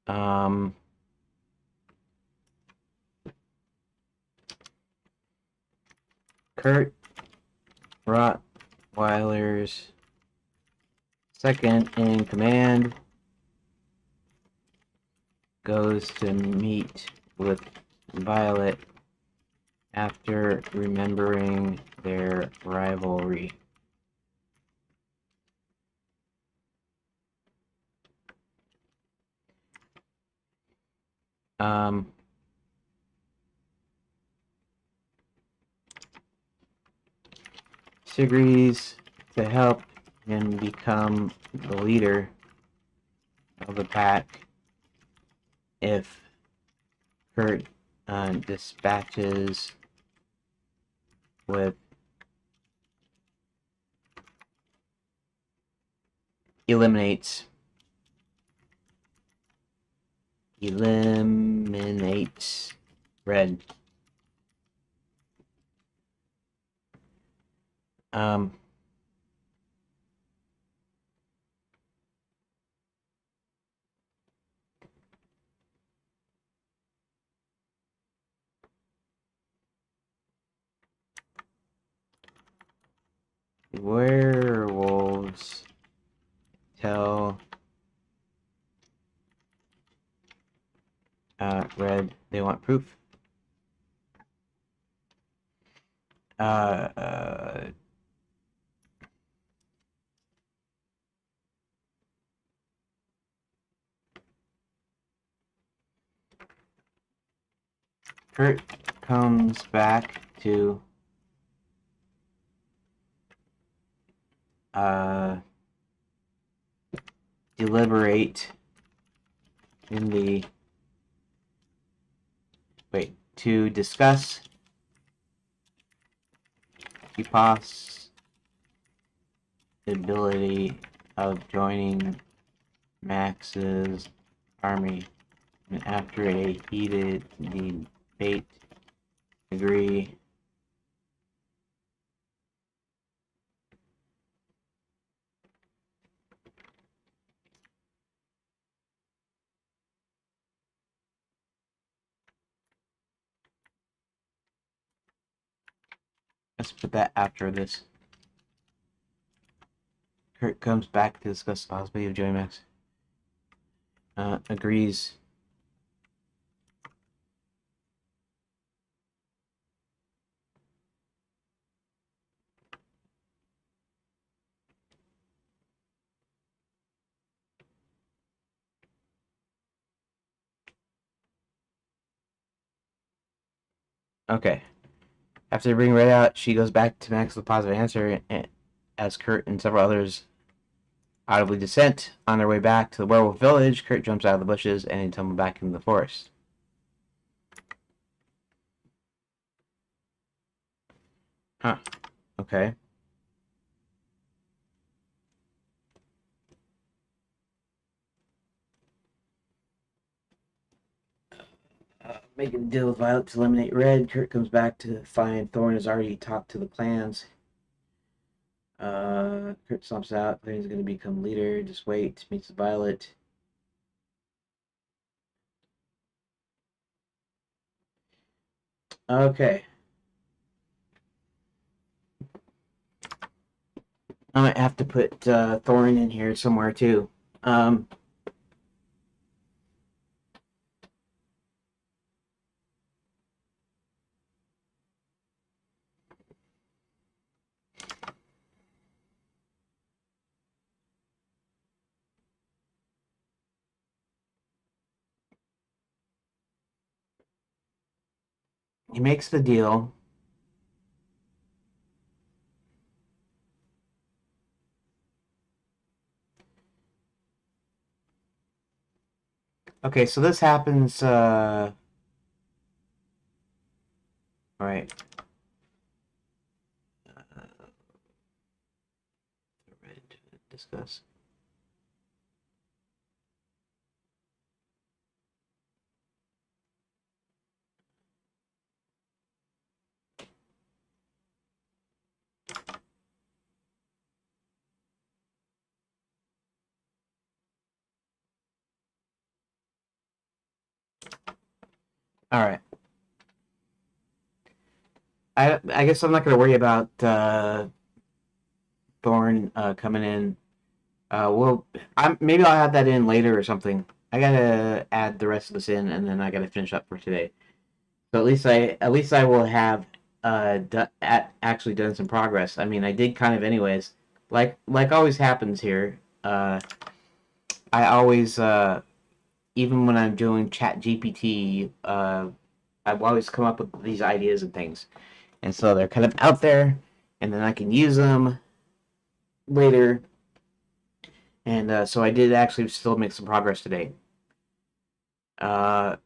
Um, Kurt Rottweiler's second in command goes to meet with Violet after remembering their rivalry. She agrees to help him become the leader of the pack if Kurt dispatches with eliminates Red. Um, werewolves tell Red they want proof. Kurt comes back to deliberate in the to discuss the possibility of joining Max's army, and after a heated debate, agree let's put that after this. Kurt comes back to discuss the possibility of joining Max. Agrees Okay. After they bring Red out, she goes back to Max with a positive answer, and, as Kurt and several others audibly dissent. On their way back to the werewolf village, Kurt jumps out of the bushes and they tumble back into the forest. Huh. Okay. Making a deal with Violet to eliminate Red. Kurt comes back to find Thorn has already talked to the clans. Kurt stomps out. Thorn's going to become leader. Just wait. Meets Violet. Okay. I might have to put Thorn in here somewhere too. Um, he makes the deal. Okay, so this happens. All right. Ready to discuss. All right. I guess I'm not going to worry about Thorn coming in. Well, maybe I'll add that in later or something. I gotta add the rest of this in, and then I gotta finish up for today. So at least I will have actually done some progress. I mean, I did kind of anyways. Like always happens here. I always even when I'm doing Chat GPT, I've always come up with these ideas and things, and so they're kind of out there, and then I can use them later. And so I did actually still make some progress today. Uh,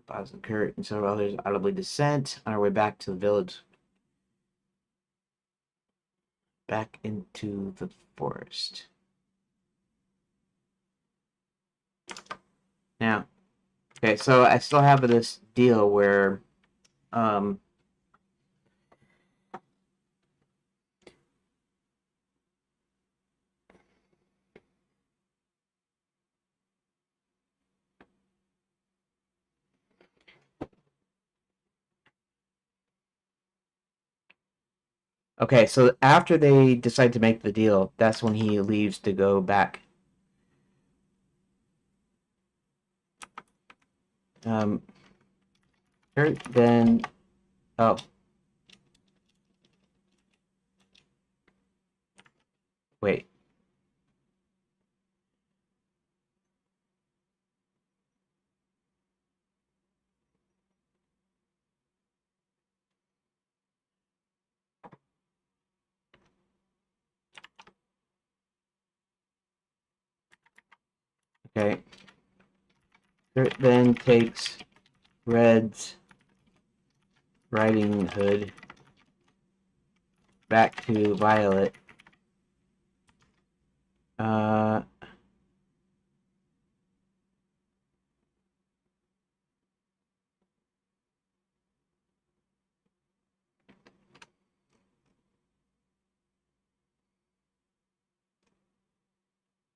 Boz and Kurt and several others audibly dissent on our way back to the village, back into the forest. Now, okay, so I still have this deal where, um, okay, so after they decide to make the deal, that's when he leaves to go back. Um, Kurt then, oh, wait, okay. Kurt then takes Red's riding hood back to Violet. Uh,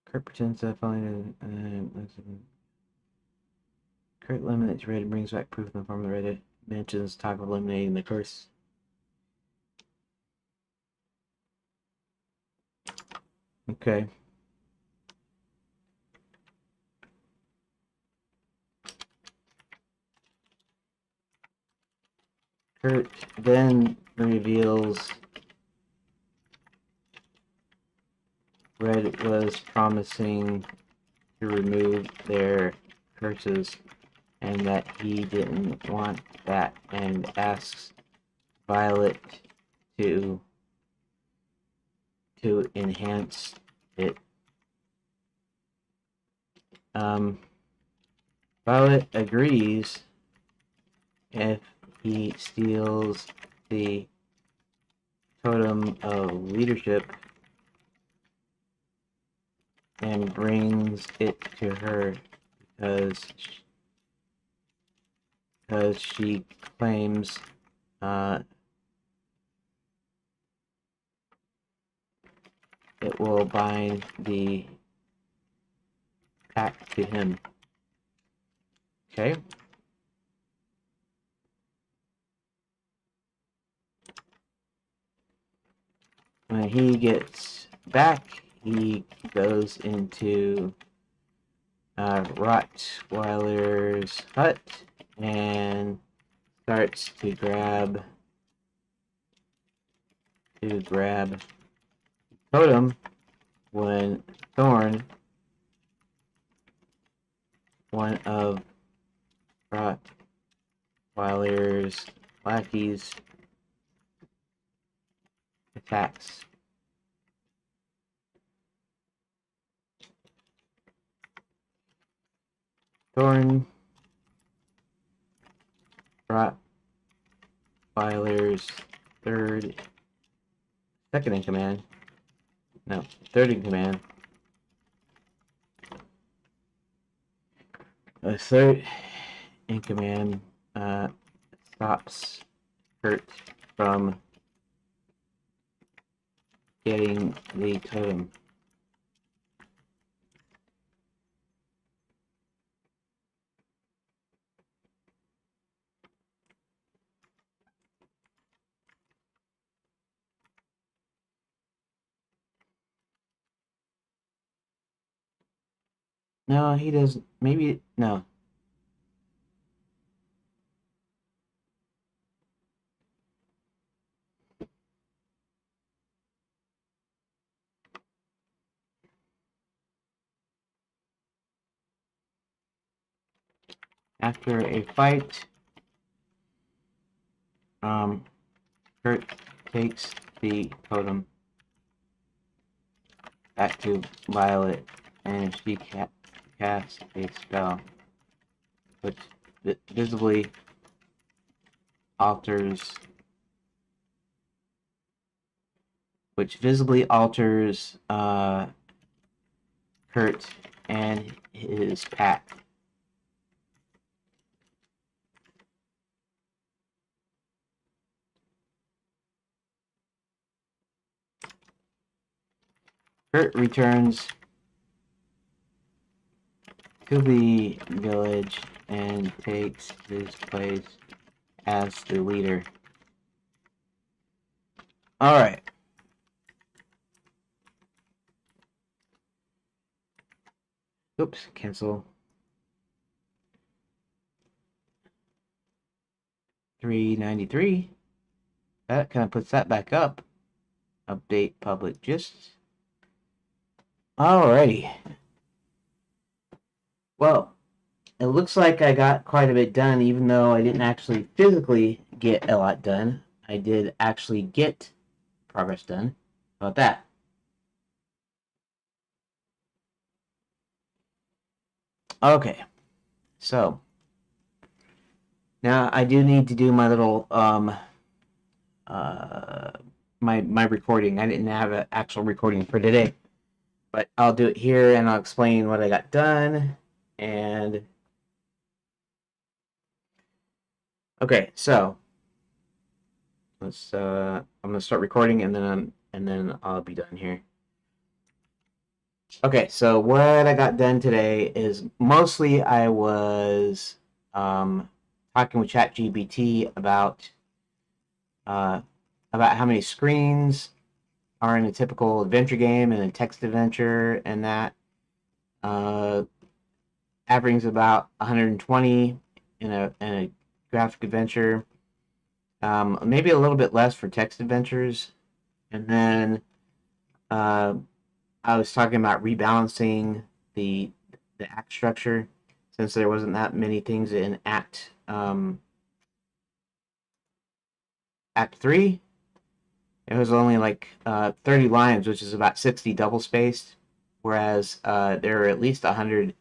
Kurt pretends to find Kurt eliminates Red and brings back proof in the form of the Reddit mentions talk of eliminating the curse. Okay. Kurt then reveals Red was promising to remove their curses and that he didn't want that, and asks Violet to enhance it. Violet agrees if he steals the totem of leadership and brings it to her because she claims it will bind the pack to him. Okay. When he gets back, he goes into Rottweiler's hut and starts to grab Totem when Thorn, one of Rottweiler's lackeys, attacks. Thorn, Rottweiler's third in command, third in command stops Kurt from getting the totem. No, he doesn't. Maybe, no. After a fight, Kurt takes the totem back to Violet, and she casts a spell which visibly alters Kurt and his pack. Kurt returns to the village and takes his place as the leader. Alright. Oops, cancel. 393. That kind of puts that back up. Update public gist. Alrighty. Well, it looks like I got quite a bit done, even though I didn't actually physically get a lot done. I did actually get progress done. How about that? Okay. So, now I do need to do my little my recording. I didn't have an actual recording for today, but I'll do it here and I'll explain what I got done. And okay, so let's I'm gonna start recording and then I'll be done here. Okay, so what I got done today is mostly I was talking with ChatGPT about how many screens are in a typical adventure game and a text adventure, and that averaging about 120 in a graphic adventure, maybe a little bit less for text adventures, and then I was talking about rebalancing the act structure. since there wasn't that many things in Act 3. It was only like 30 lines, which is about 60 double spaced, whereas there were at least 100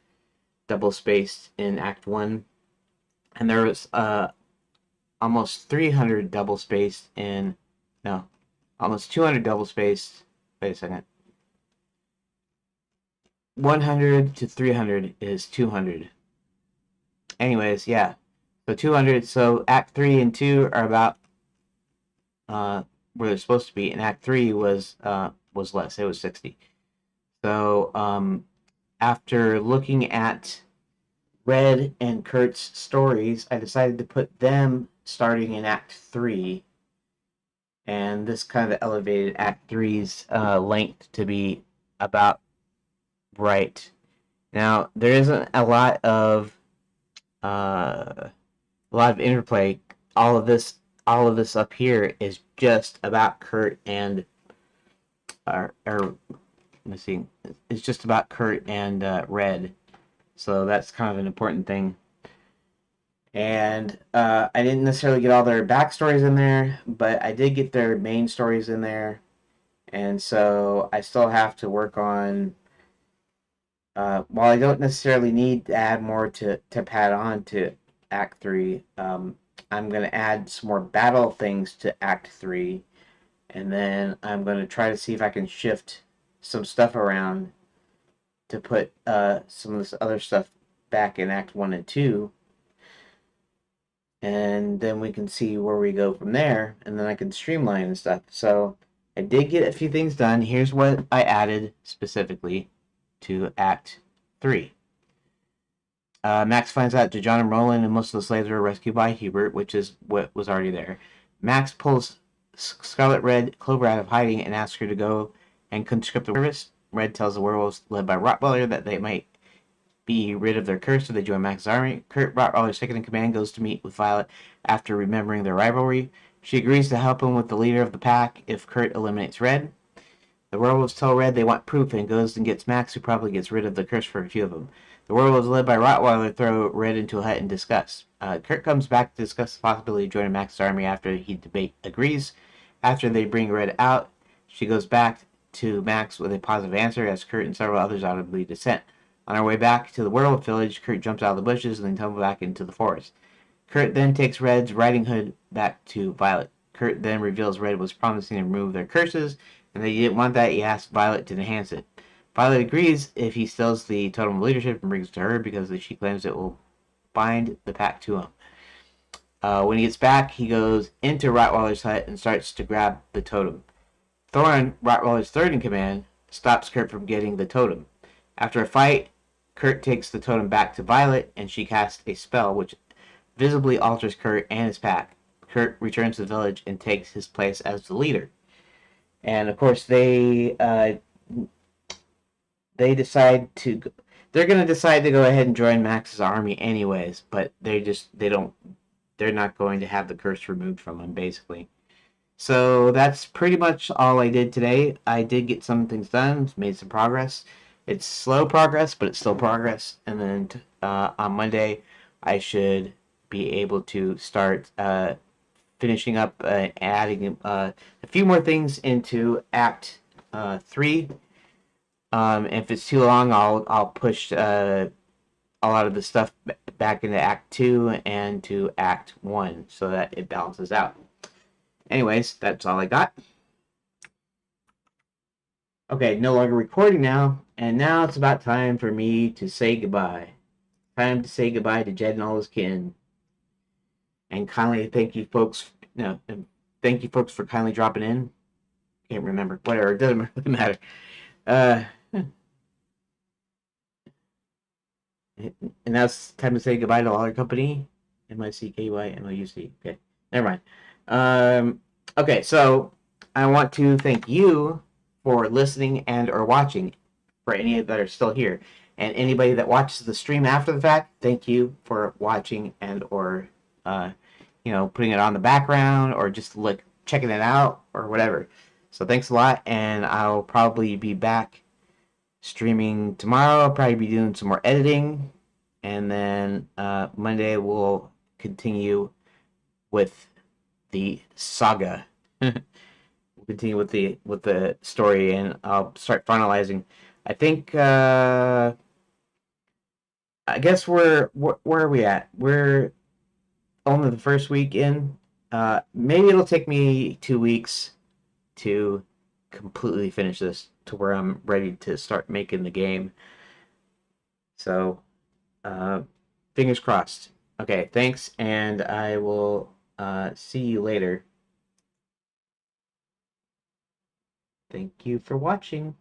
double spaced in Act 1, and there was almost 300 double spaced in, no, almost 200 double spaced. Wait a second. 100 to 300 is 200. Anyways, yeah. So 200. So Act 3 and 2 are about where they're supposed to be, and Act 3 was less. It was 60. So after looking at Red and Kurt's stories, I decided to put them starting in Act 3, and this kind of elevated Act 3's length to be about right. Now, there isn't a lot of interplay. All of this up here is just about Kurt and let me see, it's just about Kurt and Red. So that's kind of an important thing. And I didn't necessarily get all their backstories in there, but I did get their main stories in there. And so I still have to work on. While I don't necessarily need to add more to pad on to Act 3, I'm going to add some more battle things to Act 3. And then I'm going to try to see if I can shift some stuff around to put some of this other stuff back in Act 1 and 2. And then we can see where we go from there. And then I can streamline and stuff. So I did get a few things done. Here's what I added specifically to Act 3. Max finds out that John and Roland and most of the slaves were rescued by Hubert, which is what was already there. Max pulls Scarlet Red Clover out of hiding and asks her to go and conscript the service. Red tells the werewolves led by Rottweiler that they might be rid of their curse, so they join Max's army. Kurt, Rottweiler's second in command, goes to meet with Violet after remembering their rivalry. She agrees to help him with the leader of the pack if Kurt eliminates Red. The werewolves tell Red they want proof and goes and gets Max, who probably gets rid of the curse for a few of them. The werewolves, led by Rottweiler, throw Red into a hut in disgust. Kurt comes back to discuss the possibility of joining Max's army after he agrees. After they bring Red out, she goes back to Max with a positive answer as Kurt and several others audibly dissent. On our way back to the werewolf village, Kurt jumps out of the bushes and then tumbles back into the forest. Kurt then takes Red's riding hood back to Violet. Kurt then reveals Red was promising to remove their curses, and that he didn't want that. He asked Violet to enhance it. Violet agrees if he steals the totem of leadership and brings it to her because she claims it will bind the pack to him. When he gets back, he goes into Rottweiler's hut and starts to grab the totem. Thorn, Rottweiler's third in command, stops Kurt from getting the totem. After a fight, Kurt takes the totem back to Violet, and she casts a spell which visibly alters Kurt and his pack. Kurt returns to the village and takes his place as the leader. And of course, they decide to. They're going to decide to go ahead and join Max's army anyways, but they're not going to have the curse removed from them, basically. So that's pretty much all I did today. I did get some things done, made some progress. It's slow progress, but it's still progress. And then on Monday, I should be able to start finishing up adding a few more things into Act 3. If it's too long, I'll push a lot of the stuff back into Act 2 and to Act 1 so that it balances out. Anyways, that's all I got. Okay, no longer recording now, and now it's about time for me to say goodbye. Time to say goodbye to Jed and all his kin. And kindly thank you folks, thank you folks for kindly dropping in. Can't remember, whatever, it doesn't really matter. And now it's time to say goodbye to all our company. MICKYMOUC. Okay, never mind. Okay, so I want to thank you for listening and or watching, for any that are still here. And anybody that watches the stream after the fact, thank you for watching and or putting it on the background or just checking it out or whatever. So thanks a lot, and I'll probably be back streaming tomorrow. I'll probably be doing some more editing and then Monday we'll continue with the saga. We'll continue with the story, and I'll start finalizing. I think I guess where are we at? We're only the first week in. Maybe it'll take me 2 weeks to completely finish this to where I'm ready to start making the game. So, uh, fingers crossed. Okay, thanks, and I will see you later. Thank you for watching.